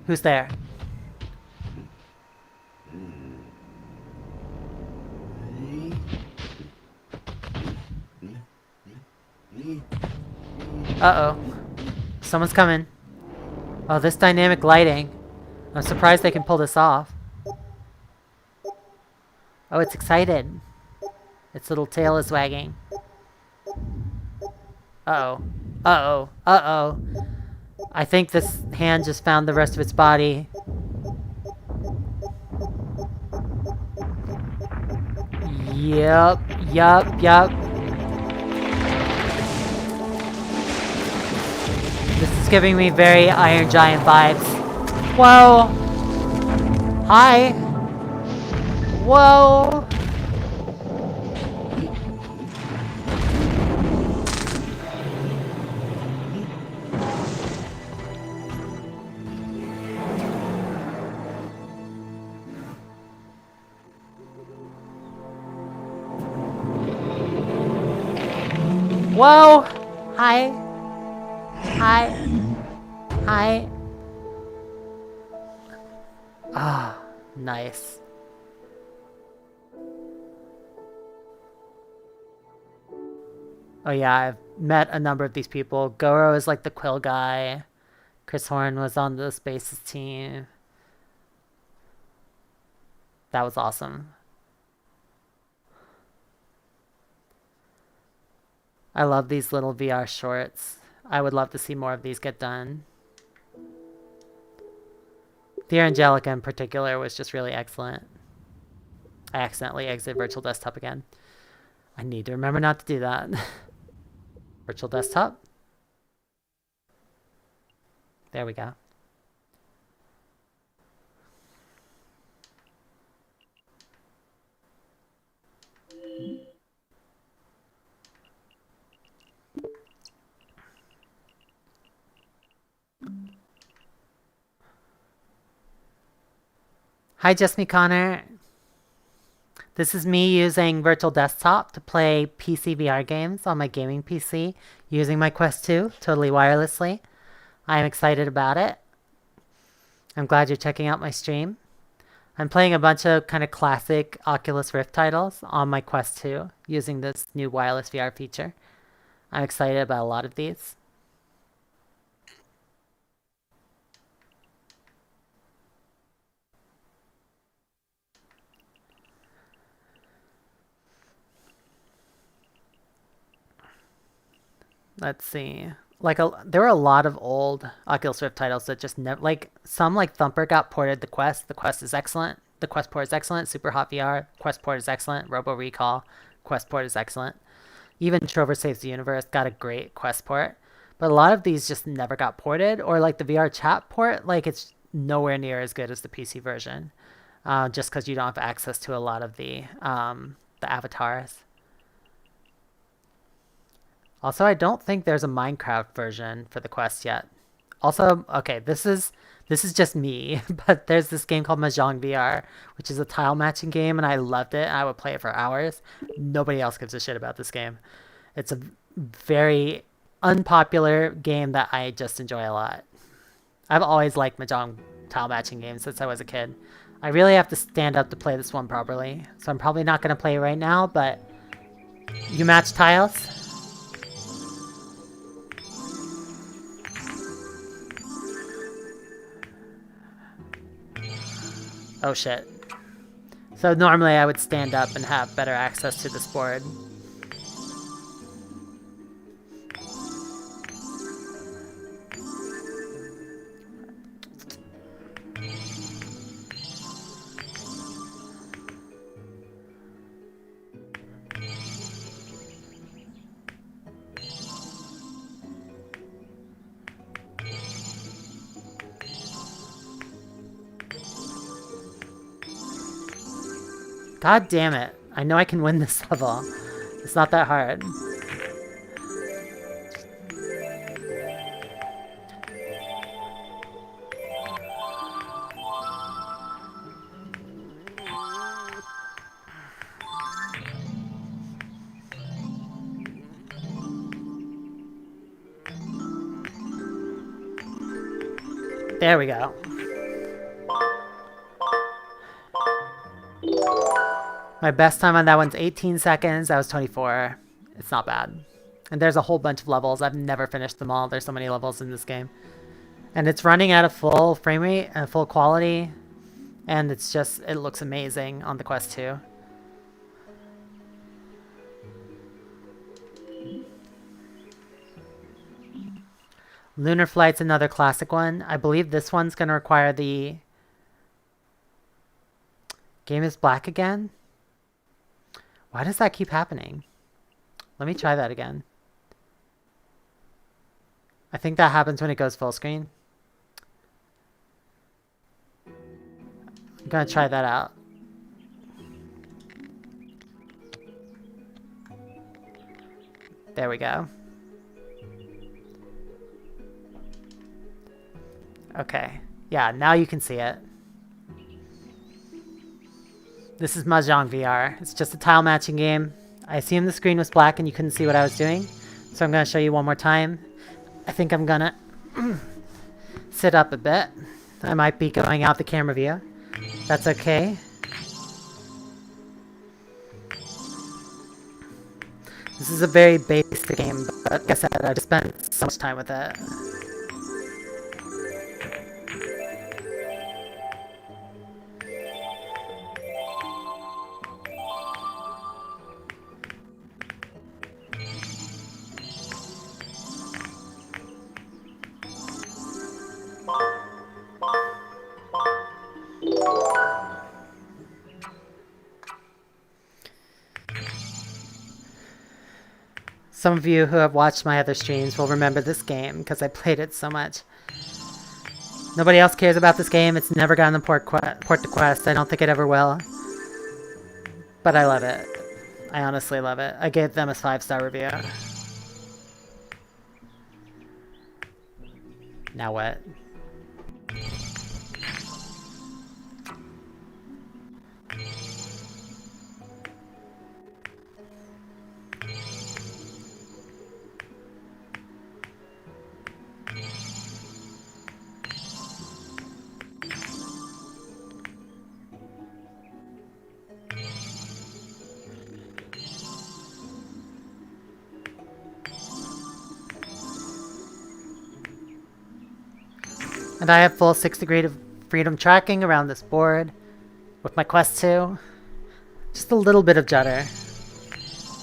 Who's there? Uh-oh. Someone's coming. Oh, this dynamic lighting. I'm surprised they can pull this off. Oh, it's excited. Its little tail is wagging. Uh-oh. Uh-oh. Uh-oh. I think this hand just found the rest of its body. Yup. Yup. Yup. This is giving me very Iron Giant vibes. Whoa! Hi! Whoa! Whoa! Hi! Hi! Hi! Ah, nice. Oh yeah, I've met a number of these people. Goro is like the Quill guy. Chris Horn was on the Spaces team. That was awesome. I love these little VR shorts. I would love to see more of these get done. The Angelica in particular was just really excellent. I accidentally exited Virtual Desktop again. I need to remember not to do that. Virtual Desktop. There we go. Hi, Just Me Connor. This is me using Virtual Desktop to play PC VR games on my gaming PC using my Quest 2 totally wirelessly. I am excited about it. I'm glad you're checking out my stream. I'm playing a bunch of kind of classic Oculus Rift titles on my Quest 2 using this new wireless VR feature. I'm excited about a lot of these. Let's see. There were a lot of old Oculus Rift titles that just never, some like Thumper got ported to Quest. The Quest is excellent. The Quest port is excellent. Super Hot VR. Quest port is excellent. Robo Recall. Quest port is excellent. Even Trover Saves the Universe got a great Quest port. But a lot of these just never got ported, or like the VR chat port, like it's nowhere near as good as the PC version. Just because you don't have access to a lot of the avatars. Also, I don't think there's a Minecraft version for the Quest yet. Also, okay, this is just me, but there's this game called Mahjong Vr, which is a tile matching game, and I loved it. I would play it for hours. Nobody else gives a shit about this game. It's a very unpopular game that I just enjoy a lot. I've always liked Mahjong tile matching games since I was a kid. I really have to stand up to play this one properly, so I'm probably not going to play it right now, but you match tiles? Oh shit. So normally I would stand up and have better access to this board. God damn it. I know I can win this level. It's not that hard. There we go. My best time on that one's 18 seconds. That was 24. It's not bad. And there's a whole bunch of levels. I've never finished them all. There's so many levels in this game. And it's running at a full frame rate and full quality. And it's just, it looks amazing on the Quest 2. Lunar Flight's another classic one. I believe this one's going to require the... Game is black again? Why does that keep happening? Let me try that again. I think that happens when it goes full screen. I'm going to try that out. There we go. Okay. Yeah, now you can see it. This is Mahjong Vr. It's just a tile matching game. I assume the screen was black and you couldn't see what I was doing. So I'm going to show you one more time. I think I'm going to sit up a bit. I might be going out the camera view. That's okay. This is a very basic game, but like I said, I just spent so much time with it. Some of you who have watched my other streams will remember this game because I played it so much. Nobody else cares about this game. It's never gotten the port to Quest. I don't think it ever will. But I love it. I honestly love it. I gave them a 5-star review. Now what? And I have full 6 degree of freedom tracking around this board with my Quest 2. Just a little bit of judder.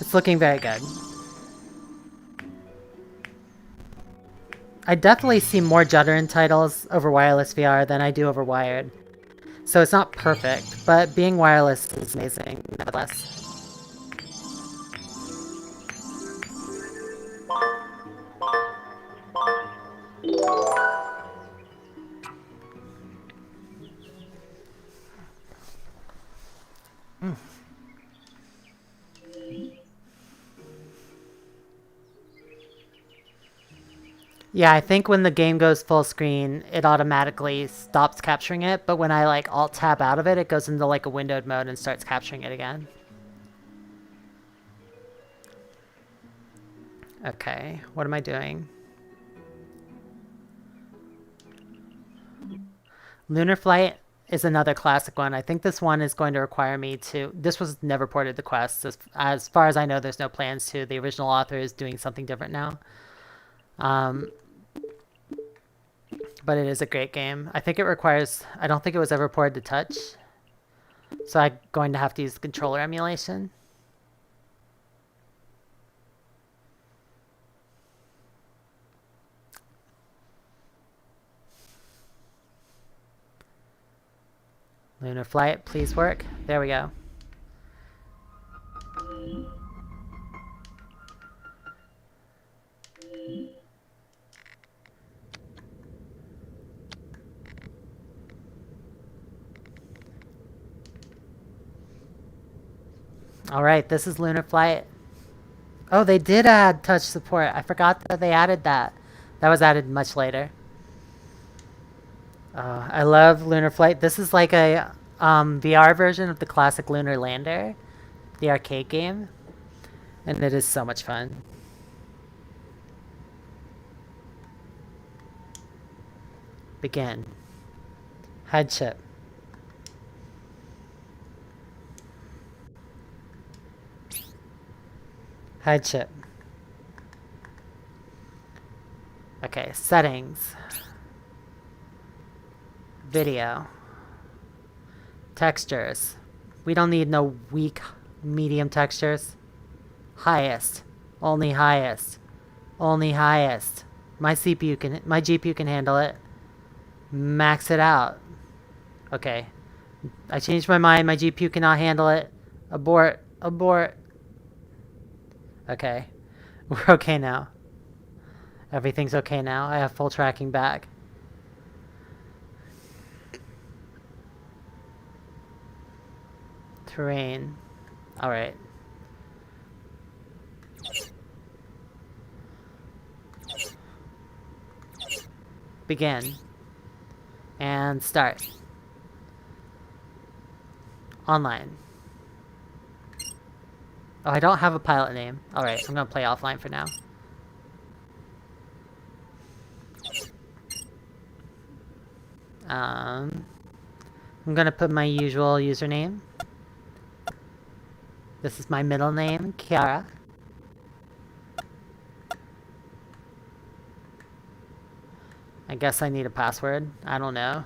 It's looking very good. I definitely see more judder in titles over wireless VR than I do over wired. So it's not perfect, but being wireless is amazing nevertheless. Yeah, I think when the game goes full screen, it automatically stops capturing it, but when I like Alt-Tab out of it, it goes into like a windowed mode and starts capturing it again. Okay, what am I doing? Lunar Flight is another classic one. I think this one is going to require me to... This was never ported to Quest. As far as I know, there's no plans to. The original author is doing something different now. But it is a great game. I think it requires... I don't think it was ever ported to touch. So I'm going to have to use the controller emulation. Lunar Flight, please work. There we go. Alright, this is Lunar Flight. Oh, they did add touch support. I forgot that they added that. That was added much later. I love Lunar Flight. This is like a VR version of the classic Lunar Lander, the arcade game. And it is so much fun. Begin. Hide chip. Hide chip. Okay, settings. Video. Textures. We don't need no weak, medium textures. Highest. Only highest. Only highest. My GPU can handle it. Max it out. Okay. I changed my mind. My GPU cannot handle it. Abort. Abort. Okay. We're okay now. Everything's okay now. I have full tracking back. Terrain. Alright. Begin. And start. Online. Oh, I don't have a pilot name. Alright, I'm gonna play offline for now. I'm gonna put my usual username. This is my middle name, Kiara. I guess I need a password. I don't know.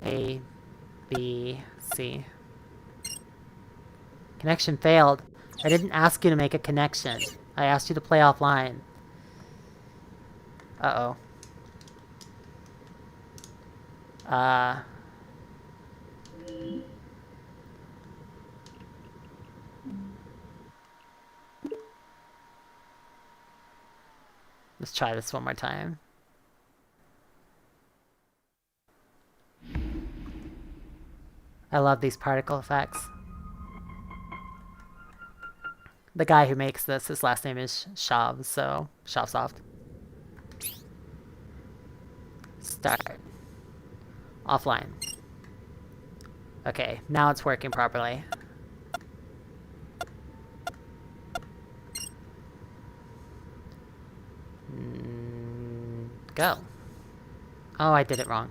A, B, C. Connection failed. I didn't ask you to make a connection. I asked you to play offline. Uh-oh. Let's try this one more time. I love these particle effects. The guy who makes this, his last name is Shav, so Shavsoft. Start. Offline. Okay, now it's working properly. Go. Oh, I did it wrong.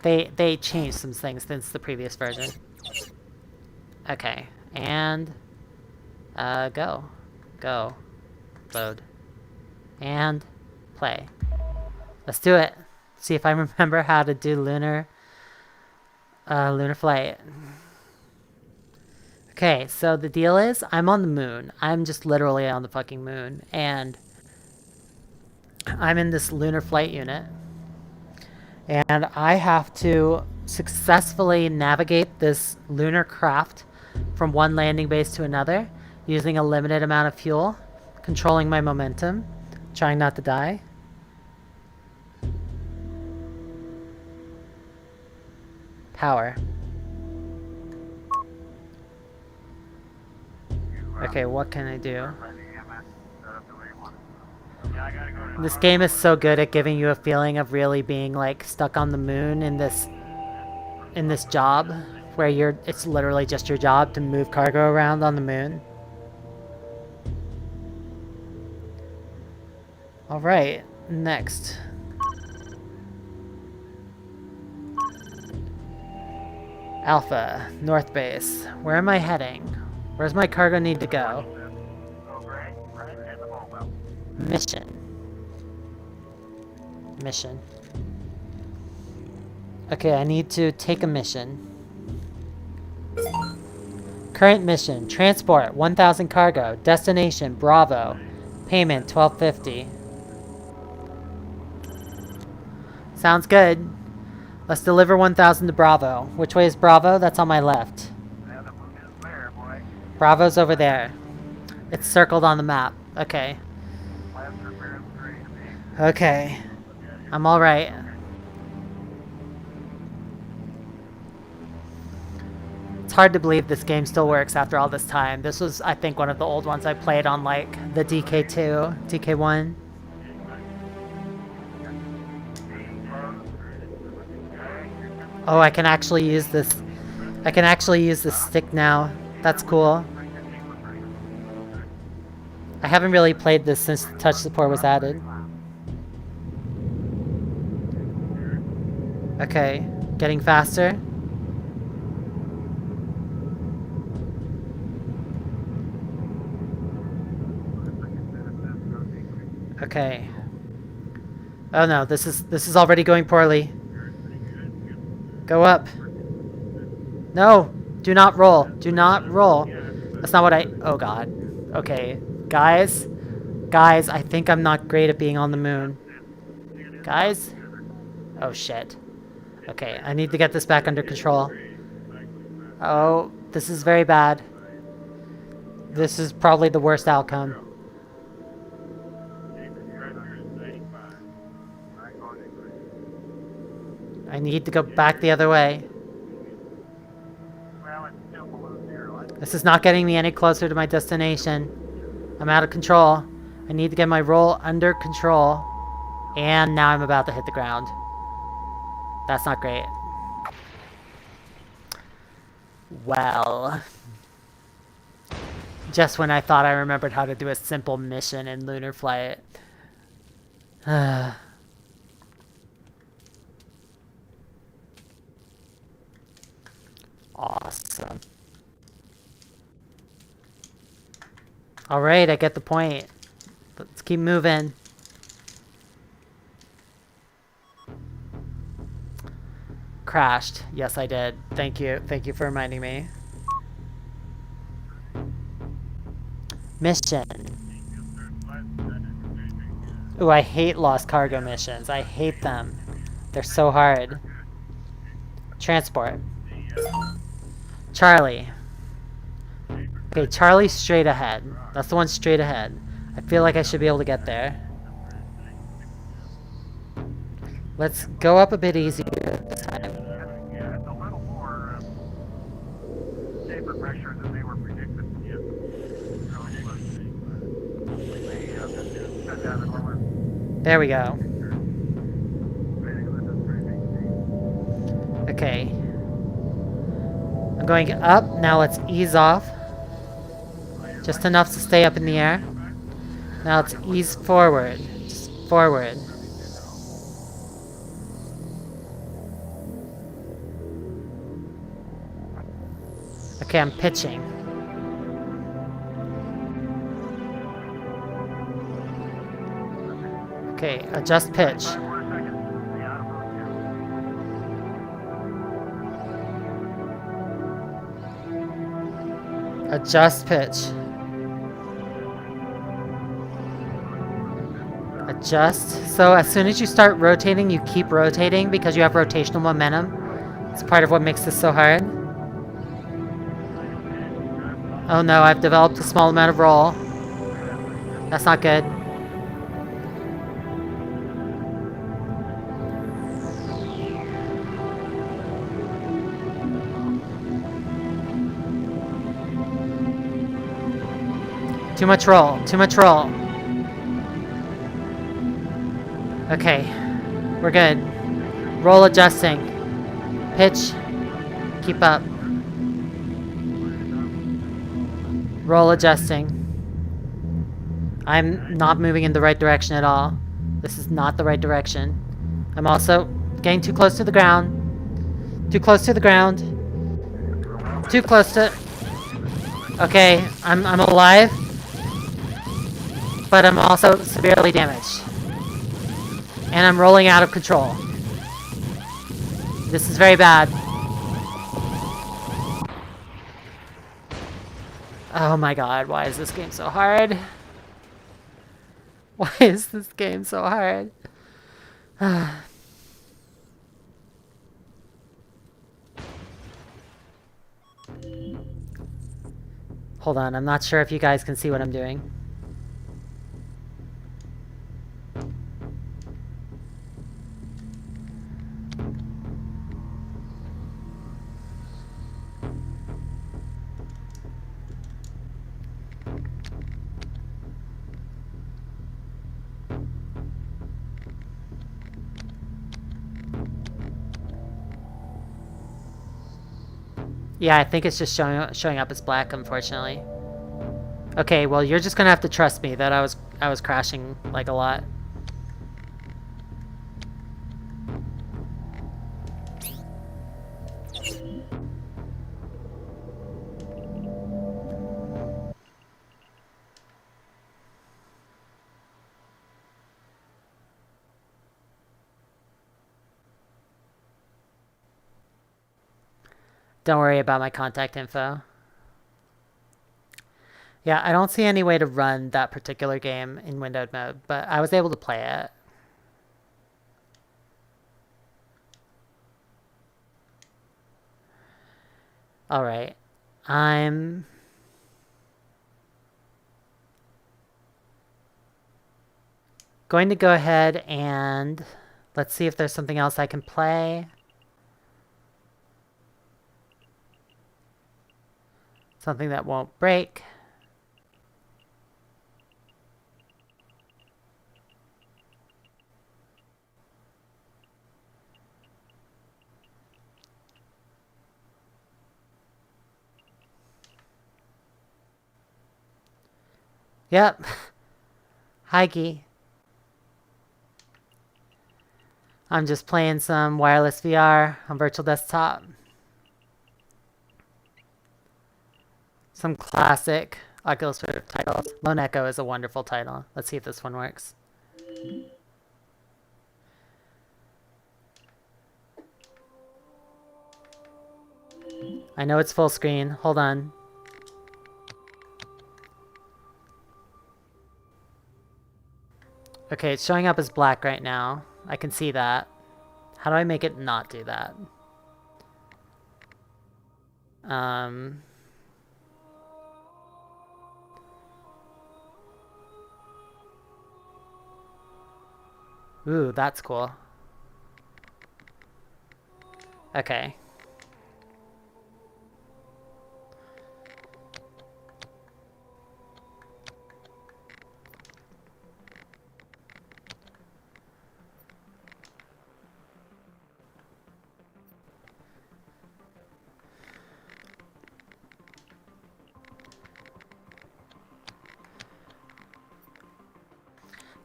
They changed some things since the previous version. Okay, and go. Go. Load. And play. Let's do it. See if I remember how to do Lunar Flight. Okay, so the deal is, I'm on the moon. I'm just literally on the fucking moon. And I'm in this Lunar Flight unit. And I have to successfully navigate this lunar craft from one landing base to another, using a limited amount of fuel, controlling my momentum, trying not to die. Power. Okay, what can I do? This game is so good at giving you a feeling of really being like stuck on the moon in this job where it's literally just your job to move cargo around on the moon. All right, next. Alpha, North Base. Where am I heading? Where's my cargo need to go? Mission. Mission. Okay, I need to take a mission. Current mission. Transport 1,000 cargo. Destination Bravo. Payment $12.50. Sounds good. Let's deliver 1,000 to Bravo. Which way is Bravo? That's on my left. Bravo's over there. It's circled on the map. Okay. Okay. I'm alright. It's hard to believe this game still works after all this time. This was, I think, one of the old ones I played on, like, the DK2, DK1. Oh, I can actually use this. I can actually use this stick now. That's cool. I haven't really played this since touch support was added. Okay, getting faster. Okay. Oh no, this is already going poorly. Go up. No! Do not roll. Do not roll. That's not what I... Oh god. Okay. Guys? Guys, I think I'm not great at being on the moon. Guys? Oh shit. Okay, I need to get this back under control. Oh, this is very bad. This is probably the worst outcome. I need to go back the other way. This is not getting me any closer to my destination. I'm out of control. I need to get my roll under control. And now I'm about to hit the ground. That's not great. Well. Just when I thought I remembered how to do a simple mission in Lunar Flight. Awesome. Alright, I get the point. Let's keep moving. Crashed. Yes, I did. Thank you. Thank you for reminding me. Mission. Ooh, I hate lost cargo missions. I hate them. They're so hard. Transport. Charlie. Okay, Charlie's straight ahead. That's the one straight ahead. I feel like I should be able to get there. Let's go up a bit easier this time. There we go. Okay. I'm going up. Now let's ease off. Just enough to stay up in the air. Now let's ease forward. Just forward. Okay, I'm pitching. Okay, adjust pitch. Adjust pitch. Adjust. So as soon as you start rotating, you keep rotating because you have rotational momentum. It's part of what makes this so hard. Oh no, I've developed a small amount of roll. That's not good. Too much roll. Too much roll. Okay. We're good. Roll adjusting. Pitch. Keep up. Roll adjusting. I'm not moving in the right direction at all. This is not the right direction. I'm also getting too close to the ground. Too close to the ground. Too close to... Okay, I'm alive. But I'm also severely damaged. And I'm rolling out of control. This is very bad. Oh my god, why is this game so hard? Why is this game so hard? Hold on, I'm not sure if you guys can see what I'm doing. Yeah, I think it's just showing up as black, unfortunately. Okay, well, you're just gonna have to trust me that I was crashing like a lot. Don't worry about my contact info. Yeah, I don't see any way to run that particular game in windowed mode, but I was able to play it. All right. I'm going to go ahead and let's see if there's something else I can play. Something that won't break. Yep. Hikey. I'm just playing some wireless VR on virtual desktop. Some classic Oculus Rift titles. Lone Echo is a wonderful title. Let's see if this one works. I know it's full screen. Hold on. Okay, it's showing up as black right now. I can see that. How do I make it not do that? Ooh, that's cool. Okay.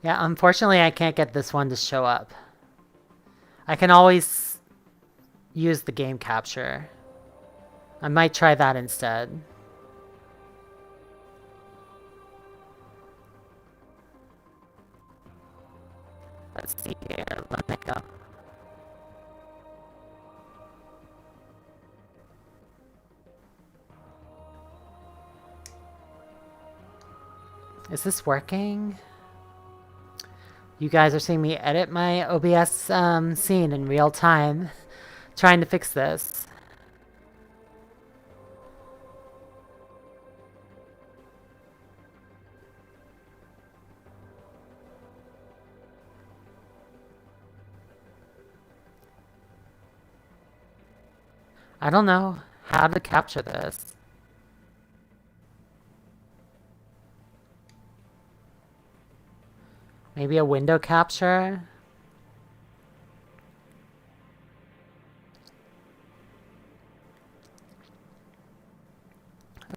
Yeah, unfortunately I can't get this one to show up. I can always use the game capture. I might try that instead. Let's see here. Let me go. Is this working? You guys are seeing me edit my OBS scene in real time, trying to fix this. I don't know how to capture this. Maybe a window capture?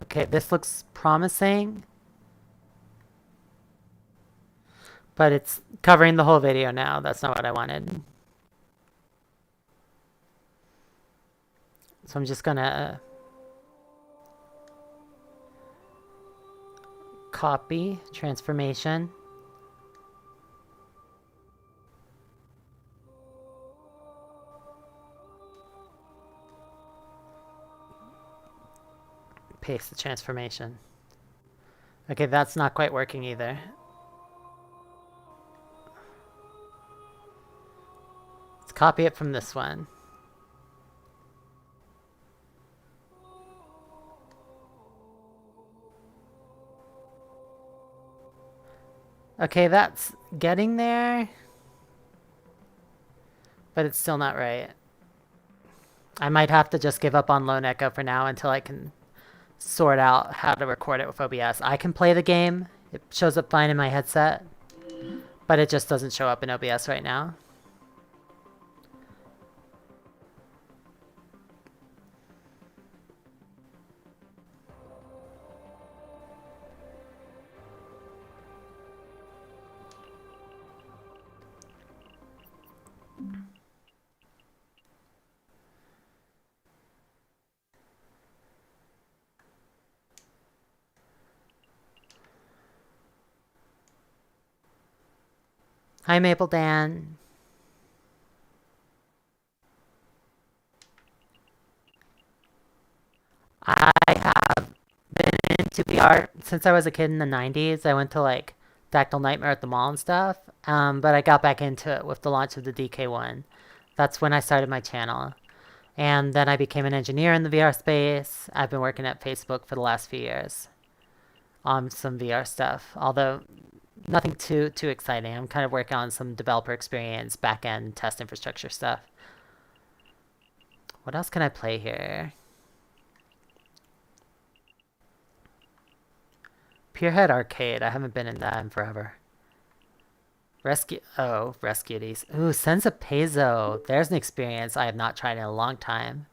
Okay, this looks promising. But it's covering the whole video now. That's not what I wanted. So I'm just gonna copy transformation. Paste the transformation. Okay, that's not quite working either. Let's copy it from this one. Okay, that's getting there. But it's still not right. I might have to just give up on Lone Echo for now until I can sort out how to record it with OBS. I can play the game. It shows up fine in my headset. But it just doesn't show up in OBS right now. Hi, Maple Dan. into VR since I was a kid in the 90s. I went to like Dactyl Nightmare at the mall and stuff. But I got back into it with the launch of the DK1. That's when I started my channel. And then I became an engineer in the VR space. I've been working at Facebook for the last few years on some VR stuff, although nothing too exciting. I'm kind of working on some developer experience, back-end test infrastructure stuff. What else can I play here? Pierhead Arcade. I haven't been in that in forever. Rescuities. Ooh, Senza Peso. There's an experience I have not tried in a long time.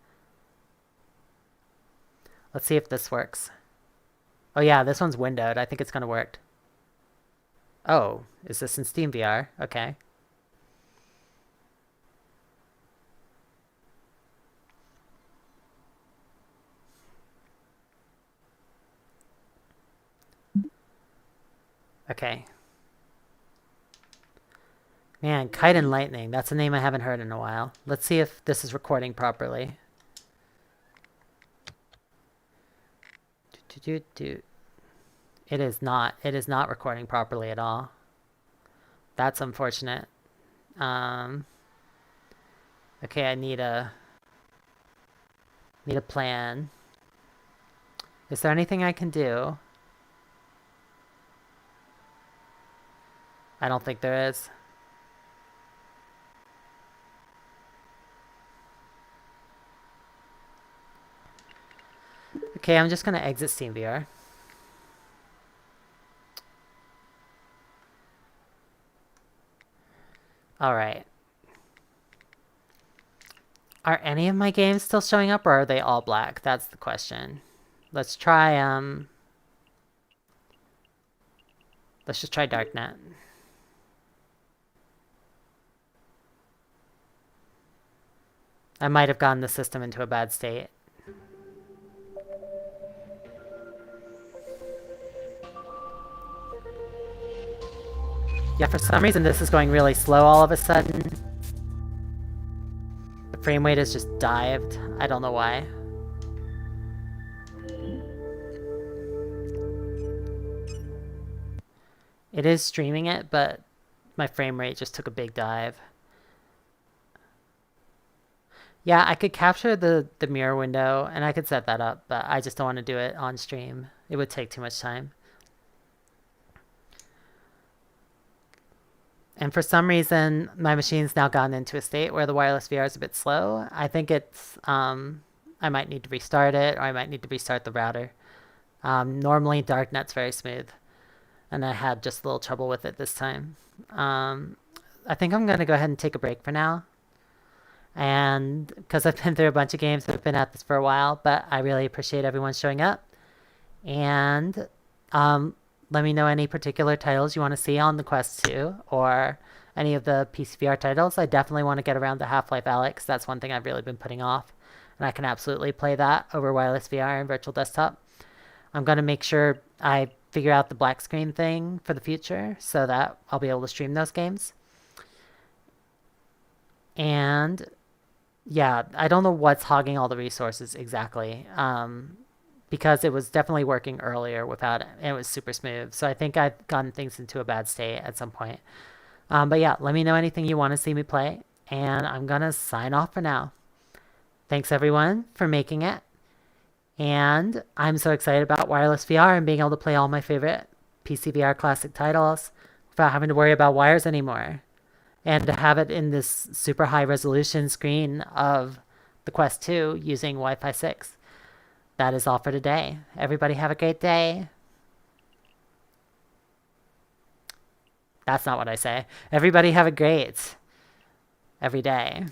Let's see if this works. Oh yeah, this one's windowed. I think it's gonna work. Oh, is this in SteamVR? Okay. Okay. Man, Kite and Lightning. That's a name I haven't heard in a while. Let's see if this is recording properly. It is not. It is not recording properly at all. That's unfortunate. Okay, I need a plan. Is there anything I can do? I don't think there is. Okay, I'm just gonna exit SteamVR. Alright. Are any of my games still showing up, or are they all black? That's the question. Let's try, let's just try Darknet. I might have gotten the system into a bad state. Yeah, for some reason this is going really slow all of a sudden. The frame rate has just dived. I don't know why. It is streaming it, but my frame rate just took a big dive. Yeah, I could capture the mirror window, and I could set that up, but I just don't want to do it on stream. It would take too much time. And for some reason, my machine's now gotten into a state where the wireless VR is a bit slow. I think it's, I might need to restart it, or I might need to restart the router. Normally, Darknet's very smooth, and I had just a little trouble with it this time. I think I'm going to go ahead and take a break for now. And because I've been through a bunch of games, I've been at this for a while, but I really appreciate everyone showing up. And let me know any particular titles you want to see on the Quest 2 or any of the PCVR titles. I definitely want to get around to Half-Life Alyx. That's one thing I've really been putting off. And I can absolutely play that over wireless VR and virtual desktop. I'm going to make sure I figure out the black screen thing for the future so that I'll be able to stream those games. And yeah, I don't know what's hogging all the resources exactly. Because it was definitely working earlier without it. It was super smooth. So I think I've gotten things into a bad state at some point. But yeah, let me know anything you want to see me play. And I'm going to sign off for now. Thanks everyone for making it. And I'm so excited about wireless VR and being able to play all my favorite PC VR classic titles without having to worry about wires anymore. And to have it in this super high resolution screen of the Quest 2 using Wi-Fi 6. That is all for today. Everybody have a great day. That's not what I say. Everybody have a great every day.